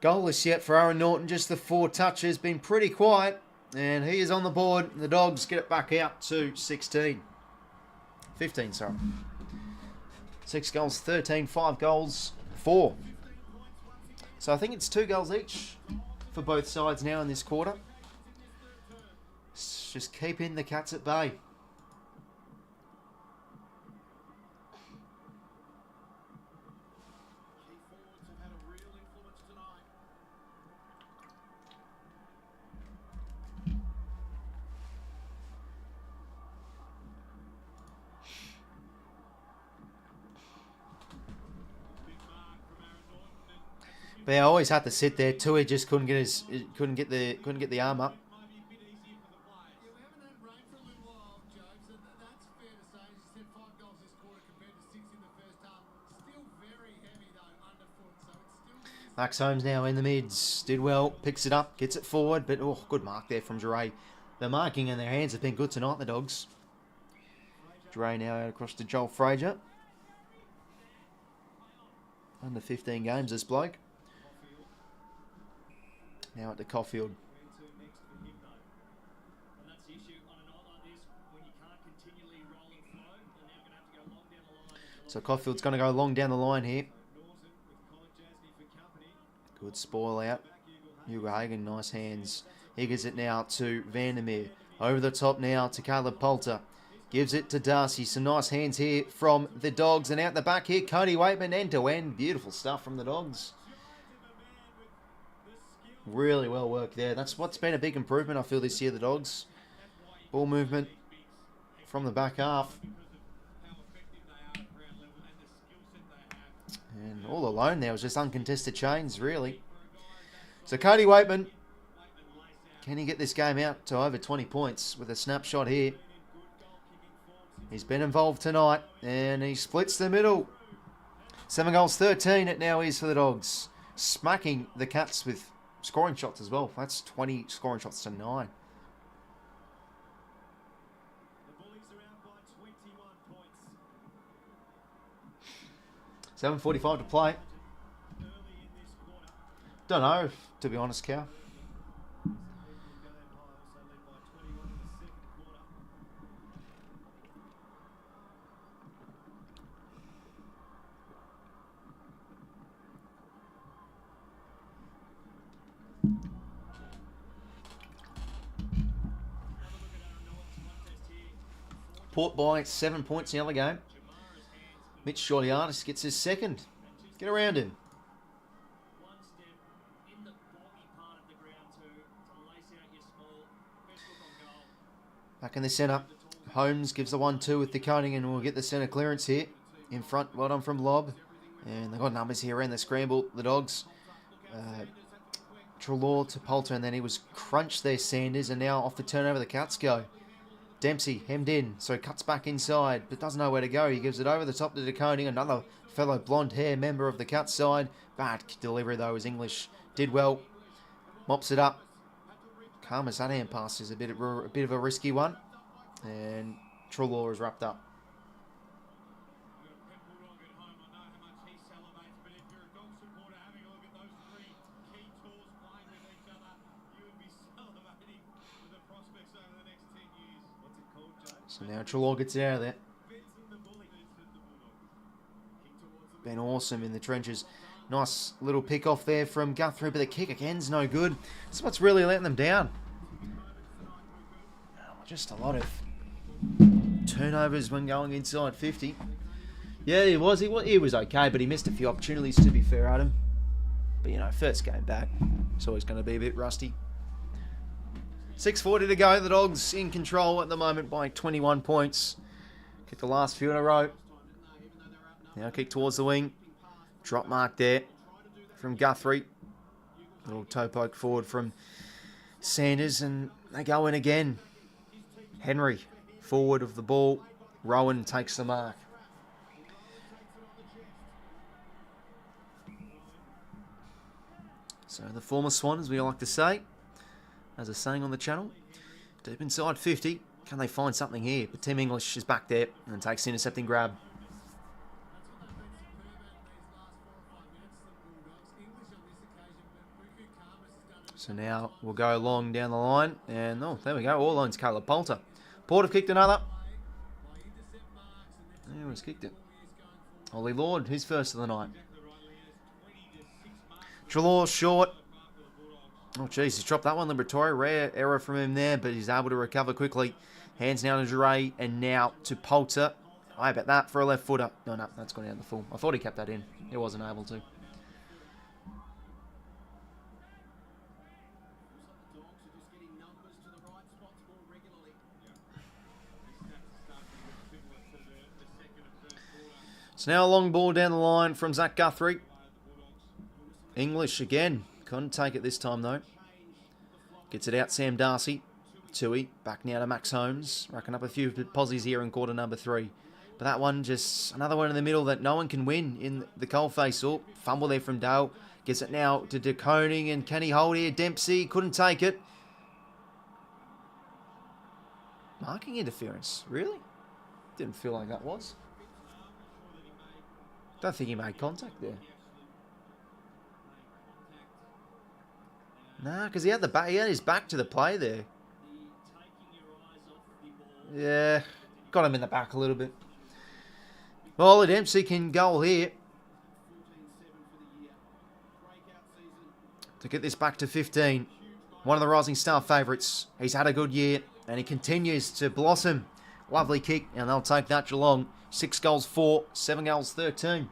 Goalless yet for Aaron Norton. Just the 4 touches. Been pretty quiet. And he is on the board. The Dogs get it back out to 16. 15, sorry. 6 goals, 13. 5 goals, 4. So I think it's 2 goals each for both sides now in this quarter. Just keeping the Cats at bay. But I always had to sit there. Tui just couldn't get the arm up. Max Holmes now in the mids. Did well. Picks it up. Gets it forward. But, oh, good mark there from 𝐼𝐻𝐤. The marking in their hands have been good tonight, the Dogs. 𝐼𝐻𝐤 now out across to Joel Frazier. Under 15 games, this bloke. Now at the Caulfield. So Caulfield's going to go long down the line here. Good spoil out. 𝐼𝐻𝐤, nice hands. He gives it now to 𝐼𝐻𝐿𝐴. Over the top now to Caleb Poulter. Gives it to Darcy. Some nice hands here from the Dogs. And out the back here, Cody Waitman end to end. Beautiful stuff from the Dogs. Really well worked there. That's what's been a big improvement, I feel, this year, the Dogs. Ball movement from the back half. alone there. It was just uncontested chains, really. So Cody Waitman, can he get this game out to over 20 points with a snapshot here? He's been involved tonight, and he splits the middle. 7 goals, 13 it now is for the Dogs. Smacking the Cats with scoring shots as well. That's 20 scoring shots to 9. The Bullies are out by 21 points. 7:45 to play. Early in this quarter. Don't know, to be honest, Cow. Port by 7 points in the other game. 𝐓𝐴𝐻𝐿𝐼 𝐕 gets his second. Get around him. One step in the boggy part of the ground to lace out your small. Best look on goal. Back in the centre. Holmes gives the 1-2 with the coning and we'll get the centre clearance here. In front, well done from Lob. And they've got numbers here around the scramble, the Dogs. Treloar to Poulter, and then he was crunched there, Sanders, and now off the turnover the Cats go. Dempsey hemmed in, so cuts back inside, but doesn't know where to go. He gives it over the top to DeConing, another fellow blonde hair member of the Cats side. Bad delivery though, as English did well. Mops it up. Karma's that hand pass is a bit of a risky one, and Treloar is wrapped up. So now Treloar gets it out of there. Been awesome in the trenches. Nice little pick off there from Guthrie, but the kick again's no good. That's what's really letting them down. Just a lot of turnovers when going inside 50. Yeah, he was okay, but he missed a few opportunities, to be fair, Adam. But, you know, first game back, it's always going to be a bit rusty. 6:40 to go. The Dogs in control at the moment by 21 points. Kick the last few in a row. Now kick towards the wing. Drop mark there from Guthrie. Little toe poke forward from Sanders, and they go in again. Henry forward of the ball. Rowan takes the mark. So the former Swan, as we like to say, as a saying on the channel, deep inside 50. Can they find something here? But Tim English is back there and takes the intercepting grab. So now we'll go long down the line. And, oh, there we go. All lines Caleb Poulter. Port have kicked another. There was kicked it. Ollie Lord, his first of the night. Treloar short. Oh, jeez, he's dropped that one, Liberatore. Rare error from him there, but he's able to recover quickly. Hands now to 𝐵𝐺𝐻𝐼, and now to Poulter. I bet that for a left footer. No, that's gone down the full. I thought he kept that in. He wasn't able to. So now a long ball down the line from Zach Guthrie. English again. Couldn't take it this time, though. Gets it out, Sam Darcy. 𝐼𝐻𝐼. Back now to Max Holmes. Racking up a few posies here in quarter number 3. But that one, just another one in the middle that no one can win in the coalface. Oh, fumble there from Dale. Gets it now to DeConing, and can he hold here? Dempsey couldn't take it. Marking interference. Really? Didn't feel like that was. Don't think he made contact there. Nah, because he had his back to the play there. Yeah, got him in the back a little bit. Well, Dempsey can goal here to get this back to 15. One of the Rising Star favourites. He's had a good year, and he continues to blossom. Lovely kick, and they'll take that Geelong. 6 goals 4, 7 goals 13.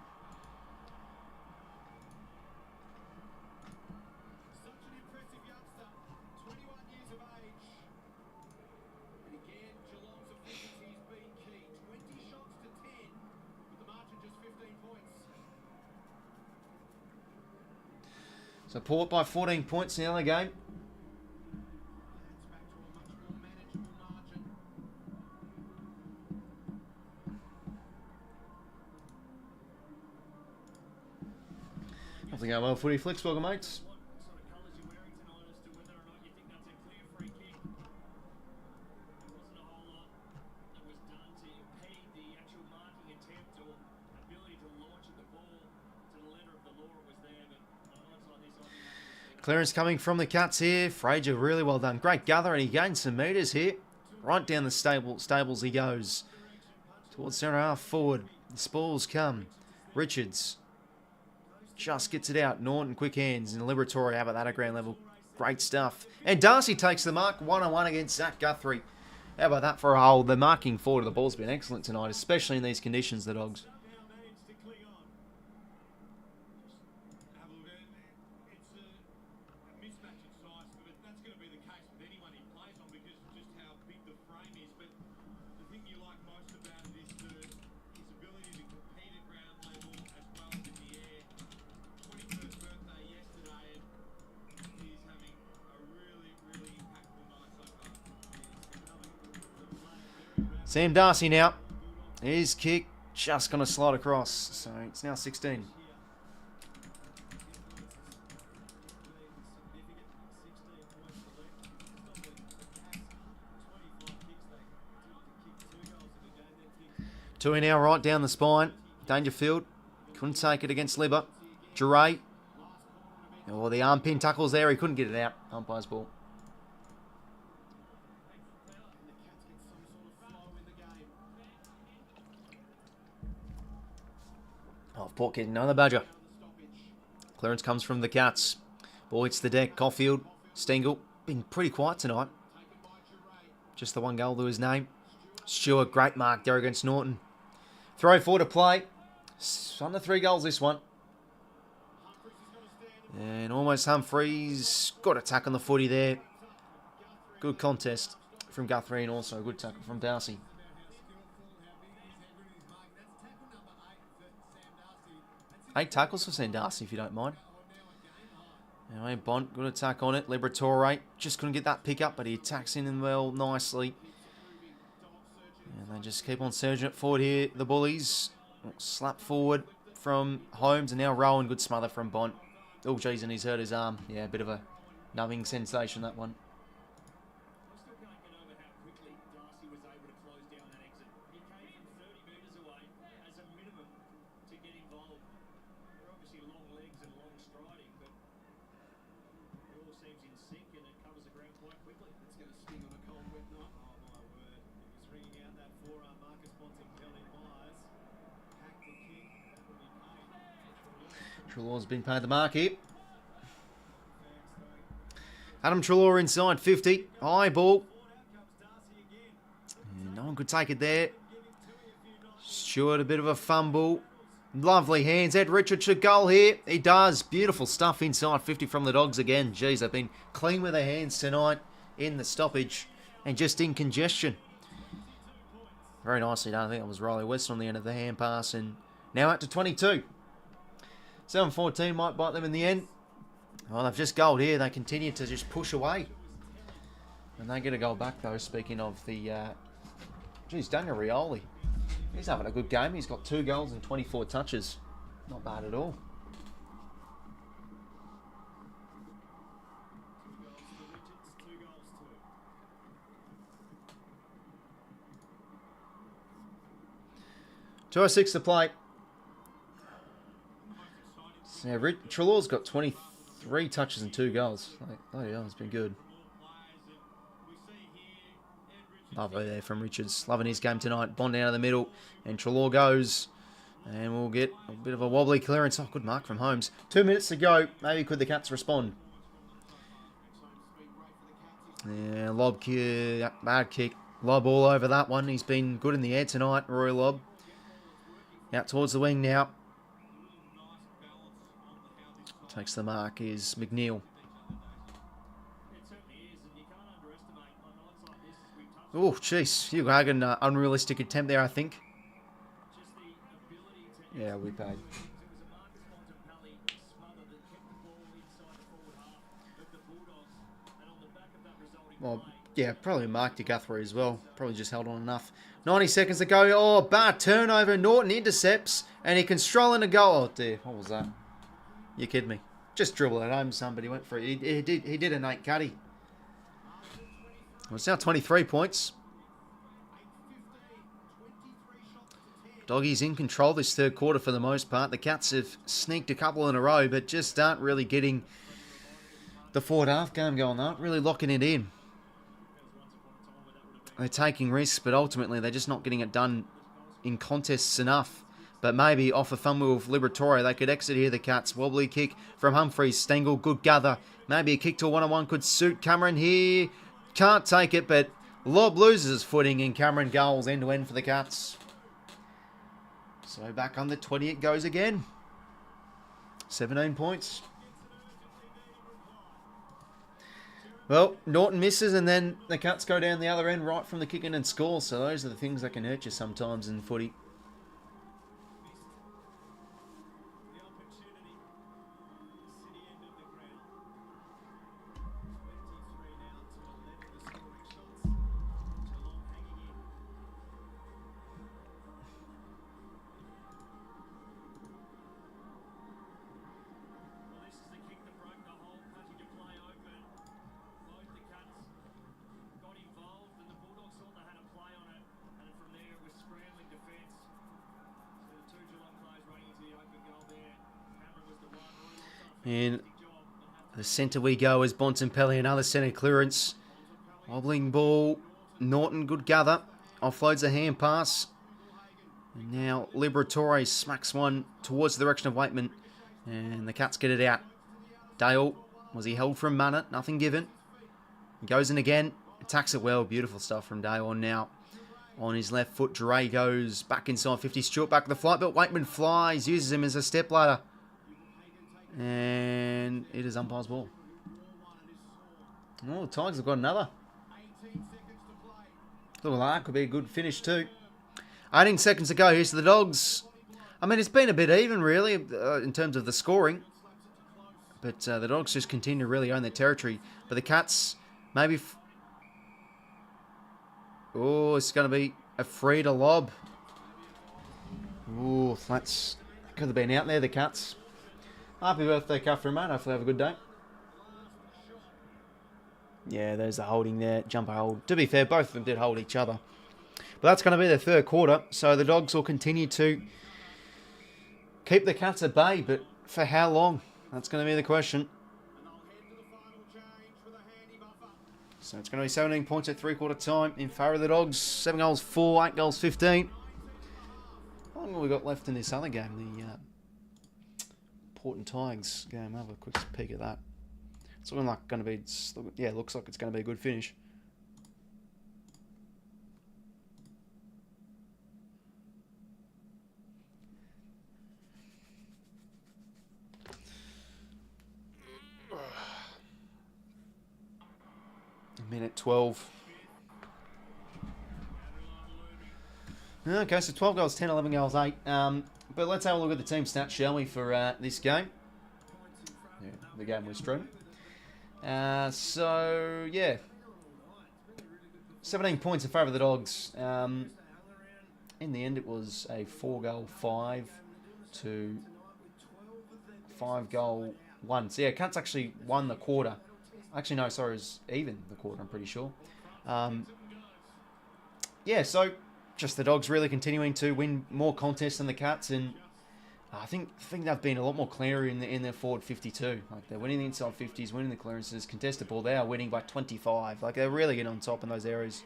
So Port by 14 points in the other game. Nothing going well, footy flicks, welcome mates. What sort of colours you're wearing tonight as to whether or not you think that's a clear free kick. There wasn't a whole lot that was done to impede the actual marking attempt or ability to launch at the ball to the letter of the law. It was there, but on nights like this, I'd be happy to see. Clearance coming from the Cats here. Fraser really well done. Great gather, and he gained some metres here. Right down the stables he goes. Towards centre half forward. The spoils come. Richards just gets it out. Norton, quick hands, and 𝐼𝐿𝐵𝐿𝐵𝐿𝐵. How about that at ground level? Great stuff. And 𝐻'𝐼𝐿𝐵𝐿𝐵 takes the mark. 1-on-1 against 𝐷'𝐿𝐵𝐿𝐵. How about that for a hole? The marking forward of the ball's been excellent tonight, especially in these conditions, the Dogs. Have a look at it. It's a mismatch in size, but that's going to be the case with anyone he plays on because of just how big the frame is. But the thing you like most about it is his ability to compete at ground level as well as in the air. 21st birthday yesterday, and he's having a really, really impactful night so far. Sam Darcy now. His kick just going to slide across. So it's now 16. Two in now, right down the spine. Dangerfield couldn't take it against 𝐼𝐿𝐵𝐿𝐵. 𝐺𝐸. Oh, the arm pin tackles there. He couldn't get it out. Umpire's ball. Oh, Port getting another badger. Clearance comes from the Cats. Ball hits the deck. Caulfield, Stengel. Been pretty quiet tonight. Just the one goal to his name. Stewart, great mark there against Norton. Throw forward to play. Under 3 goals this one. And almost Humphreys. Got a tack on the footy there. Good contest from Guthrie and also a good tackle from Darcy. 8 tackles for Sam Darcy, if you don't mind. Anyway, Bont, good attack on it. 𝐵𝐿𝐵𝐿𝐵 just couldn't get that pick up, but he attacks in well nicely. And they just keep on surging it forward here, the Bullies. Slap forward from Holmes, and now Rowan. Good smother from Bont. Oh, geez, and he's hurt his arm. Yeah, a bit of a numbing sensation, that one. I still can't get over how quickly Darcy was able to close down that exit. He came from 30 metres away as a minimum to get involved. They're obviously long legs and long striding, but it all seems in sync and it covers the ground quite quickly. It's going to sting on a cold wet night. Oh my word. He was ringing out that forearm. Marcus 𝐓𝐿𝐵𝐿𝐵 Myers. Hacked the kick. That will be paid. Treloar's been paid the mark here. Adam Treloar inside 50. High ball. And no one could take it there. Stewart, a bit of a fumble. Lovely hands. Ed Richards should goal here. He does. Beautiful stuff inside 50 from the Dogs again. Geez, they've been clean with their hands tonight in the stoppage and just in congestion. Very nicely done. I think it was Riley West on the end of the hand pass. And now out to 22. 7-14 might bite them in the end. Well, they've just goaled here. They continue to just push away. And they get a goal back, though. Speaking of the... geez, Daniel Rioli. He's having a good game. He's got 2 goals and 24 touches. Not bad at all. 𝐻𝐼𝐿𝐵𝐿𝐵 to play. So, Treloar's got 23 touches and 2 goals. Bloody hell, it's been good. Lovely there from Richards. Loving his game tonight. Bond down to the middle. And Treloar goes. And we'll get a bit of a wobbly clearance. Oh, good mark from Holmes. 2 minutes to go. Maybe could the Cats respond? Yeah, lob kick. Bad kick. Lob all over that one. He's been good in the air tonight, Roy Lobb. Out towards the wing now. Takes the mark is McNeil. Oh, jeez. 𝐼𝐿𝐵𝐿𝐵, unrealistic attempt there, I think. Yeah, we paid. well, yeah, probably Mark 𝐓𝐴 as well. Probably just held on enough. 90 seconds to go. Oh, bad turnover. Norton intercepts, and he can stroll in a goal. Oh, dear. What was that? You kidding me? Just dribble it home, somebody went for it. He did a Nate Cuddy. Well, it's now 23 points. Doggies in control this third quarter for the most part. The Cats have sneaked a couple in a row, but just aren't really getting the forward half game going. They aren't really locking it in. They're taking risks, but ultimately they're just not getting it done in contests enough. But maybe off a fumble with 𝐵𝐵𝐵 they could exit here, the Cats. Wobbly kick from Humphreys. Stengel, good gather. Maybe a kick to a one-on-one could suit Cameron here. Can't take it, but Lob loses his footing, and Cameron goals end-to-end for the Cats. So back under 20 it goes again. 17 points. Well, Norton misses, and then the Cats go down the other end right from the kick-in and score. So those are the things that can hurt you sometimes in footy. And the centre we go as 𝐵𝐴, another centre clearance. Wobbling ball. Norton, good gather. Offloads a hand pass. And now 𝐵𝐵𝐵𝗶𝗹 smacks one towards the direction of Waitman. And the Cats get it out. Dale, was he held from Mana? Nothing given. He goes in again. Attacks it well. Beautiful stuff from Dale now. On his left foot, Dre goes back inside 50. Stewart back to the flight, but Waitman flies. Uses him as a step ladder. And it is umpire's ball. Oh, the Tigers have got another. Look, that could be a good finish too. 18 seconds to go. Here's to the Dogs. I mean, it's been a bit even, really, in terms of the scoring. But the Dogs just continue to really own their territory. But the Cats, maybe... Oh, it's going to be a free to lob. Oh, that's... Could have been out there, the Cats. Happy birthday, Catherine, mate. Hopefully have a good day. Yeah, there's the holding there. Jumper hold. To be fair, both of them did hold each other. But that's going to be the third quarter. So the Dogs will continue to keep the Cats at bay. But for how long? That's going to be the question. So it's going to be 17 points at three-quarter time in favour of the Dogs. 7 goals 4, 8 goals 15. How long have we got left in this other game? The Port and Tigers game. Have a quick peek at that. It's looking like going to be... Yeah, it looks like it's going to be a good finish. Minute 12. Okay, so 12 goals 10, 11 goals 8. But let's have a look at the team stats, shall we, for this game. Yeah, the game we're streaming. So, yeah. 17 points in favour of the Dogs. In the end, it was a 4-goal 5 to 5-goal 1. So, yeah, Cats actually won the quarter. Actually, no, sorry, it was even the quarter, I'm pretty sure. Yeah, so just the Dogs really continuing to win more contests than the Cats, and I think they've been a lot more clearer in their forward 52. Like, they're winning the inside 50s, winning the clearances, contested ball. They are winning by 25. Like, they're really getting on top in those areas.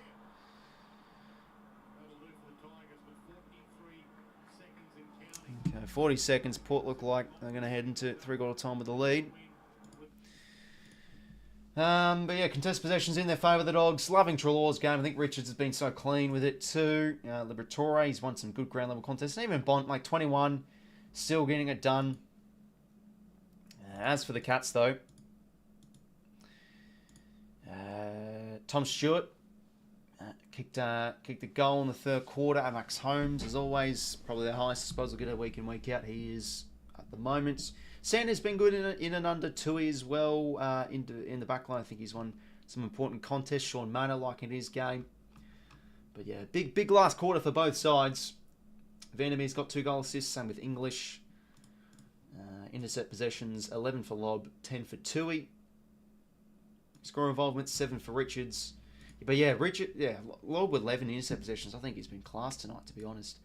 Okay, 40 seconds. Port look like they're going to head into three-quarter time with the lead. But yeah, contest possessions in their favour, the Dogs. Loving Treloar's game. I think Richards has been so clean with it too. 𝐵𝐵𝐵𝗶𝗹, he's won some good ground level contests. And even Bont, like 21, still getting it done. As for the Cats though, Tom Stewart kicked a goal in the third quarter. Max Holmes, as always, probably the highest. I suppose we'll get a week in, week out. He is at the moment. Sanders been good in and under 𝐼𝐴 as well in the back line. I think he's won some important contests. Shaun Dux liking his game. But yeah, big last quarter for both sides. Vandermeer's got 2 goal assists, same with English. Intercept possessions, 11 for Lobb, 10 for 𝐼𝐻𝐿𝐿. Score involvement, 7 for Richards. But yeah, Lobb with 11 intercept possessions. I think he's been class tonight, to be honest.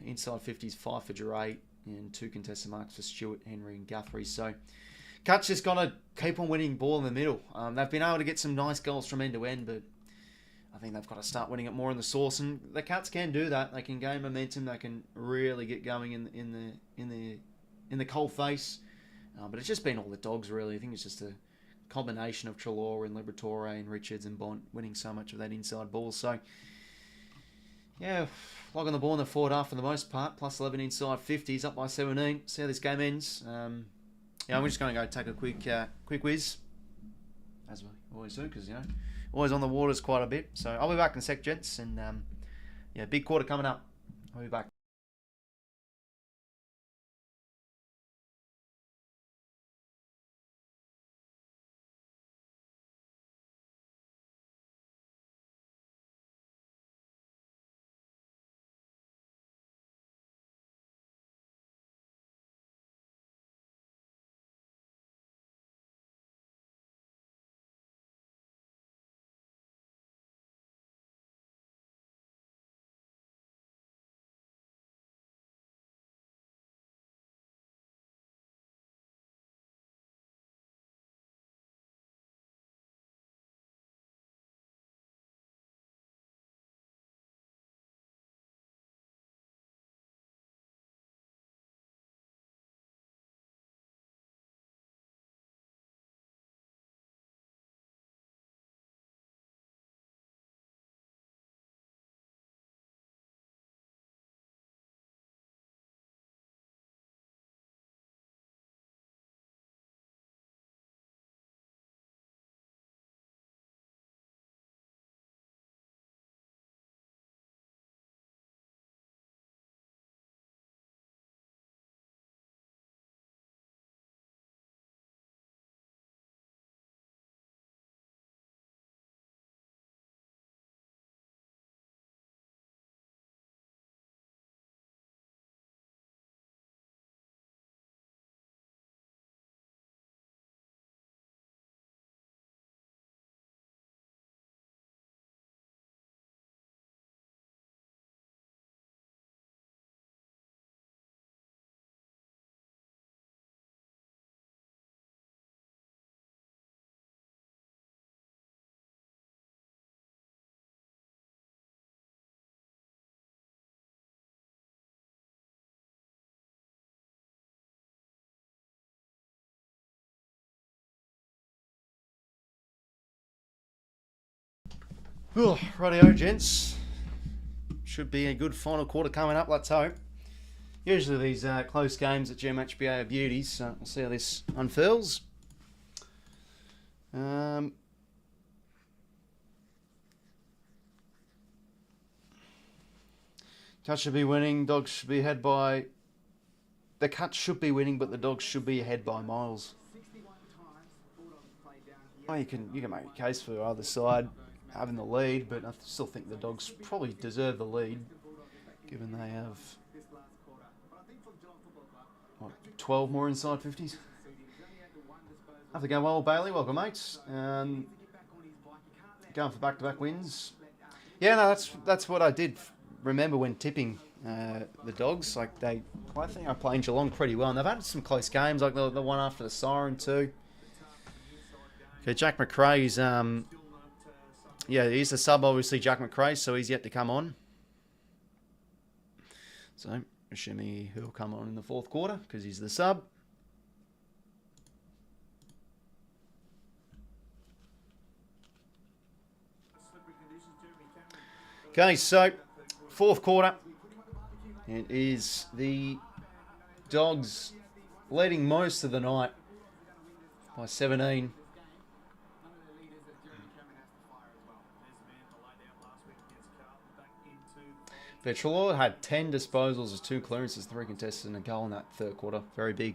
Inside 50s, 5 for 𝐼𝐻𝐿𝐿, and 2 contested marks for Stewart, Henry, and Guthrie. So 𝐶𝐞 just got to keep on winning ball in the middle. They've been able to get some nice goals from end to end, but I think they've got to start winning it more in the source, and the 𝐶𝐿s can do that. They can gain momentum. They can really get going in the cold face. But it's just been all the Dogs, really. I think it's just a combination of 𝐸𝐿𝐿 and 𝐬𝐿𝐿 and Richards and Bont winning so much of that inside ball. So yeah, logging the ball in the forward half for the most part. Plus 11 inside 50s, up by 17. See how this game ends. Yeah, we're just going to go take a quick whiz, as we always do, because, you know, always on the waters quite a bit. So I'll be back in a sec, gents, and yeah, big quarter coming up. I'll be back. Oh, rightio, gents. Should be a good final quarter coming up, let's hope. Usually these close games at GMHBA are beauties, so we'll see how this unfurls. 𝐶𝐿 should be winning, Dogs should be ahead by... The 𝐶𝐿 should be winning, but the Dogs should be ahead by miles. Oh, you can make a case for either side having the lead, but I still think the Dogs probably deserve the lead, given they have, what, 12 more inside 50s. Have to go well, Bailey. Welcome, mates. Going for back-to-back wins. Yeah, no, that's what I did remember when tipping the Dogs. Like I think I played Geelong pretty well, and they've had some close games, like the one after the siren too. Okay, Jack McRae's yeah, he's the sub, obviously, Jack McRae, so he's yet to come on. So, assuming he'll come on in the fourth quarter, because he's the sub. Okay, so, fourth quarter. It is the Dogs leading most of the night by 17. But 𝐸𝐿𝐿 had 10 disposals, 2 clearances, 3 contested, and a goal in that third quarter. Very big.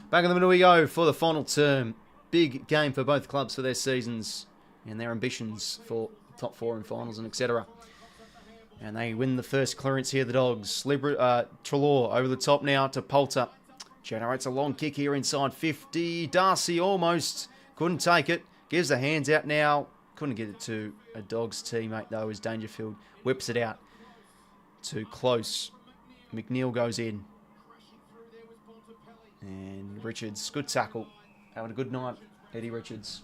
Back in the middle we go for the final term. Big game for both clubs for their seasons. and their ambitions for top 4 in finals and etc. And they win the first clearance here, the Dogs. Treloar over the top now to Poulter. Generates a long kick here inside 50. 𝐼𝐻𝐿𝐼 almost couldn't take it. Gives the hands out now. Couldn't get it to a Dogs teammate though as Dangerfield whips it out to close. McNeil goes in. And Richards, good tackle. Having a good night, Eddie Richards.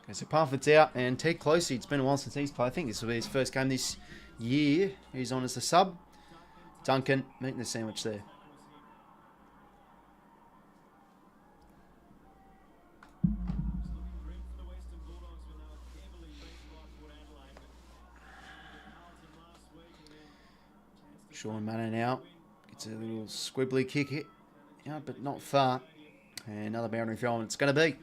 Okay, so Parfitt's out and Ted 𝐬𝐿𝐼, it's been a while since he's played. I think this will be his first game this year. He's on as the sub. Duncan, meeting the sandwich there. Shaun Manor now gets a little squibbly kick hit, but not far. And another boundary throw, and it's going to be.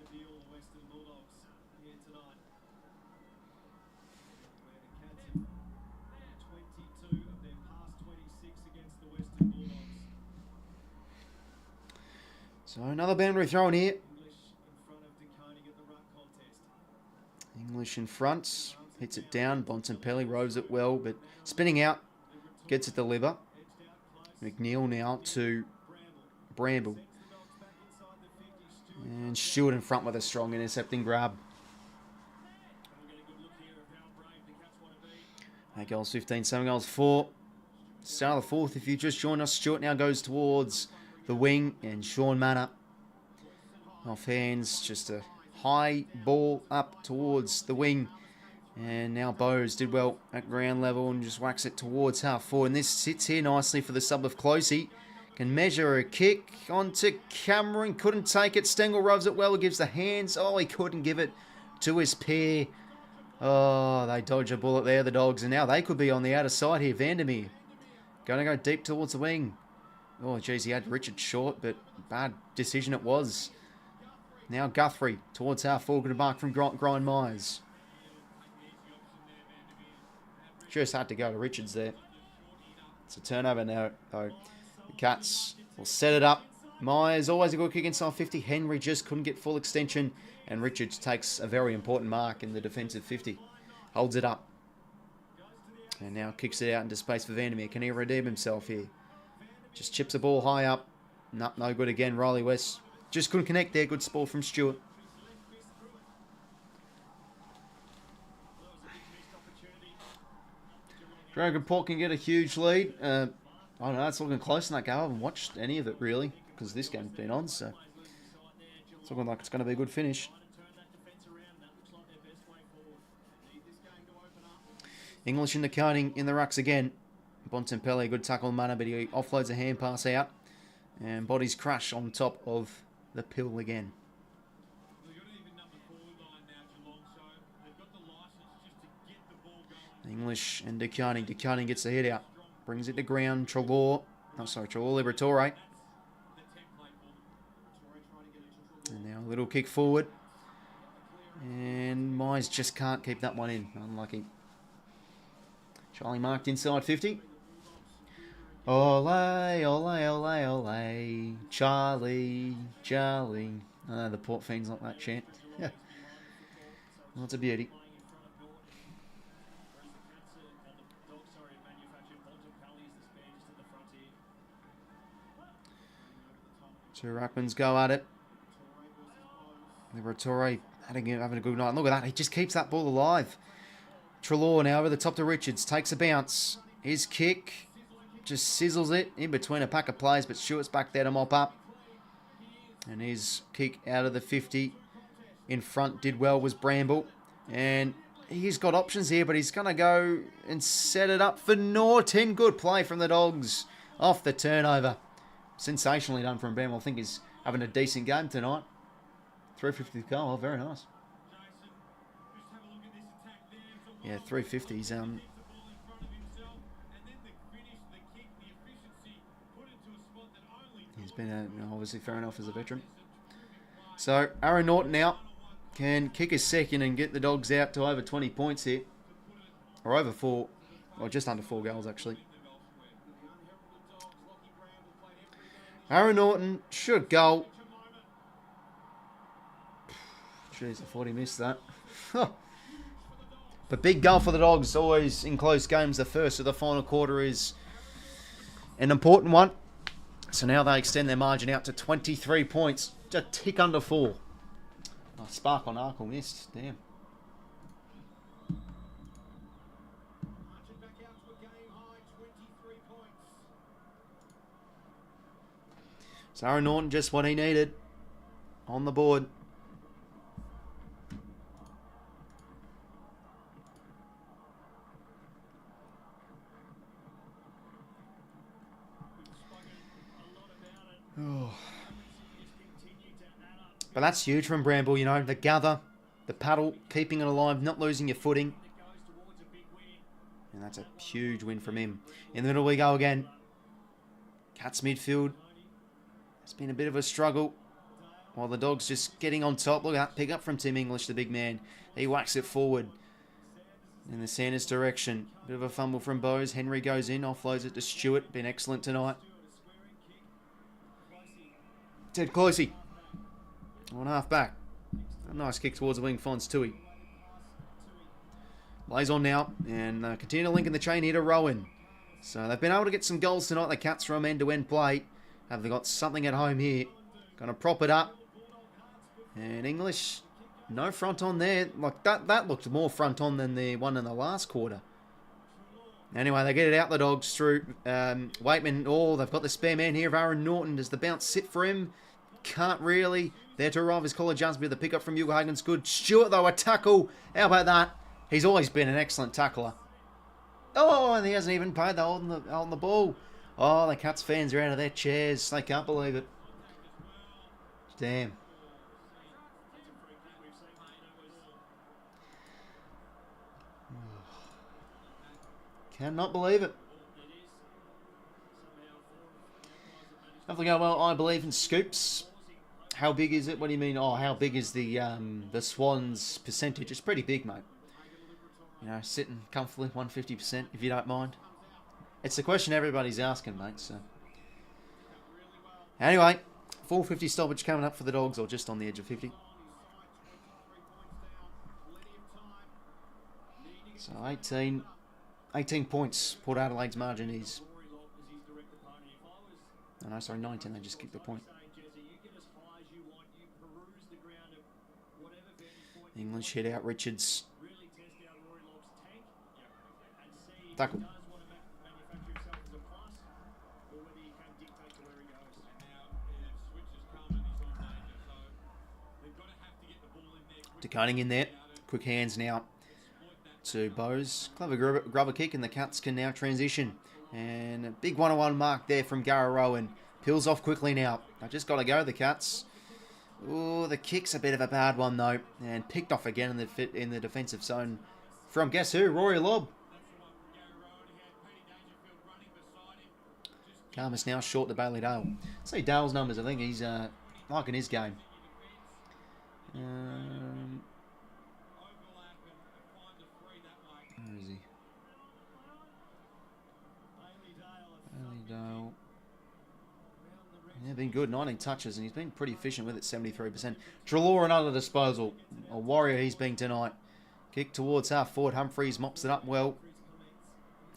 So another boundary throw in here. English in front, hits it down. Bontempelli rows it well, but spinning out. Gets it deliver. McNeil now to Bramble. And Stewart in front with a strong intercepting grab. 8 goals, 15, 7 goals, 4. Start of the 4th if you just joined us. Stewart now goes towards the wing and Shaun Manor. Off hands, just a high ball up towards the wing. And now Bowes did well at ground level and just whacks it towards half forward. And this sits here nicely for the sub of 𝐬𝐿𝐼. Can measure a kick onto Cameron. Couldn't take it. Stengel rubs it well. He gives the hands. Oh, he couldn't give it to his pair. Oh, they dodge a bullet there, the Dogs. And now they could be on the outer side here. Vandermeer going to go deep towards the wing. Oh, geez, he had Richard short, but bad decision it was. Now Guthrie towards half forward. Good mark from Brian Myers. Just had to go to Richards there. It's a turnover now, though. The Cats will set it up. Myers, always a good kick inside 50. Henry just couldn't get full extension. And Richards takes a very important mark in the defensive 50. Holds it up. And now kicks it out into space for Vandermeer. Can he redeem himself here? Just chips the ball high up. No, no good again. Riley West just couldn't connect there. Good sport from Stewart. Dragon Port can get a huge lead. I don't know, it's looking close in that game. I haven't watched any of it really, because this game's been on, so it's looking like it's going to be a good finish. English in the counting in the rucks again. Bontempelli, good tackle on Manor, but he offloads a hand pass out. And bodies crash on top of the pill again. English and 𝐬𝐿𝐼. 𝐬𝐿𝐼 gets the head out. Brings it to ground. Treloar. Oh, sorry, Treloar 𝐿iBratore. And now a little kick forward. And Myers just can't keep that one in. Unlucky. Charlie marked inside 50. Ole, ole, ole, ole. Charlie, Charlie. I know the Port Fiends like that chant. Yeah. Well, it's a beauty. Two ruckmans go at it. 𝐿iBratore having a good night. Look at that. He just keeps that ball alive. Treloar now over the top to Richards. Takes a bounce. His kick just sizzles it in between a pack of players, but Stewart's back there to mop up. And his kick out of the 50 in front did well was Bramble. And he's got options here, but he's going to go and set it up for Norton. Good play from the Dogs off the turnover. Sensationally done from Bramble. I think he's having a decent game tonight. 350 goal. Oh, very nice. Yeah, 350s. He's been obviously fair enough as a veteran. So Aaron Norton now can kick a second and get the Dogs out to over 20 points here, or over 4, or just under 4 goals actually. Aaron Norton should goal. Jeez, I thought he missed that. But big goal for the Dogs, always in close games. The first of the final quarter is an important one. So now they extend their margin out to 23 points. Just a tick under 4. Oh, spark on Arkle missed. Damn. Marching back out to a game high 23 points. So Aaron Norton, just what he needed. On the board. Oh. But that's huge from Bramble, you know, the gather, the paddle, keeping it alive, not losing your footing. And that's a huge win from him. In the middle we go again. Cats midfield. It's been a bit of a struggle. While the Dogs just getting on top. Look at that pick up from Tim English, the big man. He whacks it forward in the Sanders direction. Bit of a fumble from Bose. Henry goes in, offloads it to Stewart. Been excellent tonight. Ted 𝐼𝐿𝐴𝐶𝐞. On half back. A nice kick towards the wing, finds 𝗼𝐿𝐴𝐶𝐞. Lays on now, and continue to link in the chain here to Rowan. So they've been able to get some goals tonight, the Cats, from end-to-end play. Have they got something at home here? Going to prop it up. And English, no front on there. Like that looked more front on than the one in the last quarter. Anyway, they get it out, the Dogs, through Waitman. Oh, they've got the spare man here of Aaron Norton. Does the bounce sit for him? Can't really. There to arrive is Colin Jasby. The pick up from 𝐼𝐿𝐴𝐶𝐞's good. Stewart, though, a tackle. How about that? He's always been an excellent tackler. Oh, and he hasn't even paid the holding the ball. Oh, the Cats fans are out of their chairs. They can't believe it. Damn. Cannot believe it. Nothing go well. I believe in scoops. How big is it? What do you mean? Oh, how big is the Swans percentage? It's pretty big, mate. You know, sitting comfortably 150%, if you don't mind. It's the question everybody's asking, mate. So anyway, 450 stoppage coming up for the Dogs, or just on the edge of 50. So 18 points. Port Adelaide's margin is. Oh, no, sorry, 19. They just kicked the point. English hit out Richards. Tackle. 𝐸𝐿𝐴𝐶𝐞 in there. Quick hands now to Bose. Clever grubber kick, and the Cats can now transition. And a big one-on-one mark there from Garra Rowan. Peels off quickly now. I've just got to go, the Cats. Oh, the kick's a bit of a bad one, though. And picked off again in the defensive zone from, guess who? Rory Lobb. Karmas now short to Bailey Dale. See Dale's numbers. I think he's liking his game. Where is he? Bailey Dale. Yeah, been good. 19 touches, and he's been pretty efficient with it, 73%. Treloar another disposal. A warrior he's been tonight. Kick towards half forward. Humphreys mops it up well.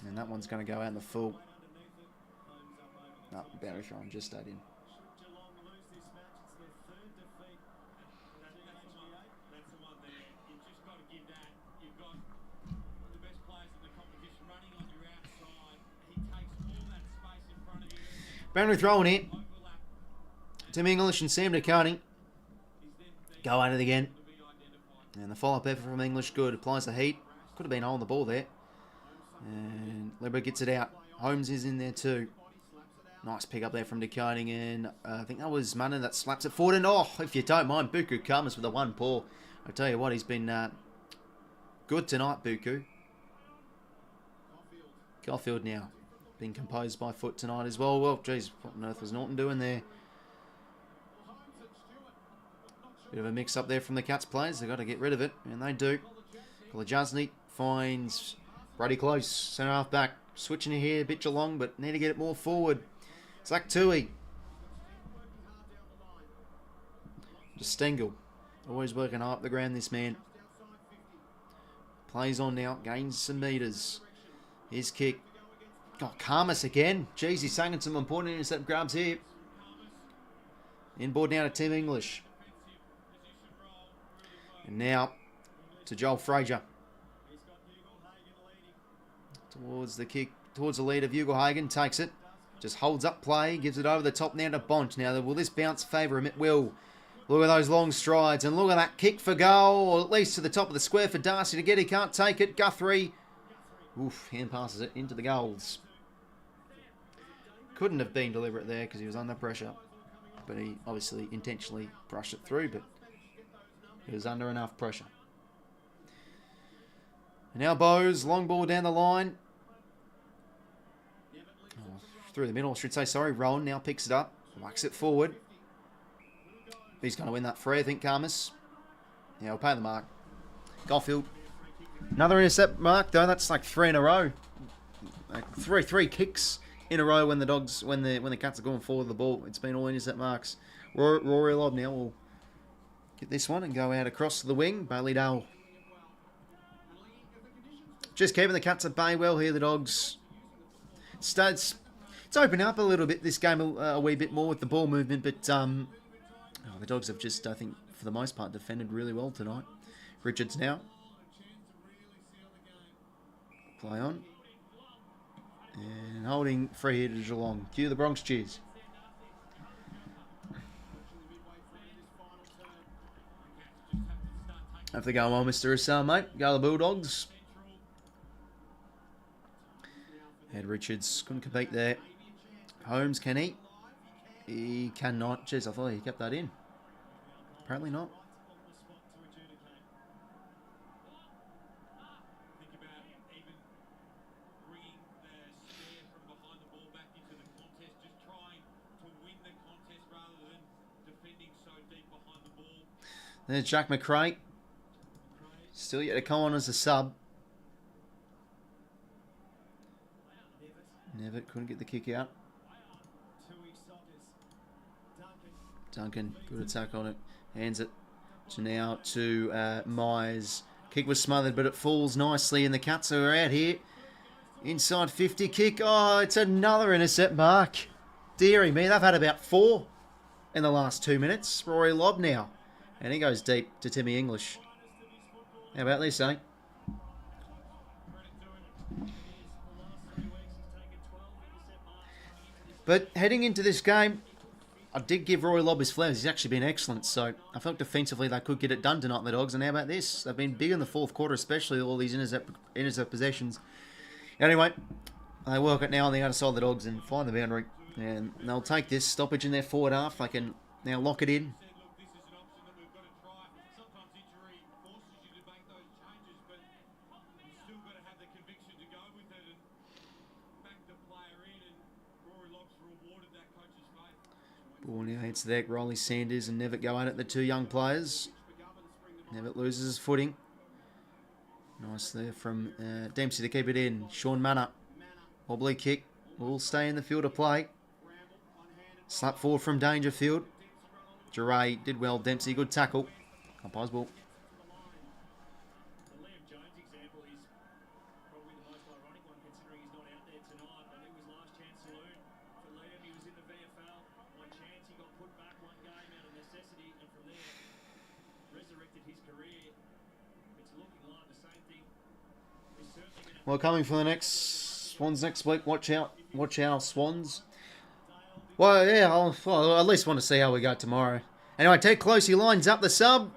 And that one's going to go out in the full. No, boundary throw on just stayed in. Boundary throw in it. Tim English and Sam 𝐸𝐿𝐴𝐶𝐞 go at it again. And the follow-up effort from English, good. Applies the heat. Could have been on the ball there. And 𝐸𝐿𝐴𝐶𝐞 gets it out. Holmes is in there too. Nice pick up there from 𝐸𝐿𝐴𝐶𝐞. And I think that was Munnon that slaps it forward. And oh, if you don't mind, Buku comes with a one paw. I tell you what, he's been good tonight, Buku. Caulfield now. Being composed by foot tonight as well. Well, geez, what on earth was Norton doing there? Bit of a mix-up there from the Cats players. They've got to get rid of it, and they do. 𝐸𝐿𝐴𝐶𝐞 finds Brady Close, centre half back. Switching it here, a bit Geelong, but need to get it more forward. 𝐸𝐶𝐞. To Stengel. Always working up the ground, this man. Plays on now. Gains some meters. His kick. Oh, 𝐼𝐿𝐴 again. Jeez, he's taking some important intercept grabs here. Inboard now to Tim English. And now to Joel Fraser. Towards the kick. Towards the lead of 𝐓𝐿𝐴. Takes it. Just holds up play. Gives it over the top now to Bont. Now, will this bounce favour him? It will. Look at those long strides. And look at that kick for goal. Or at least to the top of the square for 𝐼𝐴 to get. He can't take it. 𝐵𝐵𝐿𝐴. Oof. Hand passes it into the goals. Couldn't have been deliberate there because he was under pressure. But he obviously intentionally brushed it through. But he was under enough pressure. And now Bowes. Long ball down the line. Through the middle, I should say, sorry. Rowan now picks it up. Whacks it forward. He's going to win that free, I think, 𝐼𝐿𝐴. Yeah, we'll pay the mark. Caulfield. Another intercept mark, though. That's like 3 in a row. Like three kicks in a row when the Dogs, when the Cats are going forward with the ball. It's been all intercept marks. Rory Lobb now will get this one and go out across the wing. Bailey Dale. Just keeping the Cats at bay well here, the Dogs. It's opened up a little bit, this game, a wee bit more with the ball movement, but the Dogs have just, I think, for the most part, defended really well tonight. Richards now. Play on. And holding free here to Geelong. Cue the Bronx cheers. Have to go on, Mr. Assar, mate. Go the Bulldogs. Ed Richards couldn't compete there. Holmes, can he? He cannot. Jeez, I thought he kept that in. Apparently not. Think about even bringing the stare from behind the ball back into the contest, just trying to win the contest rather than defending so deep behind the ball. There's Jack McRae. Still yet to come on as a sub. Nevitt couldn't get the kick out. Duncan, good attack on it. Hands it to now to Myers. Kick was smothered, but it falls nicely, and the Cats are out here. Inside 50 kick. Oh, it's another intercept mark. Deary me, they've had about 4 in the last 2 minutes. Rory Lobb now. And he goes deep to Timmy English. How about this, eh? But heading into this game, I did give Rory Lobb his flowers. He's actually been excellent. So I felt defensively they could get it done tonight, the Dogs. And how about this? They've been big in the fourth quarter, especially all these intercept possessions. Anyway, they work it now on the other side of the Dogs and find the boundary. And they'll take this stoppage in their forward half. They can now lock it in. Ball now hits the deck. Riley Sanders and Nevitt go at it, the 2 young players. Nevitt loses his footing. Nice there from Dempsey to keep it in. Sean Manna. Wobbly kick. Will stay in the field of play. Slap forward from Dangerfield. 𝐼𝐴 did well. Dempsey, good tackle. Umpire's ball. Well, coming for the next Swans next week. Watch out, Swans. Well, yeah, I'll at least want to see how we go tomorrow. Anyway, Ted 𝐼𝐿𝐴 lines up the sub.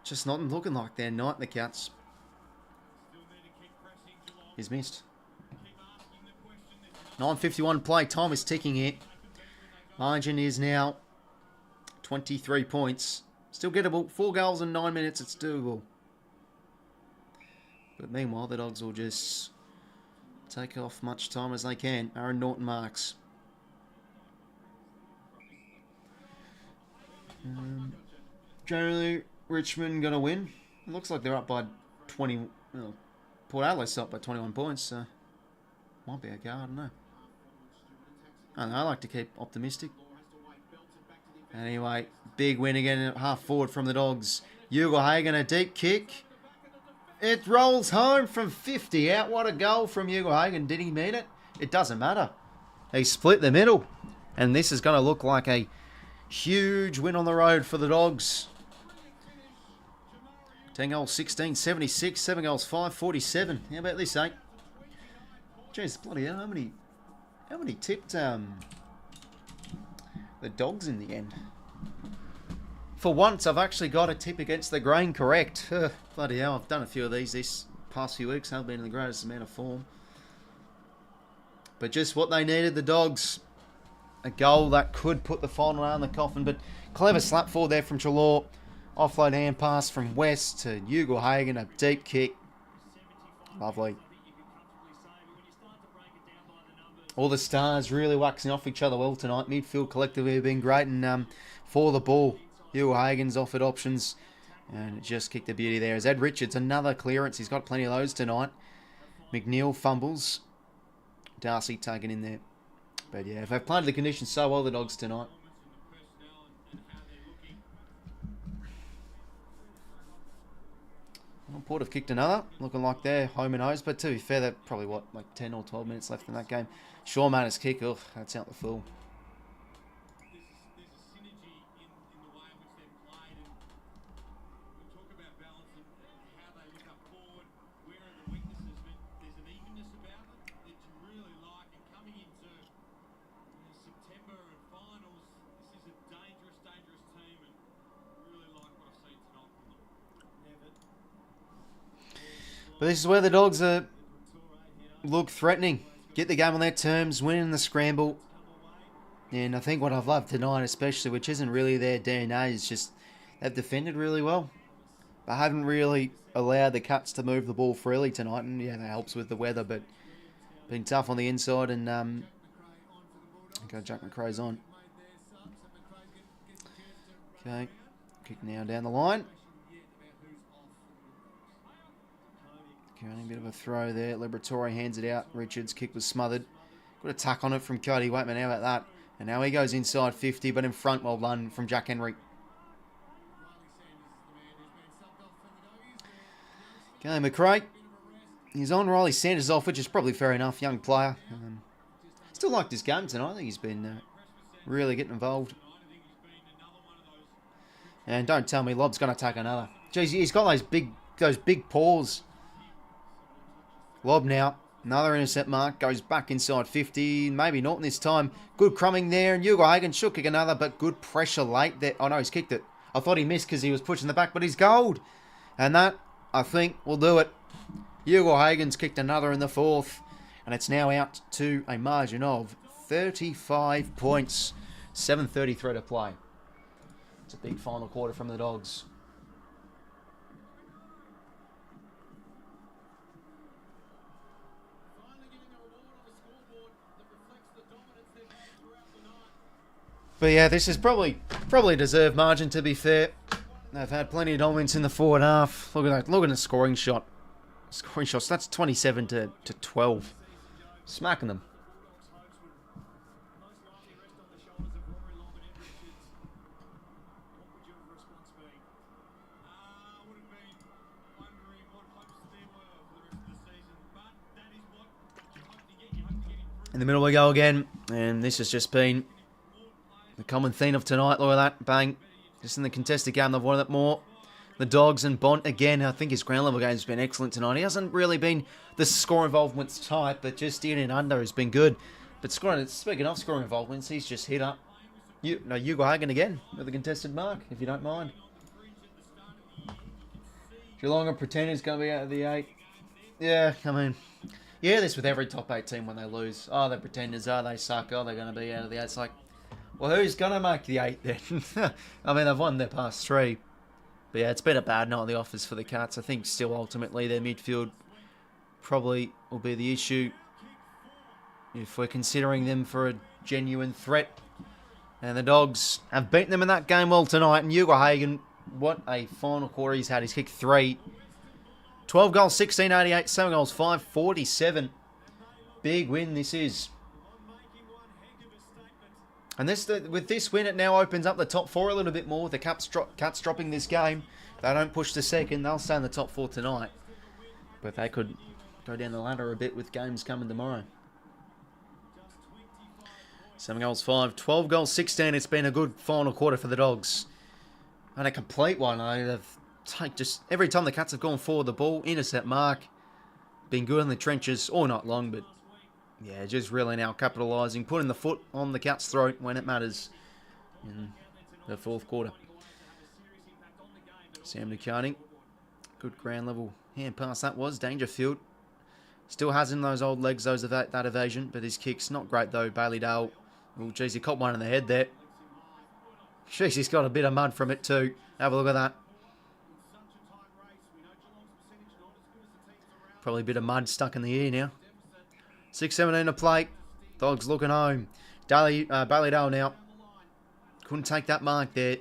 Just not looking like their night, the Cats. He's missed. 9:51 play. Time is ticking here. Margin is now 23 points. Still gettable. 4 goals in 9 minutes. It's doable. But meanwhile, the Dogs will just take off much time as they can. Aaron Norton marks. Generally, Richmond going to win. It looks like they're up by 20. Well, Port Adelaide's up by 21 points, so might be okay. I don't know. I like to keep optimistic. Anyway, big win again at half forward from the Dogs. 𝐼𝐴, a deep kick. It rolls home from 50 out. What a goal from 𝐼𝐴. Did he mean it? It doesn't matter. He split the middle. And this is going to look like a huge win on the road for the Dogs. 10 goals, 16, 76. 7 goals, 5, 47. How about this, eh? Jeez, bloody hell. How many tipped the Dogs in the end? For once, I've actually got a tip against the grain correct. Bloody hell, I've done a few of these this past few weeks. Haven't been in the greatest amount of form. But just what they needed, the Dogs. A goal that could put the final nail in the coffin. But clever slap forward there from 𝐼𝐴. Offload hand pass from West to 𝐼𝐴. A deep kick. Lovely. All the stars really waxing off each other well tonight. Midfield collectively have been great. And for the ball, 𝐼𝐴's offered options. And it just kicked the beauty there. As Ed Richards, another clearance. He's got plenty of those tonight. McNeil fumbles. Darcy taken in there. But yeah, they've played the conditions so well, the Dogs tonight. Well, Port have kicked another. Looking like they're home and hosed. But to be fair, they're probably, what, like 10 or 12 minutes left in that game. Shaun Dux kick. Oh, that's out the full. But this is where the Dogs look threatening. Get the game on their terms, win in the scramble. And I think what I've loved tonight especially, which isn't really their DNA, is just they've defended really well. They haven't really allowed the Cats to move the ball freely tonight. And yeah, that helps with the weather, but been tough on the inside. And okay, Jack McRae's on. Okay, kick now down the line. A bit of a throw there. 𝐼𝐴 hands it out. Richards' kick was smothered. Got a tuck on it from Cody Waitman. How about that? And now he goes inside 50, but in front, well done from Jack Henry. Okay, McRae. He's on. Riley Sanders off, which is probably fair enough. Young player. Still liked his game tonight. I think he's been really getting involved. And don't tell me Lob's going to take another. Jeez, he's got those big paws. Lob now. Another intercept mark. Goes back inside 50. Maybe Norton this time. Good crumbing there. And 𝐼𝐴 should kick another, but good pressure late there. Oh no, he's kicked it. I thought he missed because he was pushing the back, but he's gold. And that, I think, will do it. 𝐼𝐴's kicked another in the fourth. And it's now out to a margin of 35 points. 7:33 to play. It's a big final quarter from the Dogs. But yeah, this is probably a deserved margin, to be fair. They've had plenty of dominance in the forward half. Look at that. Look at the scoring shot. Scoring shots. That's 27 to 12. Smacking them. In the middle we go again. And this has just been the common theme of tonight. Look at that. Bang. Just in the contested game, they've wanted it more. The Dogs and Bont, again, I think his ground level game has been excellent tonight. He hasn't really been the score involvement's type, but just in and under has been good. But speaking of scoring involvements, he's just hit up. 𝐼𝐴 again with a contested mark, if you don't mind. Geelong and Pretenders going to be out of the 8. Yeah, I mean, yeah, this with every top 8 team when they lose. Oh, they're Pretenders. Oh, they suck. Oh, they're going to be out of the 8. It's like, well, who's going to make the 8 then? I mean, they've won their past 3. But yeah, it's been a bad night at the office for the Cats. I think still ultimately their midfield probably will be the issue if we're considering them for a genuine threat. And the Dogs have beaten them in that game well tonight. And 𝐼𝐴, what a final quarter he's had. He's kicked 3. 12 goals, 16, 88. 7 goals, 5, 47. Big win this is. And with this win, it now opens up the top 4 a little bit more. The Cats dropping this game. They don't push to second. They'll stay in the top 4 tonight. But they could go down the ladder a bit with games coming tomorrow. 7 goals 5, 12 goals 16. It's been a good final quarter for the Dogs. And a complete one. They've just every time the Cats have gone forward, the ball, intercept mark. Been good in the trenches all night long, but yeah, just really now capitalising, putting the foot on the Cats' throat when it matters in the 4th quarter. Sam Nucani, good ground level hand pass that was. Dangerfield still has in those old legs that evasion, but his kick's not great though. Bailey Dale, oh geez, he caught one in the head there. Jeez, he's got a bit of mud from it too. Have a look at that. Probably a bit of mud stuck in the ear now. 6:17 to play. Dogs looking home. Bailey Dale now. Couldn't take that mark there.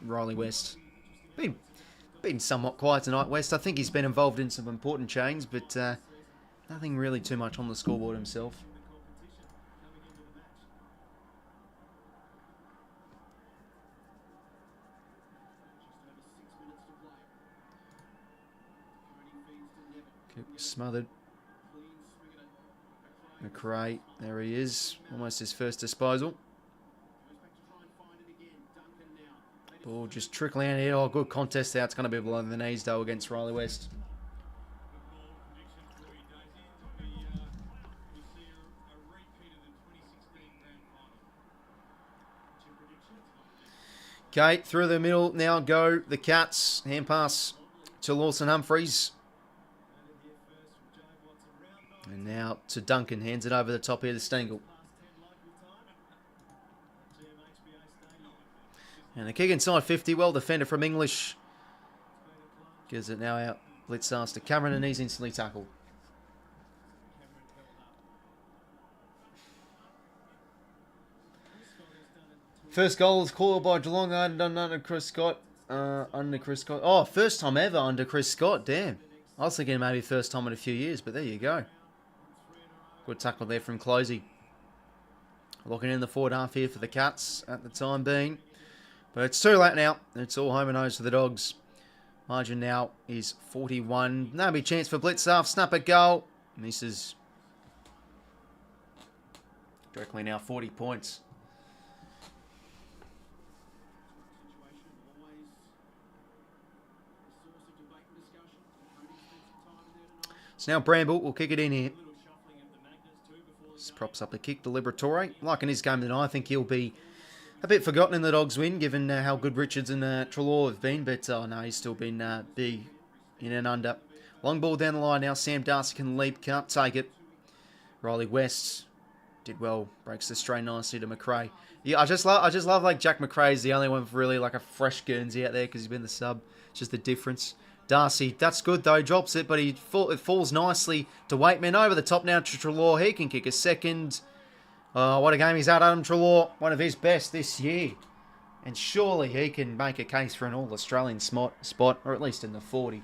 Riley West. Been somewhat quiet tonight, West. I think he's been involved in some important change, but nothing really too much on the scoreboard himself. Smothered. McRae, there he is. Almost his first disposal. Ball just trickling out here. Oh, good contest there. It's going to be below the knees though against Riley West. Okay, through the middle now go the Cats. Hand pass to Lawson Humphreys. And now to Duncan. Hands it over the top here to Stengel. And the kick inside 50. Well defended from English. Gives it now out. Blitz pass to Cameron and he's instantly tackled. First goal is called by Geelong under Chris Scott. Oh, first time ever under Chris Scott. Damn. I was thinking maybe first time in a few years, but there you go. Good tackle there from 𝐓𝐿𝐴. Locking in the forward half here for the Cats at the time being. But it's too late now. It's all home and hose for the Dogs. Margin now is 41. No big chance for blitz half. Snap at goal. Misses. Directly now 40 points. So now Bramble will kick it in here. Just props up the kick, 𝐿iberatore. Like in his game tonight, I think he'll be a bit forgotten in the Dogs win, given how good Richards and 𝐿iberatore have been. But oh no, he's still been big in and under. Long ball down the line now. Sam Dux can leap, can't take it. Riley West did well, breaks the strain nicely to McRae. Yeah, I just love like Jack McRae's the only one with really like a fresh Guernsey out there because he's been the sub. It's just the difference. Darcy, that's good though, drops it, but it falls nicely to Waitman over the top now to 𝐿iberatore. He can kick a second. What a game he's had, Adam 𝐿iberatore. One of his best this year. And surely he can make a case for an All-Australian spot, or at least in the 40.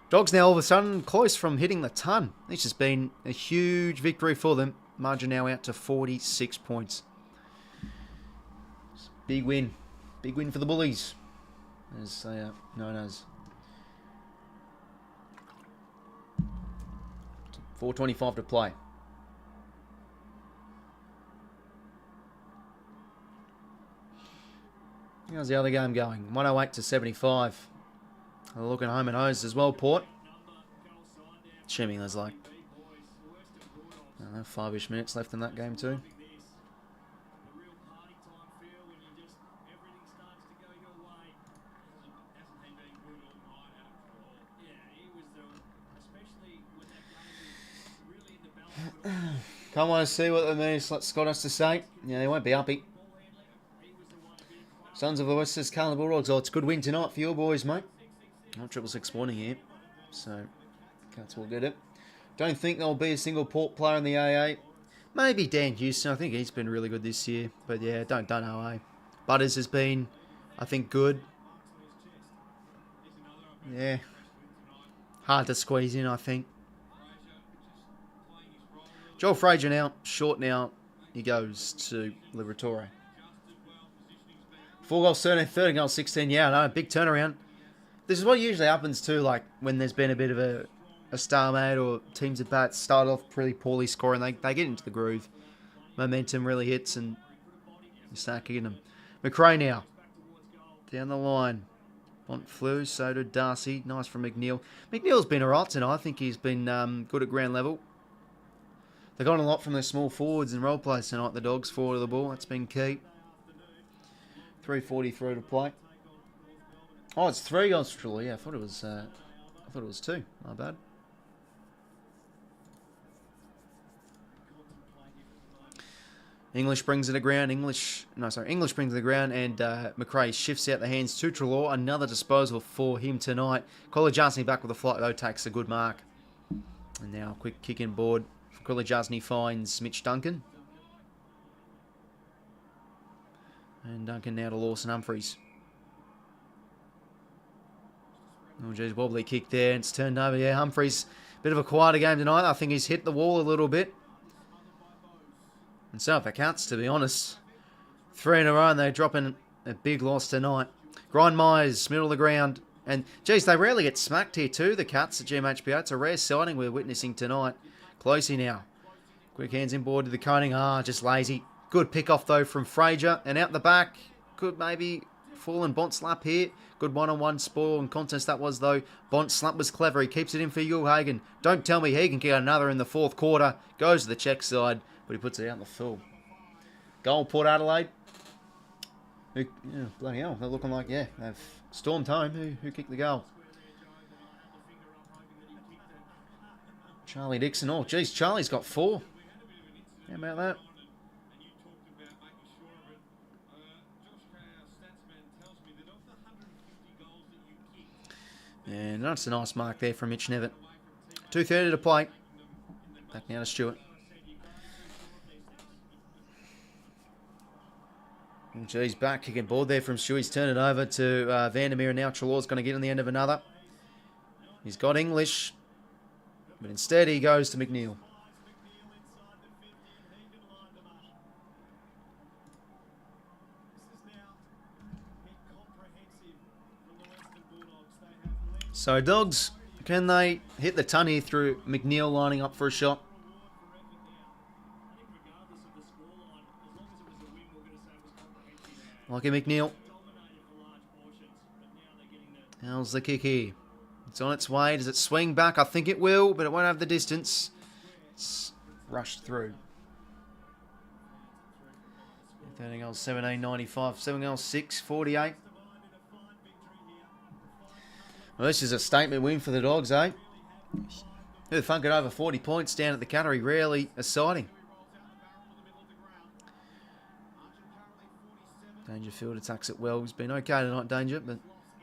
Dogs now all of a sudden close from hitting the ton. This has been a huge victory for them. Margin now out to 46 points. Big win. Big win for the Bullies, as they are known as. 4:25 to play. How's the other game going? 108 to 75. They're looking home and hosed as well, Port. Assuming there's like, I don't know, 5-ish minutes left in that game too. Can't want to see what the menacethedennis Scott has to say. Yeah, they won't be uppy. Sons of the West says Carlton Bulldogs. Oh, it's a good win tonight for your boys, mate. Not 666 warning here. So, Cats will get it. Don't think there'll be a single Port player in the AA. Maybe Dan Houston. I think he's been really good this year. But yeah, don't know, eh? Butters has been, I think, good. Yeah. Hard to squeeze in, I think. Joel Frazier now, short now. he goes to Liberatore. 4 goals 13, 13 goals 16. Yeah, I know, big turnaround. This is what usually happens too, like when there's been a bit of a stalemate or teams at bats start off pretty poorly scoring. They get into the groove. Momentum really hits and you start kicking them. McRae now. Down the line. Bontflew, Sidor, Darcy. Nice from McNeil. McNeil's been alright tonight. I think he's been good at ground level. They've gotten a lot from their small forwards and role players tonight. The Dogs forward of the ball. That's been key. 3:43 to play. Oh, it's 3 goals for yeah, I thought it was 2. My bad. English brings it to ground. English brings it to the ground, and McRae shifts out the hands to Treloar. Another disposal for him tonight. 𝐼𝐿𝐼 back with a flight though, takes a good mark. And now a quick kick in board. 𝐼𝐿𝐼 finds Mitch Duncan. And Duncan now to Lawson Humphries. Oh geez, wobbly kick there. It's turned over. Yeah, Humphries, bit of a quieter game tonight. I think he's hit the wall a little bit. And so if it counts, to be honest. 3 in a row and they're dropping a big loss tonight. Grind Myers, middle of the ground. And, geez, they rarely get smacked here too, the Cats at GMHBA. It's a rare sighting we're witnessing tonight. 𝐼𝐿𝐼 now. Quick hands inboard to the coning. Just lazy. Good pick off, though, from Fraser. And out the back, could maybe fall and Bont slap here. Good one-on-one spoil and contest that was, though. Bont slap was clever. He keeps it in for 𝐼𝐿𝐼. Don't tell me he can get another in the 4th quarter. Goes to the check side. But he puts it out in the full. Goal, Port Adelaide. Yeah, bloody hell. They're looking like, yeah, they've stormed home. Who kicked the goal? Charlie Dixon. Oh, geez, Charlie's got 4. How about that? And that's a nice mark there from Mitch Nevitt. 2:30 to play. Back now to Stewart. Oh, geez, back kicking board there from Stewie. He's turned it over to Vandermeer, and now Treloar's going to get on the end of another. He's got English, but instead he goes to McNeil. So Dogs, can they hit the ton here through McNeil lining up for a shot? Lucky McNeil. How's the kick here? It's on its way. Does it swing back? I think it will, but it won't have the distance. It's rushed through. 13 goals, 17.95. 7 goals, 6.48. Well, this is a statement win for the Dogs, eh? Who'd thunk it over 40 points down at the Cattery? Rarely a sighting. Dangerfield attacks it well. He's been okay tonight, Danger, but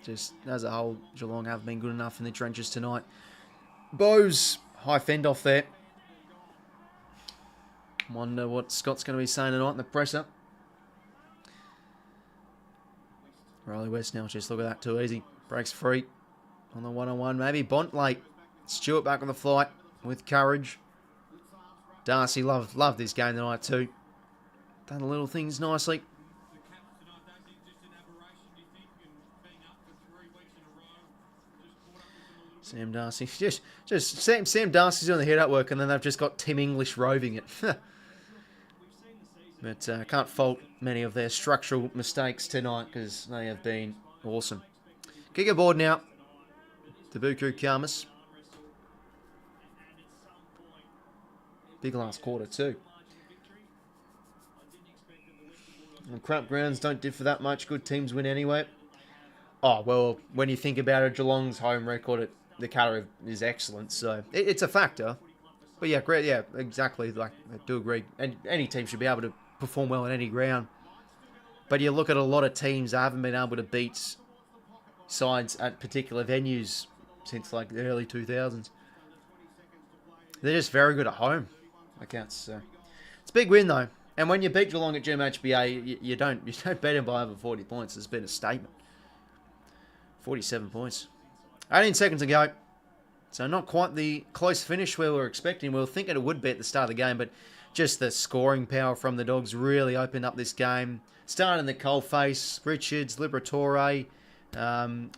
just as a whole, Geelong have been good enough in the trenches tonight. Bowes, high fend off there. Wonder what Scott's going to be saying tonight in the presser. Riley West now, just look at that, too easy. Breaks free on the one-on-one. Maybe Bont late. Stewart back on the flight with courage. Darcy loved this game tonight, too. Done the little things nicely. Sam Darcy. Just Sam Darcy's doing the head-up work, and then they've just got Tim English roving it. But can't fault many of their structural mistakes tonight because they have been awesome. Kick aboard now. 𝐓𝐴𝐞 𝐎𝐥𝐝. Big last quarter too. And crap grounds don't differ that much. Good teams win anyway. Oh, well, when you think about it, Geelong's home record at the Cattery is excellent, so it's a factor. But yeah, great, yeah, exactly. Like, I do agree. And any team should be able to perform well on any ground. But you look at a lot of teams that haven't been able to beat sides at particular venues since like the early 2000s. They're just very good at home. It's a big win though. And when you beat Geelong at GMHBA, you don't beat them by over 40 points. It's been a statement. 47 points. 18 seconds to go. So not quite the close finish we were expecting. We were thinking it would be at the start of the game, but just the scoring power from the Dogs really opened up this game. Starting in the coalface, Richards, 𝐼𝐻𝐿𝐹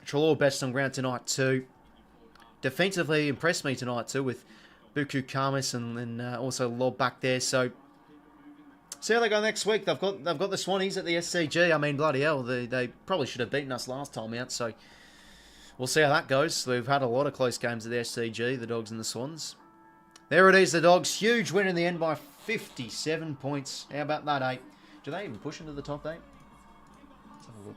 Treloar best on ground tonight too. Defensively impressed me tonight too with 𝐓𝐴𝐶 𝐼𝐻𝐿𝐹 and also Lob back there. So see how they go next week. They've got the 𝐼𝐻𝐿𝐹s at the SCG. I mean, bloody hell, they probably should have beaten us last time out. So we'll see how that goes. We've had a lot of close games at the SCG, the Dogs and the Swans. There it is, the Dogs. Huge win in the end by 57 points. How about that, 8? Do they even push into the top 8? Let's have a look.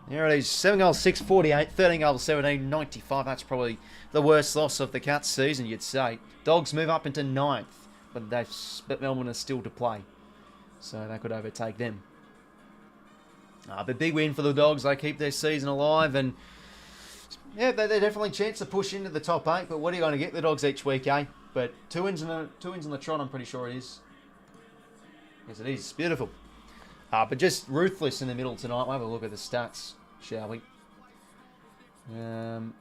There it is. 7 goals, 6, 48. 13 goals, 17, 95. That's probably the worst loss of the Cats season, you'd say. Dogs move up into 9th, but Melbourne is still to play. So they could overtake them. But big win for the Dogs. They keep their season alive, and yeah, they're definitely a chance to push into the top 8. But what are you going to get the Dogs each week, eh? But two wins on the trot, I'm pretty sure it is. Yes, it is. Beautiful. But just ruthless in the middle tonight. We'll have a look at the stats, shall we? And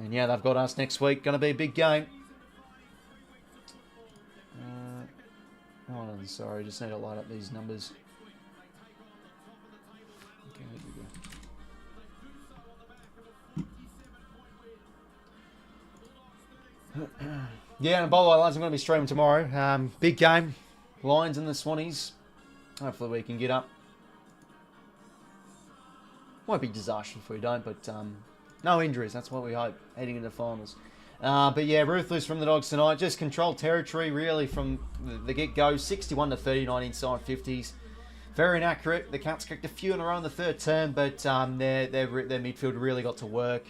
yeah, they've got us next week. Going to be a big game. Hold on, sorry. Just need to light up these numbers. Okay, here we go. Yeah, and Bolo Lions, I'm going to be streaming tomorrow. Big game. Lions and the Swannies. Hopefully we can get up. Won't be disastrous if we don't, but no injuries. That's what we hope heading into finals. But yeah, ruthless from the Dogs tonight. Just controlled territory really from the get-go. 61 to 39 inside 50s. Very inaccurate. The Cats kicked a few in a row in the third term, but their midfield really got to work.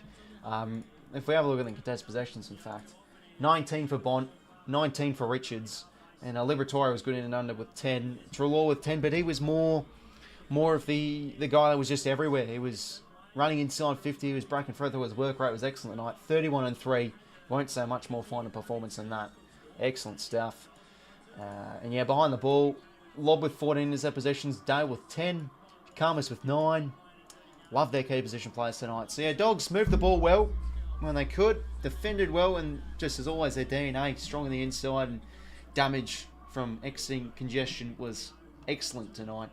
If we have a look at the contested possessions, in fact, 19 for Bont, 19 for Richards, and 𝐼𝐻𝐿𝐹 was good in and under with 10. Treloar with 10, but he was more of the guy that was just everywhere. He was running inside 50. He was breaking through. His work rate was excellent tonight. 31 and 3. Won't say much more finer performance than that. Excellent stuff. And yeah, behind the ball, Lob with 14 in his possessions. Dale with 10. 𝐬𝐿𝐹 with 9. Love their key position players tonight. So yeah, Dogs moved the ball well when they could. Defended well, and just as always, their DNA strong on the inside, and damage from exiting congestion was excellent tonight.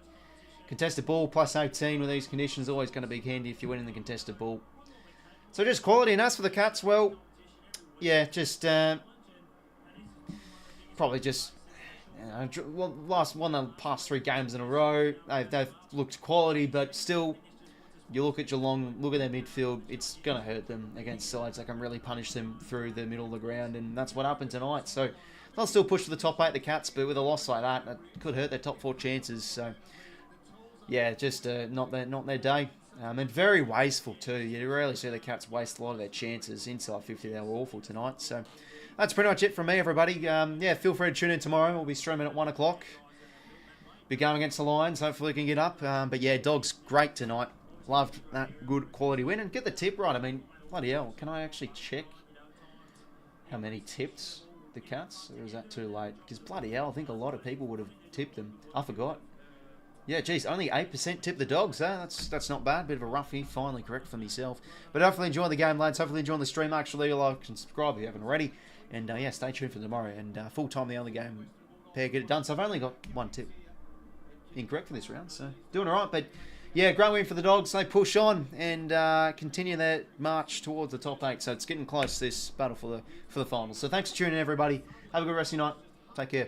Contested ball plus 18 with these conditions, always going to be handy if you win in the contested ball. So just quality. And as for the Cats, well, yeah, just probably just the past 3 games in a row. They've looked quality, but still, you look at Geelong, look at their midfield, it's going to hurt them against sides that can really punish them through the middle of the ground, and that's what happened tonight. So they'll still push for the top 8, the Cats, but with a loss like that, it could hurt their top 4 chances. So yeah, just not their day. And very wasteful too. You rarely see the Cats waste a lot of their chances. Inside 50, they were awful tonight. So that's pretty much it from me, everybody. Yeah, feel free to tune in tomorrow. We'll be streaming at 1 o'clock. Be going against the Lions. Hopefully we can get up. But yeah, Dogs, great tonight. Loved that good quality win. And get the tip right. I mean, bloody hell. Can I actually check how many tipped the Cats? Or is that too late? Because bloody hell, I think a lot of people would have tipped them. I forgot. Yeah, geez, only 8% tip the Dogs. That's not bad. Bit of a roughie. Finally correct for myself. But hopefully enjoy the game, lads. Hopefully enjoy the stream. Actually, like and subscribe if you haven't already. And yeah, stay tuned for tomorrow. And full time the only game. Pair get it done. So I've only got 1 tip incorrect for this round. So doing all right. But yeah, great win for the Dogs. They push on and continue their march towards the top 8. So it's getting close, this battle for the finals. So thanks for tuning in, everybody. Have a good rest of your night. Take care.